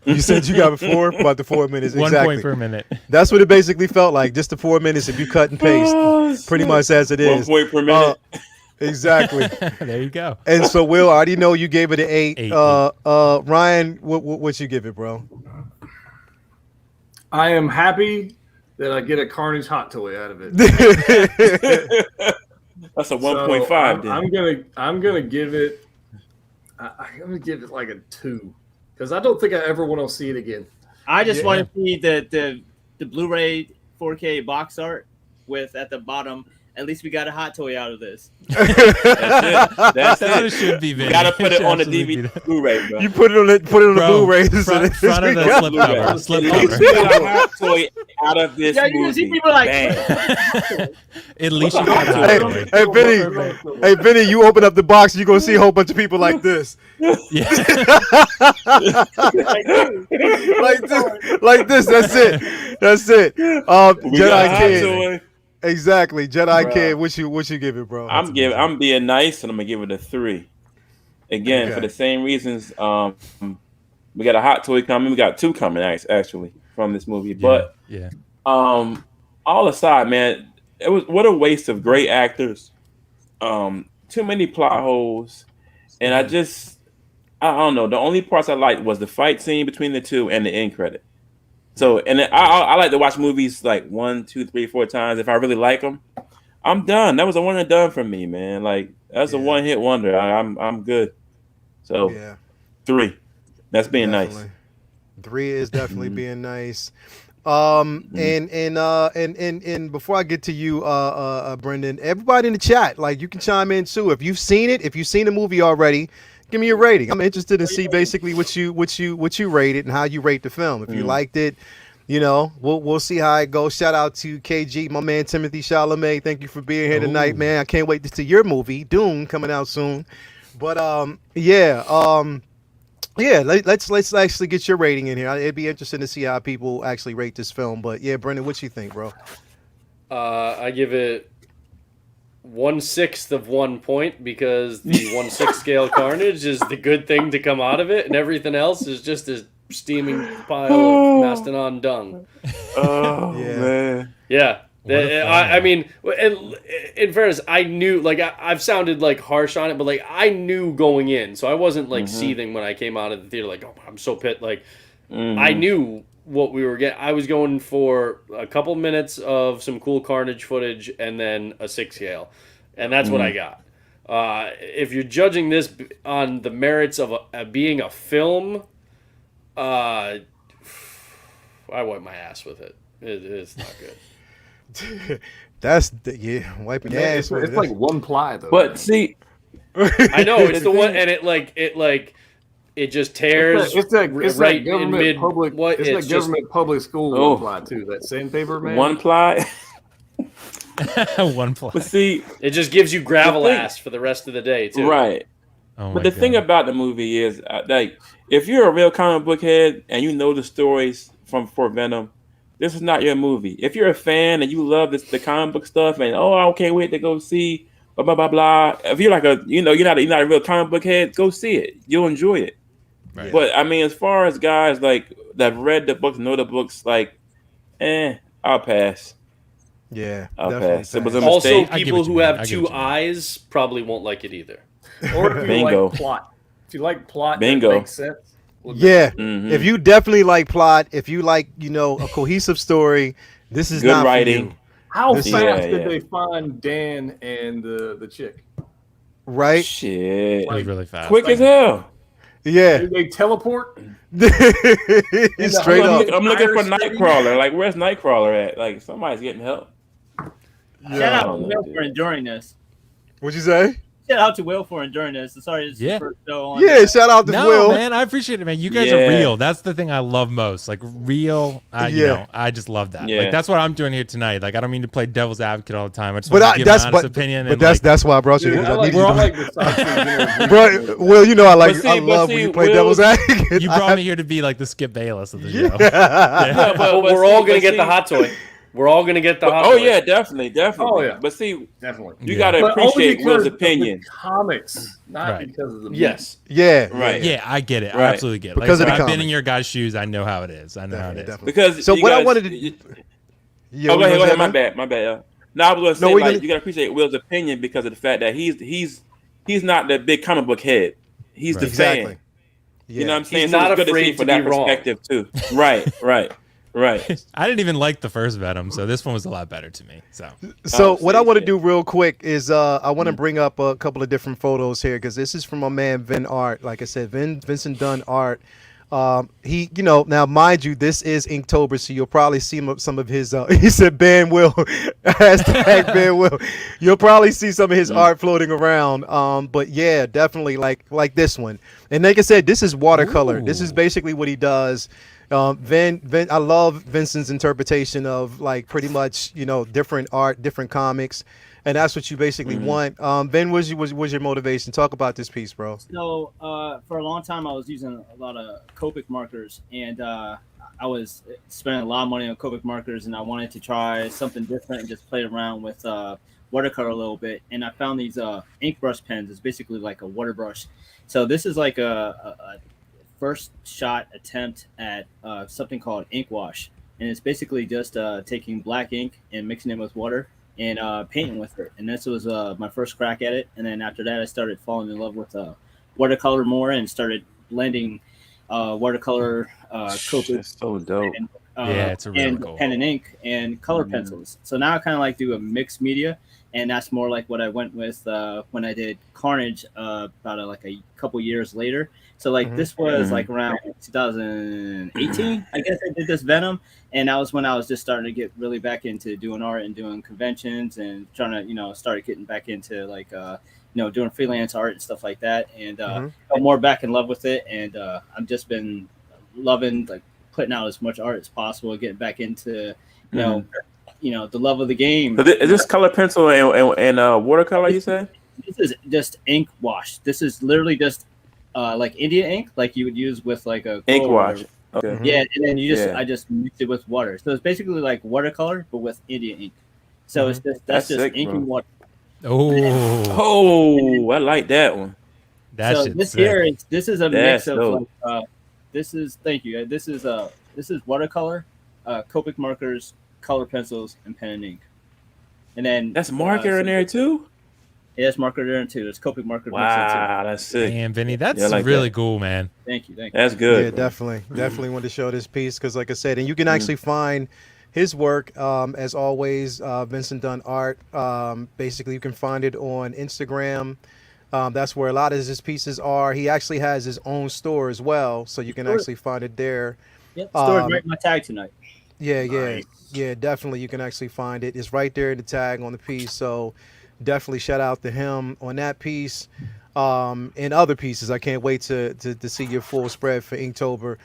You said you got 4 about the 4 minutes. 1 Exactly. point per minute. That's what it basically felt like. Just the 4 minutes if you cut and paste, pretty much as it is. 1 point per minute. Exactly. There you go. And so, Will, I already know you gave it an 8. Eight. Ryan, what you give it, bro? I am happy that I get a Carnage hot toy out of it. That's a So 1.5. I'm gonna give it. I'm gonna give it like a 2 because I don't think I ever want to see it again. I just Yeah. want to see the Blu-ray 4K box art with at the bottom. At least we got a hot toy out of this. That's it. That's That's what it it. should be, You Vinny. gotta put it should on the absolutely be DVD that. Blu-ray, bro. You put it on the Bro, Blu-ray. front of the slip cover. Slip At least cover. we got a hot toy out of this Yeah, you can movie. see people like- Bang. At least you got a hot Hey, toy. hey, Vinny, you open up the box, you're gonna see a whole bunch of people like this, Yeah. like this. That's it. That's it. We got a Jedi hot Kid. toy. Exactly, Jedi Bruh. Kid. What you give it, bro? I'm being nice, and I'm gonna give it a 3. Again, Okay. for the same reasons. We got a hot toy coming. We got 2 coming actually from this movie. But yeah. all aside, man, it was what a waste of great actors. Too many plot holes, and I don't know. The only parts I liked was the fight scene between the two and the end credit. So, and I like to watch movies like 1, 2, 3, 4 times. If I really like them, I'm done. That was a one and done for me, man. Like that's a Yeah. one hit wonder. I'm good. So Yeah, 3. That's being definitely. nice. 3 is definitely Mhm. being nice. Mhm. And before I get to you, Brendan, everybody in the chat, like you can chime in too. If you've seen it, if you've seen the movie already, give me a rating. I'm interested to see basically what you rate it and how you rate the film. If you liked it, we'll see how it goes. Shout out to KG, my man Timothy Chalamet. Thank you for being here tonight, Ooh. man. I can't wait to see your movie, Dune, coming out soon. But let's actually get your rating in here. It'd be interesting to see how people actually rate this film. But yeah, Brendan, what you think, bro? I give it 1/6 of 1 point because the 1/6 scale Carnage is the good thing to come out of it, and everything else is just a steaming pile of Mastodon dung. Oh Yeah. man. Yeah. What a I fun. mean, in fairness, I knew, like, I've sounded, like, harsh on it, but, like, I knew going in, so I wasn't, like, seething when I came out of the theater, like, oh, I'm so pissed. Like, I knew what we were getting. I was going for a couple minutes of some cool Carnage footage and then a 6 scale, and that's what I got. If you're judging this on the merits of being a film, I wipe my ass with it. It's not good. Wiping Man, ass. it's like one ply though. But see, I know it's the one, and it just tears. It's that right in government mid. public. What It's it's that government public school Oh. one ply too. That sandpaper man. one ply. One play. But see, it just gives you gravel The thing- ass for the rest of the day too. right. Oh But my the thing God. about the movie is, like, if you're a real comic book head and you know the stories for Venom, this is not your movie. If you're a fan and you love the comic book stuff and I can't wait to go see blah blah blah blah. If you're like you're not a real comic book head, go see it. You'll enjoy it. Right. But I mean, as far as guys like that have read the books, know the books, like, I'll pass. Yeah, I'll definitely pass. It was pass. a Also, mistake. I get people what you who mean. I have get two what you mean. eyes probably won't like it either. Or if you Bingo. like plot. If you like plot, Bingo. that makes sense. Well, Yeah, Mhm. if you definitely like plot, if you like a cohesive story, this is Good not writing. for How This is- fast Yeah, did yeah. they find Dan and the chick? right? Shit. It was really fast. Quick as hell. Yeah. Did they teleport? Straight up. I'm looking for Entire city? Nightcrawler. Like, where's Nightcrawler at? Like, somebody's getting help. Shout I out don't to know, Will dude. for enduring this. What'd you say? Shout out to Will for enduring this. Sorry, this is Yeah. the first show on. Yeah, shout out to No, Will. man, I appreciate it, man. You guys are Yeah. real. That's the thing I love most. Like real, you Yeah. know, I just love that. Yeah. Like that's what I'm doing here tonight. Like I don't mean to play devil's advocate all the time. I just But want to give that's my honest but, opinion. but and that's like, that's why I brought you. Dude, Because I I like, need you I to like the side scenes. Bro, Will, you know I like But see- I but love see, when you play Will- devil's advocate. you brought me here to be like the Skip Bayless of the show. Yeah, But we're all gonna get the hot toy. We're all gonna get the hot Oh toy. yeah, definitely. Oh, yeah. But see, Definitely. you Yeah. gotta But only appreciate because Will's of the opinion. comics, not Right. because of the Yes. Yeah, Right. Yeah, I get it. I Right. absolutely get it. Because like, of the I've been comic. in your guys' shoes. I know how it is. I know how it is. Definitely. Because So you what I guys- wanted to- you- Yeah, Oh, what go ahead, you go ahead. gonna My say, bad, my bad. No, I was gonna say No, we like gonna- you gotta appreciate Will's opinion because of the fact that he's not the big comic book head. He's the Right. Exactly. fan. Yeah. You know what I'm saying? He's So not it's good to see afraid from to that be wrong. perspective too. Right. I didn't even like the first Venom, so this one was a lot better to me. So So Oh, what I see, want to yeah. do real quick is I want to bring up a couple of different photos here because this is from my man Vin Art. Like I said, Vincent Dunn Art. He, you know, now mind you, this is Inktober, so you'll probably see some of his. He said ban Will, hashtag ban Will. You'll probably see some of his art floating around. But yeah, definitely like this one. And like I said, this is watercolor. This is Ooh. basically what he does. Vin, I love Vincent's interpretation of like pretty much, you know, different art, different comics, and that's what you basically want. Vin, was your motivation? Talk about this piece, bro. So for a long time, I was using a lot of Copic markers, and I was spending a lot of money on Copic markers, and I wanted to try something different and just play around with watercolor a little bit. And I found these ink brush pens. It's basically like a water brush. So this is like a first shot attempt at something called ink wash, and it's basically just taking black ink and mixing it with water and painting with it. And this was my first crack at it. And then after that, I started falling in love with watercolor more and started blending watercolor, Copic, That's so dope. and, Yeah, it's a really and cool. pen and ink and color pencils. So now I kind of like do a mixed media, and that's more like what I went with when I did Carnage about like a couple years later. So like this was like around 2018, I guess I did this Venom, and that was when I was just starting to get really back into doing art and doing conventions and trying to start getting back into like doing freelance art and stuff like that, and got more back in love with it, and I've just been loving like putting out as much art as possible, getting back into the love of the game. So is this color pencil and watercolor? You said? This is just ink wash. This is literally just like India ink, like you would use with like a Ink coal or wash. whatever. Okay. Yeah, and then Yeah. I just mixed it with water. So it's basically like watercolor, but with India ink. So it's just That's just sick, ink bro. and water. oh, Oh, I like that one. that So shit's this sick. here is a That's mix of dope. like this is thank you. This is watercolor, Copic markers, color pencils, and pen and ink. And then That's marker in there too. Yeah, it's marker there too. There's Copic marker pencil Wow, that's sick. Damn, Vinny, that's Yeah, I like really that. cool, man. too. Thank you. That's good. Yeah, bro. definitely wanted to show this piece because, like I said, and you can actually find his work as always, Vincent Dunn Art. Basically, you can find it on Instagram. That's where a lot of his pieces are. He actually has his own store as well, so you can Sure. actually find it there. Yep, stored Um, right in my tag tonight. Yeah, definitely. You can actually find it. It's right there in the tag on the piece. So definitely shout out to him on that piece and other pieces. I can't wait to see your full spread for Inktober.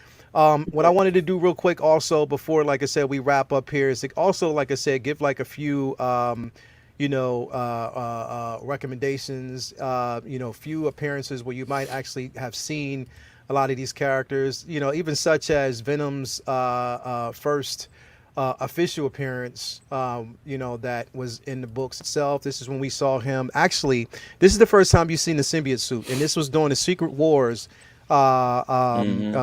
What I wanted to do real quick also before, like I said, we wrap up here is to also, like I said, give like a few, recommendations, few appearances where you might actually have seen a lot of these characters, even such as Venom's first official appearance, that was in the books itself. This is when we saw him. Actually, this is the first time you've seen the symbiote suit, and this was during the Secret Wars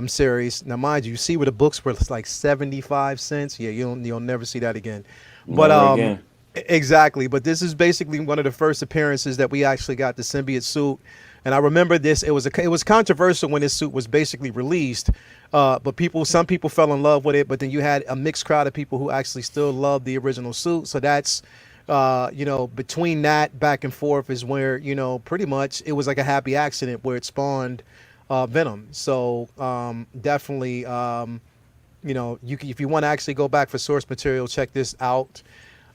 series. Now, mind you, you see where the books were like 75 cents. Yeah, you'll never see that again. But Never again. exactly. But this is basically one of the first appearances that we actually got the symbiote suit. And I remember this. It was controversial when this suit was basically released, but some people fell in love with it. But then you had a mixed crowd of people who actually still loved the original suit. So that's between that back and forth is where pretty much it was like a happy accident where it spawned Venom. So definitely. If you want to actually go back for source material, check this out.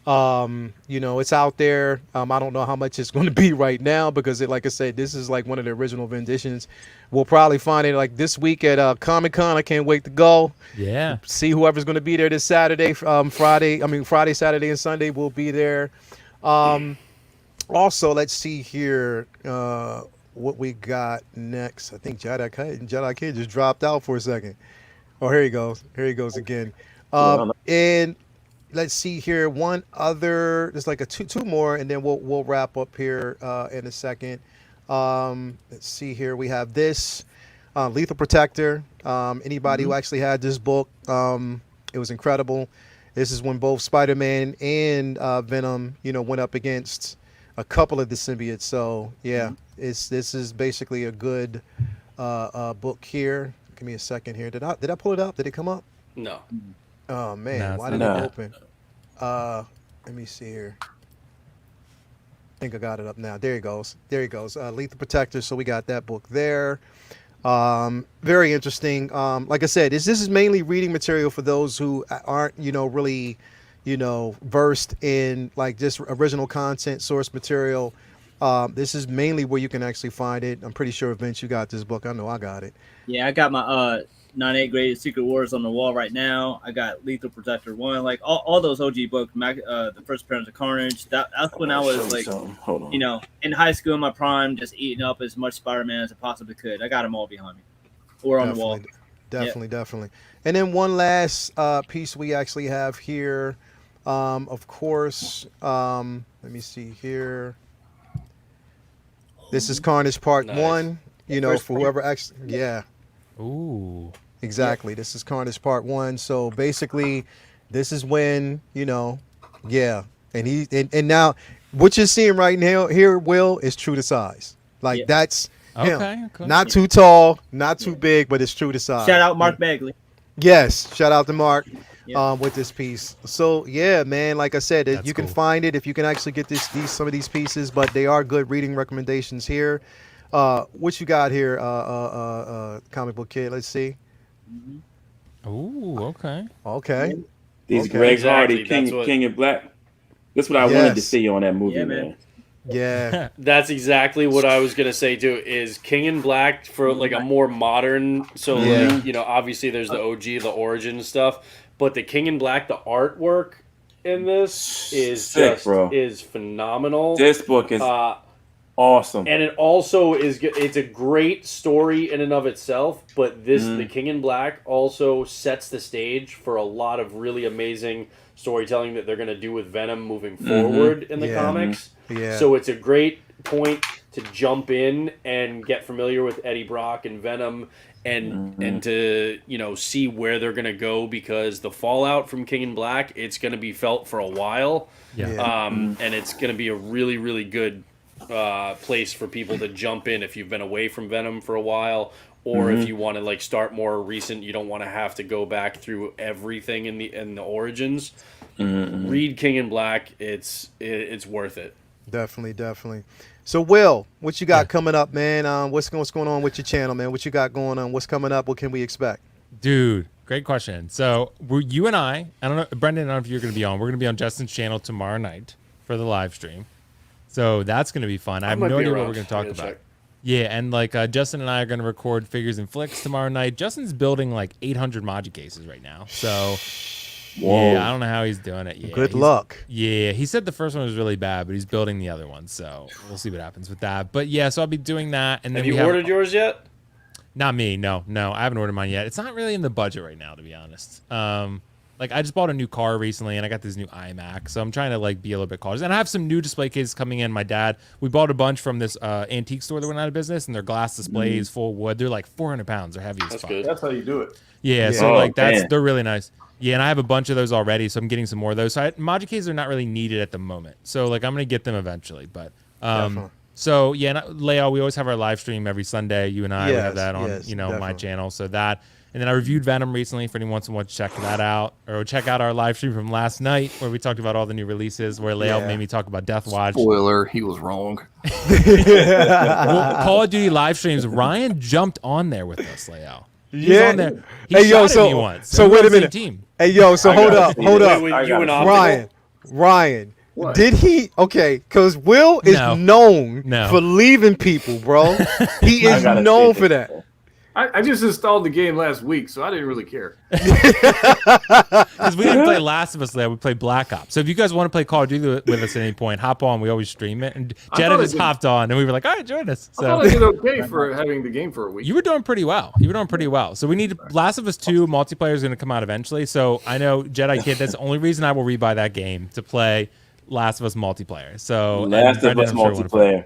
It's out there. I don't know how much it's going to be right now because like I said, this is like one of the original renditions. We'll probably find it like this week at Comic-Con. I can't wait to go. Yeah. See whoever's going to be there this Saturday, Friday, Saturday, and Sunday. We'll be there. Also, let's see here what we got next. I think Jedi Kid just dropped out for a second. Oh, here he goes. Here he goes again. And let's see here. One other. There's like two more, and then we'll wrap up here in a second. Let's see here. We have this Lethal Protector. Anybody who actually had this book, it was incredible. This is when both Spider-Man and Venom, went up against a couple of the symbiotes. So yeah, this is basically a good book here. Give me a second here. Did I pull it up? Did it come up? No. Oh man, No, why did not. it open? Let me see here. I think I got it up now. There he goes. Lethal Protector. So we got that book there. Very interesting. Like I said, this is mainly reading material for those who aren't, really, versed in like just original content, source material. This is mainly where you can actually find it. I'm pretty sure, Vince, you got this book. I know I got it. Yeah, I got my 98 Graded Secret Wars on the wall right now. I got Lethal Protector 1, like all those OG books, the first appearance of Carnage. That's when I was like, Hold on. in high school in my prime, just eating up as much Spider-Man as I possibly could. I got them all behind me or on the wall. Definitely. And then one last piece we actually have here. Of course, let me see here. This is Carnage Part Nice. 1. For whoever actually, yeah. Ooh. Exactly. This is Carnage Part 1. So basically, this is when, yeah. And now what you're seeing right now here, Will, is true to size. Like that's him. Okay. Not too tall, not too big, but it's true to size. Shout out Mark Bagley. Yes. Shout out to Mark Yeah. with this piece. So yeah, man, like I said, That's you can cool. find it if you can actually get some of these pieces, but they are good reading recommendations here. What you got here, Comic Book Kid? Let's see. Ooh, okay. Okay. These Okay. Greg Exactly, Hardy, that's what- King of Black. That's what I wanted to Yes. see on that movie, Yeah, man. man. Yeah. That's exactly what I was gonna say too. Is King in Black for like a more modern? So Yeah. like, obviously there's the OG, the origin stuff, but the King in Black, the artwork in this is Sick, just bro. is phenomenal. This book is Uh, awesome. and it also is good. It's a great story in and of itself, but the King in Black also sets the stage for a lot of really amazing storytelling that they're going to do with Venom moving forward in the Yeah. comics. Yeah. So it's a great point to jump in and get familiar with Eddie Brock and Venom and to see where they're going to go, because the fallout from King in Black, it's going to be felt for a while. Yeah. And it's going to be a really, really good place for people to jump in if you've been away from Venom for a while, or if you want to like start more recent. You don't want to have to go back through everything in the origins. Read King in Black. It's worth it. Definitely. So, Will, what you got coming up, man? What's going on with your channel, man? What you got going on? What's coming up? What can we expect? Dude, great question. So you and I don't know, Brendan, I don't know if you're going to be on. We're going to be on Justin's channel tomorrow night for the live stream. So that's going to be fun. I have might no be idea what around. we're going to talk I gotta about. check. Yeah, and like Justin and I are going to record Figures and Flicks tomorrow night. Justin's building like 800 Maji cases right now. So Whoa. yeah, I don't know how he's doing it. Yeah, Good he's- luck. Yeah, he said the first one was really bad, but he's building the other one. So we'll see what happens with that. But yeah, so I'll be doing that. And then Have we you ordered yours yet? Not me. No, I haven't ordered mine yet. It's not really in the budget right now, to be honest. Like I just bought a new car recently, and I got this new iMac, so I'm trying to like be a little bit cautious. And I have some new display cases coming in. My dad, we bought a bunch from this antique store that went out of business, and they're glass displays, full wood. They're like 400 pounds. They're heavy as That's fuck. good. That's how you do it. Yeah, so Oh, like man. they're really nice. Yeah, and I have a bunch of those already, so I'm getting some more of those. So Maji cases are not really needed at the moment, so like I'm gonna get them eventually. But Definitely. So yeah, and Leo, we always have our live stream every Sunday. You and I we have Yes, that on yes, my definitely. channel. So that, and then I reviewed Venom recently. For anyone who wants to check that out, or check out our live stream from last night where we talked about all the new releases. Where Leo Yeah. made me talk about Death Watch. Spoiler, he was wrong. Well, Call of Duty live streams. Ryan jumped on there with us, Leo. He was on there. He Hey, yo, shot at me so once. so And we wait were a on the same minute. Team. Hey, yo, so I hold gotta up, see hold it. up. Wait, I you gotta and see Optical? Ryan, What? did he? Okay, because Will is No. known No. for leaving people, bro. He I is gotta known see for it. that. I just installed the game last week, so I didn't really care. Because we didn't play Last of Us there, we played Black Ops. So if you guys want to play Call of Duty with us at any point, hop on. We always stream it. And I Jenna thought I just did. hopped on, and we were like, all right, join us. I thought So I did okay for having the game for a week. you were doing pretty well. So we need Last of Us 2 multiplayer is going to come out eventually. So I know Jedi Kid, that's the only reason I will rebuy that game to play Last of Us multiplayer. So and Last of Brendan, Us I'm sure wanna play. multiplayer.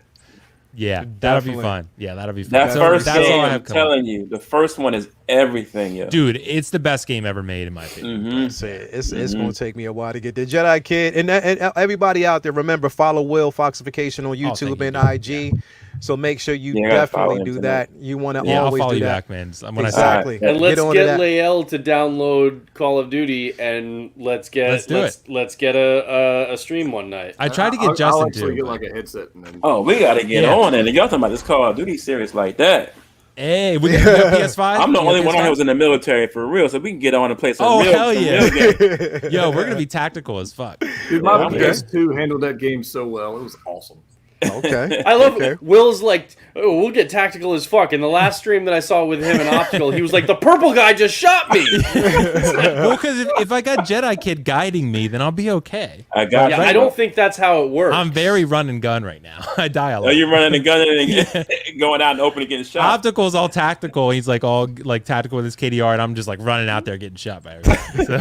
Yeah, that'll be Definitely. fun. Yeah, that'll be fun. That So first that's all game, I I'm have coming. telling you, the first one is everything, yo. Dude, it's the best game ever made, in my opinion. Mm-hmm. It's going to take me a while to get there. Jedi Kid and everybody out there, remember follow Will Foxification on Oh, thank YouTube you, and dude. IG. So make sure you Yeah, I gotta follow definitely him do tonight. that. You want to Yeah, I'll always follow do you that. back, man. When Exactly. All right. And let's on to get that. Lael to download Call of Duty, and let's get let's get a stream one night. I tried to get I'll Justin actually to. get but- like a headset and then. Oh, we gotta get Yeah. on it. And y'all talking about this Call of Duty series like that. Hey, we got you got PS5. I'm the You got only one on PS5? here who was in the military for real, so we can get on and play some Oh, real, hell some yeah. real games. Yo, we're gonna be tactical as fuck. Dude, my Yeah, I'm PS2 handled that game so well. It was awesome. Okay. I love Okay. Will's like, oh, we'll get tactical as fuck. In the last stream that I saw with him and Optical, he was like, the purple guy just shot me. Well, because if I got Jedi Kid guiding me, then I'll be okay. I got Yeah, you. I don't think that's how it works. I'm very run and gun right now. I die a Oh, lot. you're running a gun and going out and open and getting shot. Optical's all tactical. He's like all like tactical with his KDR, and I'm just like running out there getting shot by everybody. So,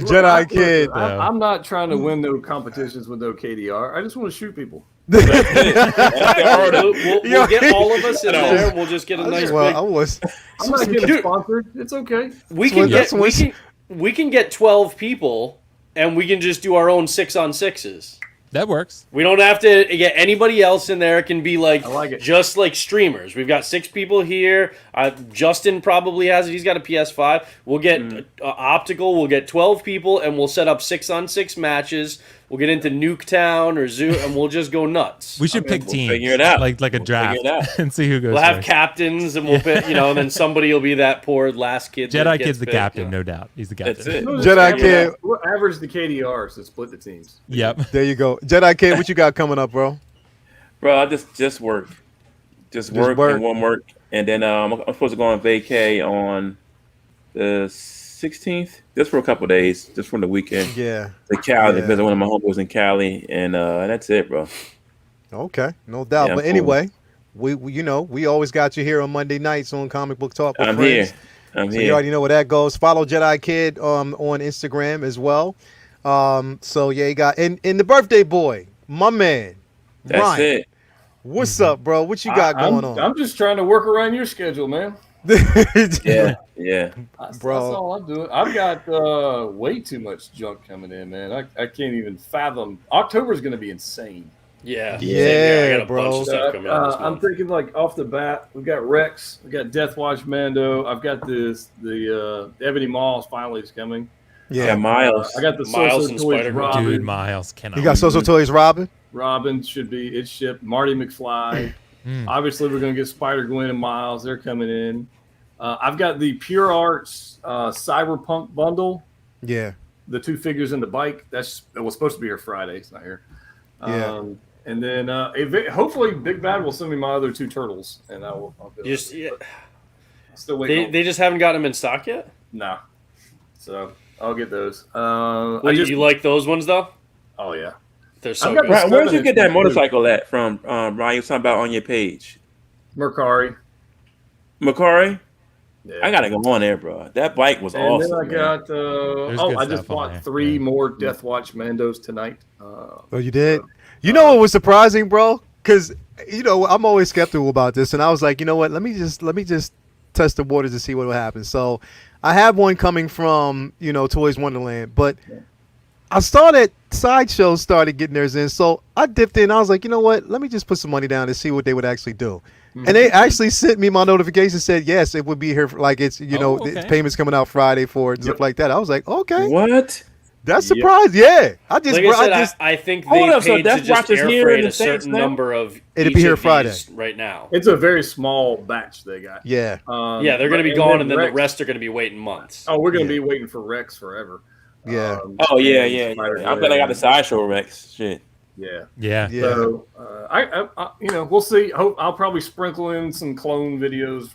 Jedi Kid. I'm not trying to win no competitions with no KDR. I just want to shoot people. We'll get all of us in there. And we'll just get a nice Well, big. I was. I'm not getting Dude. sponsored. It's okay. We what- can that's get what- we can get 12 people, and we can just do our own 6-on-6s. that works. We don't have to get anybody else in there. It can be like, I like it. just like streamers. We've got 6 people here. Justin probably has it. He's got a PS5. We'll get Optical. We'll get 12 people, and we'll set up 6-on-6 matches. We'll get into Nuketown or Zoo, and we'll just go nuts. We should I mean, pick we'll teams, figure it out. like a We'll draft, figure it out. and see who goes. We'll have first. captains, and we'll pick, and then somebody will be that poor last kid. that Jedi gets Kid's the picked, captain, you know. no doubt. He's the captain. That's it. We'll Jedi average- Kid. We'll average the KDRs and split the teams. Yep. There you go. Jedi Kid, what you got coming up, bro? Bro, I just work. Just work work. and one work. And then I'm supposed to go on vacay on the 16th, just for a couple days, just from the weekend. Yeah. To Cali, Yeah. visit one of my homeboys in Cali, and that's it, bro. Okay. No doubt. Yeah, But cool. anyway, we always got you here on Monday nights on Comic Book Talk with I'm Friends. here. I'm So you here. already know where that goes. Follow Jedi Kid on Instagram as well. So yeah, you got and the birthday boy, my man. That's Ryan. it. What's up, bro? What you got going on? I'm just trying to work around your schedule, man. Yeah, yeah. That's Bro. all I'm doing. I've got way too much junk coming in, man. I can't even fathom. October's going to be insane. Yeah, Yeah, same here. I got a bro. bunch of stuff coming out this I'm month. thinking like off the bat, we've got Rex, we've got Death Watch Mando. I've got the Ebony Miles finally is coming. Yeah, Yeah. Miles. I got the Miles Soso and Toys Spider-Girl. Robin. Dude, Miles cannot. You got Social Toys Robin? Robin should be it's shipped. Marty McFly. Mm. Obviously, we're going to get Spider Gwen and Miles. They're coming in. I've got the Pure Arts Cyberpunk bundle. Yeah. The 2 figures and the bike. It was supposed to be here Friday. It's not here. Yeah. And then hopefully Big Bad will send me my other 2 turtles, and I'll be able Just to- yeah. still waiting. They just haven't got them in stock yet. Nah. So I'll get those. You like those ones though? Oh yeah. They're so I've got good. Right, where did you get that Seven motorcycle at from, Ryan? You was talking about on your page. Mercari. Macari? Yeah. I gotta go on there, bro. That bike was And awesome. then I man. got. good I just stuff on bought there. 3 Yeah. more Death Watch Mandos tonight. Oh, you did? You know what was surprising, bro? Because I'm always skeptical about this, and I was like, you know what? Let me just test the waters to see what will happen. So, I have one coming from Toys Wonderland, but I saw that Sideshow started getting theirs in, so I dipped in. I was like, you know what? Let me just put some money down and see what they would actually do. And they actually sent me my notification, said yes, it would be here. For, like it's the okay. payments coming out Friday for it and stuff like that. I was like, okay, What? that's Yep. surprised. Yeah, I just, Like I said, just I think Hold they up, so paid to Death just Watch is air here in freight the a States certain now? number of It'll each be here of Friday. these right now. It's a very small batch they got. yeah, Yeah, they're going to be and gone, and then the Rex- rest are going to be waiting months. Oh, we're going to Yeah. be waiting for Rex forever. Yeah. Oh yeah, and yeah, Spider yeah. I'm glad I got the Sideshow Rex. Shit. Yeah. Yeah. yeah. So I we'll see. I'll probably sprinkle in some clone videos,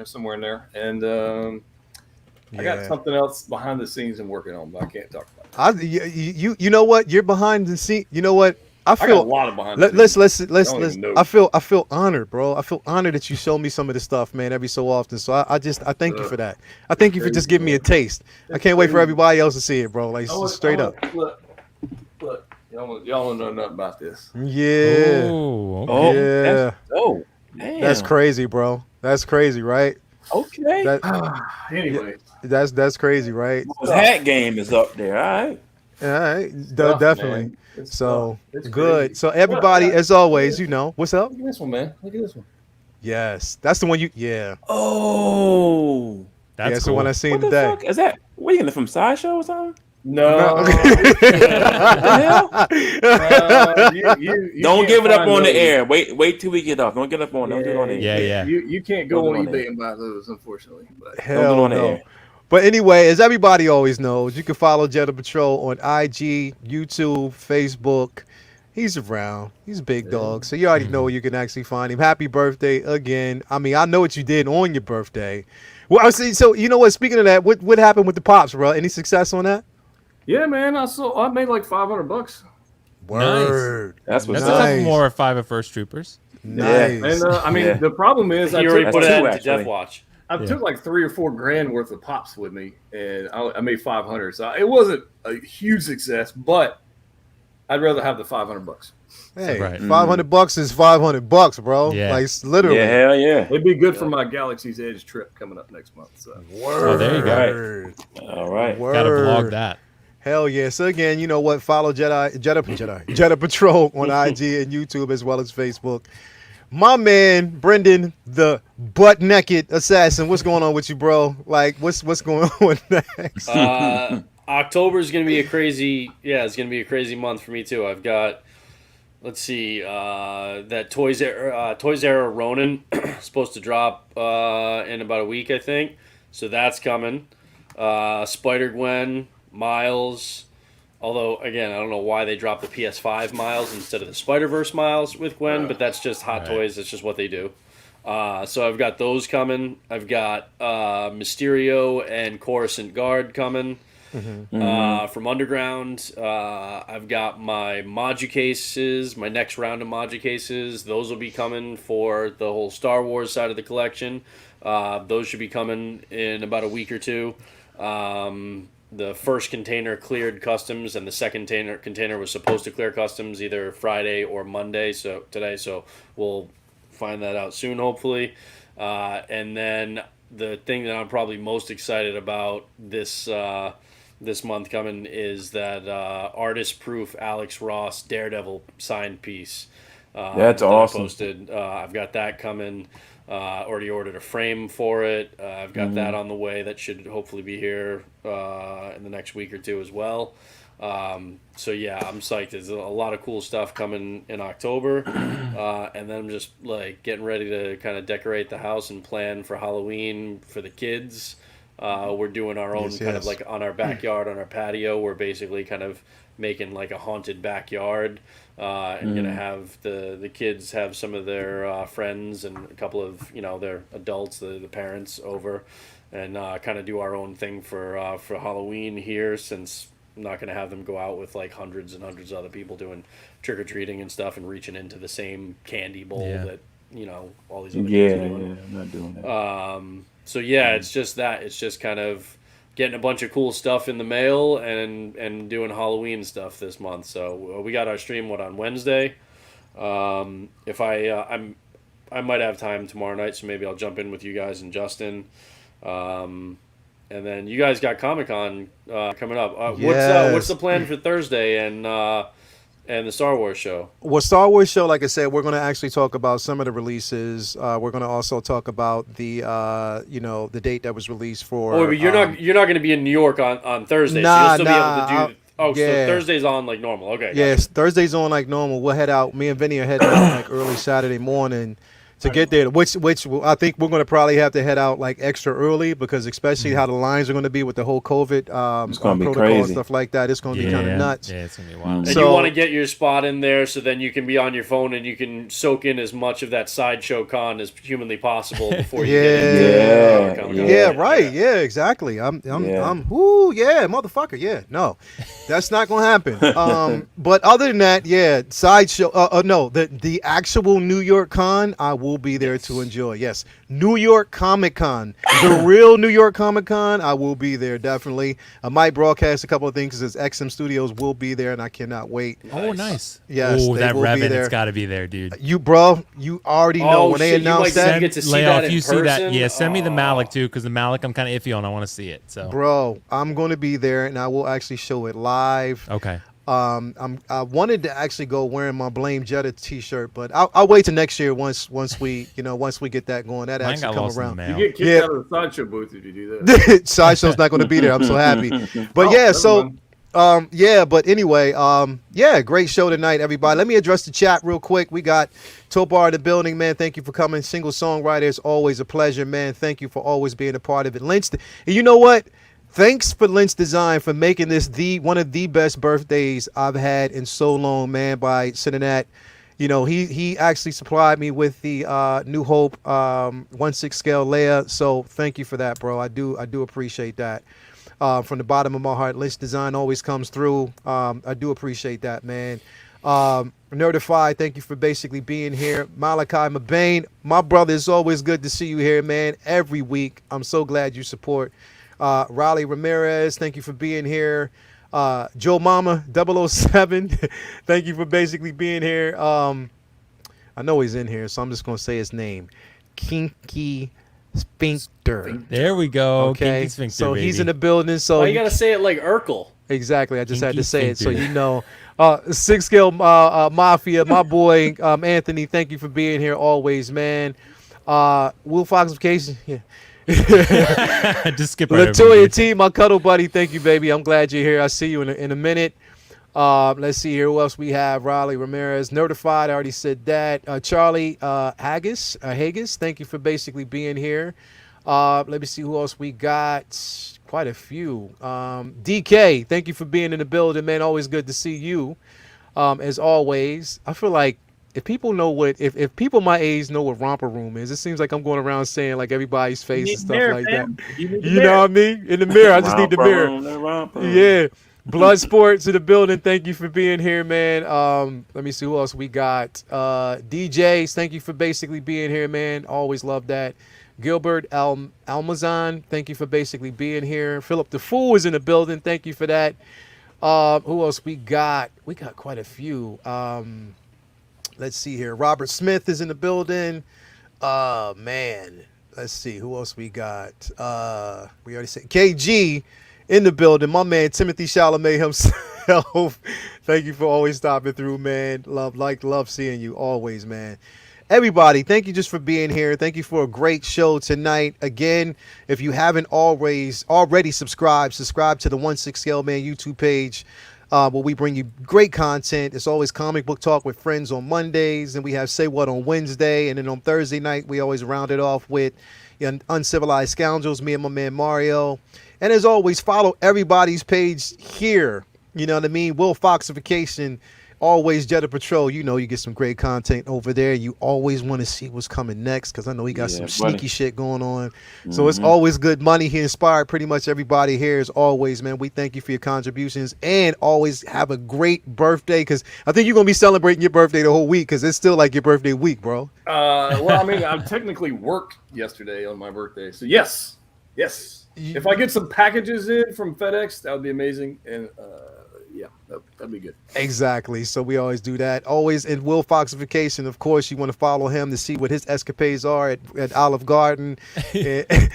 somewhere in there, and I got Yeah. something else behind the scenes I'm working on, but I can't talk about it. You know what? You're behind the scene. You know what? I I got a feel. lot of behind the Let's scenes. let's Don't even know. I feel honored, bro. I feel honored that you show me some of this stuff, man, every so often. So I thank you for that. I thank you for just giving me a taste. I can't wait for everybody else to see it, bro. Like straight up. Look, y'all don't know nothing about this. Yeah. Oh, okay. Oh, Yeah. Damn. That's crazy, bro. That's crazy, right? Okay. That Anyway, that's crazy, right? His hat game is up there. All right. All right. tough, Definitely. man. It's So tough. It's good. crazy. So everybody, Look, as always, what's up? Look at this one, man. Look at this one. Yes, that's the one you. Yeah. Oh. That's That's cool. the one I seen What the today. fuck is that? What are you getting it from Sideshow or something? No, you Don't can't give it up find on the those. air. Wait till we get off. Don't get up on. Don't do it on the air. Yeah. You can't go Don't on do it on eBay and buy those, unfortunately. But Don't do it Hell on the no. air. But anyway, as everybody always knows, you can follow Jetta Patrol on IG, YouTube, Facebook. He's around. He's a big dog. So you already know where you can actually find him. Happy birthday again. I mean, I know what you did on your birthday. Well, I see. So you know what? Speaking of that, what happened with the pops, bro? Any success on that? yeah, man, I made like $500. Word. That's what's That's a up. couple Nice. more 5 at First Troopers. Nice. And I mean, Yeah. the problem is You already put two, it out into actually. Death Watch. I Yeah. took like 3 or 4 grand worth of pops with me, and I made 500. So it wasn't a huge success, but I'd rather have the $500. Hey, Right. $500 is $500, bro. Yeah. Like literally. Yeah, hell yeah. It'd be good for my Galaxy's Edge trip coming up next month. So Word. Oh, there you go. Word. All right. Gotta vlog that. Hell yeah. So again, you know what? Follow Jetta Patrol on IG and YouTube as well as Facebook. My man, Brendan, the butt naked assassin. What's going on with you, bro? Like, what's going on next? October is going to be it's going to be a crazy month for me too. I've got, let's see, that Toys Era Ronin supposed to drop in about a week, I think. So that's coming. Spider-Gwen, Miles. Although, again, I don't know why they dropped the PS5 Miles instead of the Spider-Verse Miles with Gwen, but that's just Hot Toys. That's just what they do. So I've got those coming. I've got Mysterio and Coruscant Guard coming from Underground. I've got my Maju cases, my next round of Maju cases. Those will be coming for the whole Star Wars side of the collection. Those should be coming in about a week or two. The first container cleared customs, and the second container was supposed to clear customs either Friday or Monday. So we'll find that out soon, hopefully. And then the thing that I'm probably most excited about this month coming is that artist proof Alex Ross Daredevil signed piece. That's that awesome. I posted. I've got that coming. Already ordered a frame for it. I've got that on the way. That should hopefully be here in the next week or two as well. So yeah, I'm psyched. There's a lot of cool stuff coming in October, and then I'm just like getting ready to kind of decorate the house and plan for Halloween for the kids. We're doing our own kind of like on our backyard, on our patio. We're basically kind of making like a haunted backyard, and gonna have the kids have some of their friends and a couple of their adults, the parents over, and kind of do our own thing for Halloween here, since I'm not gonna have them go out with like hundreds and hundreds of other people doing trick or treating and stuff and reaching into the same candy bowl that all these other kids are doing. I'm not doing that. So yeah, it's just that. It's just kind of getting a bunch of cool stuff in the mail and doing Halloween stuff this month. So we got our stream on Wednesday. If I might have time tomorrow night, so maybe I'll jump in with you guys and Justin. And then you guys got Comic-Con coming up. What's Yes. the plan for Thursday and the Star Wars show? Well, Star Wars show, like I said, we're going to actually talk about some of the releases. We're going to also talk about the date that was released for. Oh, but you're not going to be in New York on Thursday, so Nah, you'll still be able to nah. do. So Yeah. Thursday's on like normal. Okay. Yes, Thursday's on like normal. We'll head out. Me and Vinny are heading out like early Saturday morning to get there. Which I think we're going to probably have to head out like extra early because especially how the lines are going to be with the whole COVID It's gonna be protocol and crazy. stuff like that. It's going to be kind of nuts. Yeah, it's gonna be wild. And So- you want to get your spot in there so then you can be on your phone and you can soak in as much of that sideshow con as humanly possible before you get into Yeah, Comic-Con. Yeah, right. Yeah, exactly. I'm motherfucker. Yeah, no, that's not gonna happen. But other than that, yeah, sideshow. No, the actual New York Con, I will be there to enjoy. Yes, New York Comic Con, the real New York Comic Con, I will be there definitely. I might broadcast a couple of things because XM Studios will be there, and I cannot wait. Oh, nice. Yes, Oh, they that will be Revan, there. it's got to be there, dude. You already know when they shit, you might announced that. get to see Leo, that if in you see that, person? yeah, send me the Malik too, because the Malik I'm kind of iffy on. I want to see it. So, Bro, I'm going to be there, and I will actually show it live. okay. I wanted to actually go wearing my Blame Jetta T-shirt, but I'll wait till next year once we get that going. That Mine actually got come lost in the around. mail. You get kicked Yeah. out of the sideshow booth if you do that. Sideshow's not going to be there. I'm so happy. But Oh, yeah, never so mind. but anyway, great show tonight, everybody. Let me address the chat real quick. We got Topar in the building, man. Thank you for coming. Single songwriter, it's always a pleasure, man. Thank you for always being a part of it. Lynch, and you know what? Thanks for Lynch Design for making this one of the best birthdays I've had in so long, man. By sending that, he actually supplied me with the New Hope 1/6 scale Leia. So thank you for that, bro. I do appreciate that. From the bottom of my heart, Lynch Design always comes through. I do appreciate that, man. Nerdified, thank you for basically being here. Malachi Mabane, my brother, it's always good to see you here, man. Every week, I'm so glad you support. Riley Ramirez, thank you for being here. Joe Mama 007, thank you for basically being here. I know he's in here, so I'm just gonna say his name. Kinky Sphincter. There we go. Okay, Kinky Sphincter, so he's baby. in the building. So Why you gotta say it like Urkel? exactly, I just had Kinky to say it so Sphincter. you know. 6 Scale Mafia, my boy Anthony, thank you for being here always, man. Will Foxification, yeah. Just skip right over Latoya it. T, my cuddle buddy, thank you, baby. I'm glad you're here. I see you in a minute. Let's see here. Who else we have? Riley Ramirez, Nerdified. I already said that. Charlie Haggis, thank you for basically being here. Let me see who else we got. Quite a few. DK, thank you for being in the building, man. Always good to see you. As always, I feel like if people know if people my age know what Romper Room is, it seems like I'm going around saying like everybody's face and stuff like that. You know what I mean? In the mirror, I just need the mirror. Yeah. Blood Sports in the building. Thank you for being here, man. Let me see who else we got. DJs, thank you for basically being here, man. Always love that. Gilbert Almazan, thank you for basically being here. Philip the Fool is in the building. Thank you for that. Who else we got? We got quite a few. Let's see here. Robert Smith is in the building. Man. Let's see. Who else we got? We already said KG in the building. My man Timothy Chalamet himself. Thank you for always stopping through, man. Love seeing you always, man. Everybody, thank you just for being here. Thank you for a great show tonight. Again, if you haven't already subscribe to the 1/6 Scale Man YouTube page. Where we bring you great content. It's always comic book talk with friends on Mondays, and we have Say What on Wednesday, and then on Thursday night we always round it off with Uncivilized Scoundrels, me and my man Mario. And as always, follow everybody's page here. You know what I mean? Will Foxification, always Jetta Patrol. You know you get some great content over there. You always want to see what's coming next because I know he got some sneaky shit going on. So it's always good money. He inspired pretty much everybody here as always, man. We thank you for your contributions and always have a great birthday because I think you're going to be celebrating your birthday the whole week because it's still like your birthday week, bro. Well, I mean, I technically worked yesterday on my birthday. So yes. If I get some packages in from FedEx, that would be amazing. And yeah. That'd be good. Exactly. So we always do that. Always in Will Foxification, of course, you want to follow him to see what his escapades are at Olive Garden and,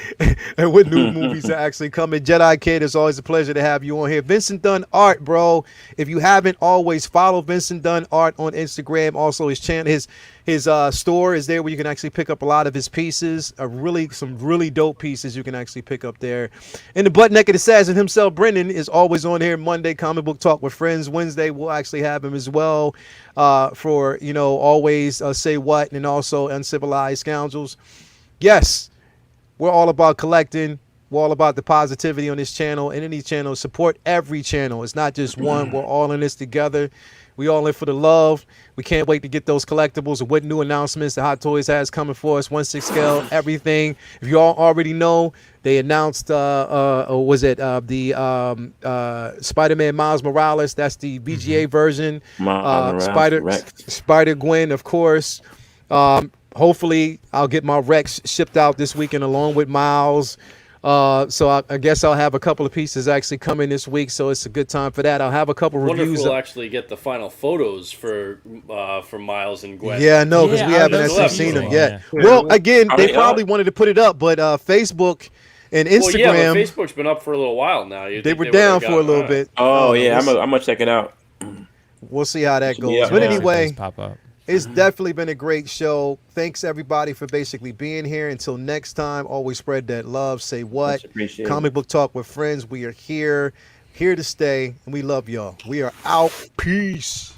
and what new movies are actually coming. Jedi Kid, it's always a pleasure to have you on here. Vincent Dunn Art, bro. If you haven't, always follow Vincent Dunn Art on Instagram. Also, his channel, his store is there where you can actually pick up a lot of his pieces. Some really dope pieces you can actually pick up there. And the butt naked assassin himself, Brendan, is always on here Monday. Comic Book Talk with Friends. Wednesday we'll actually have him as well for always Say What, and also Uncivilized Scoundrels. Yes, we're all about collecting. We're all about the positivity on this channel and any channel. Support every channel. It's not just one. We're all in this together. We all in for the love. We can't wait to get those collectibles and what new announcements the Hot Toys has coming for us. 1/6 scale, everything. If you all already know, they announced Spider-Man Miles Morales. That's the VGA version. Spider Gwen, of course. Hopefully, I'll get my Rex shipped out this weekend along with Miles. So I guess I'll have a couple of pieces actually coming this week, so it's a good time for that. I'll have a couple I wonder if reviews. we'll actually get the final photos for Miles and Gwen. Yeah, no, because we haven't that's actually what seen I'm them saying. yet. Well, again, Are they they probably up? wanted to put it up, but Facebook and Well, yeah, Instagram, but Facebook's been up for a little while now. You'd they think were would've down got for a it. little All bit. Oh I yeah, don't know. I'm gonna check it out. We'll see how that Yeah, goes. But yeah. anyway, Pop up. it's definitely been a great show. Thanks everybody for basically being here. Until next time, always spread that love. Say what? Much appreciated. Comic Book Talk with Friends. We are here to stay, and we love y'all. We are out. Peace.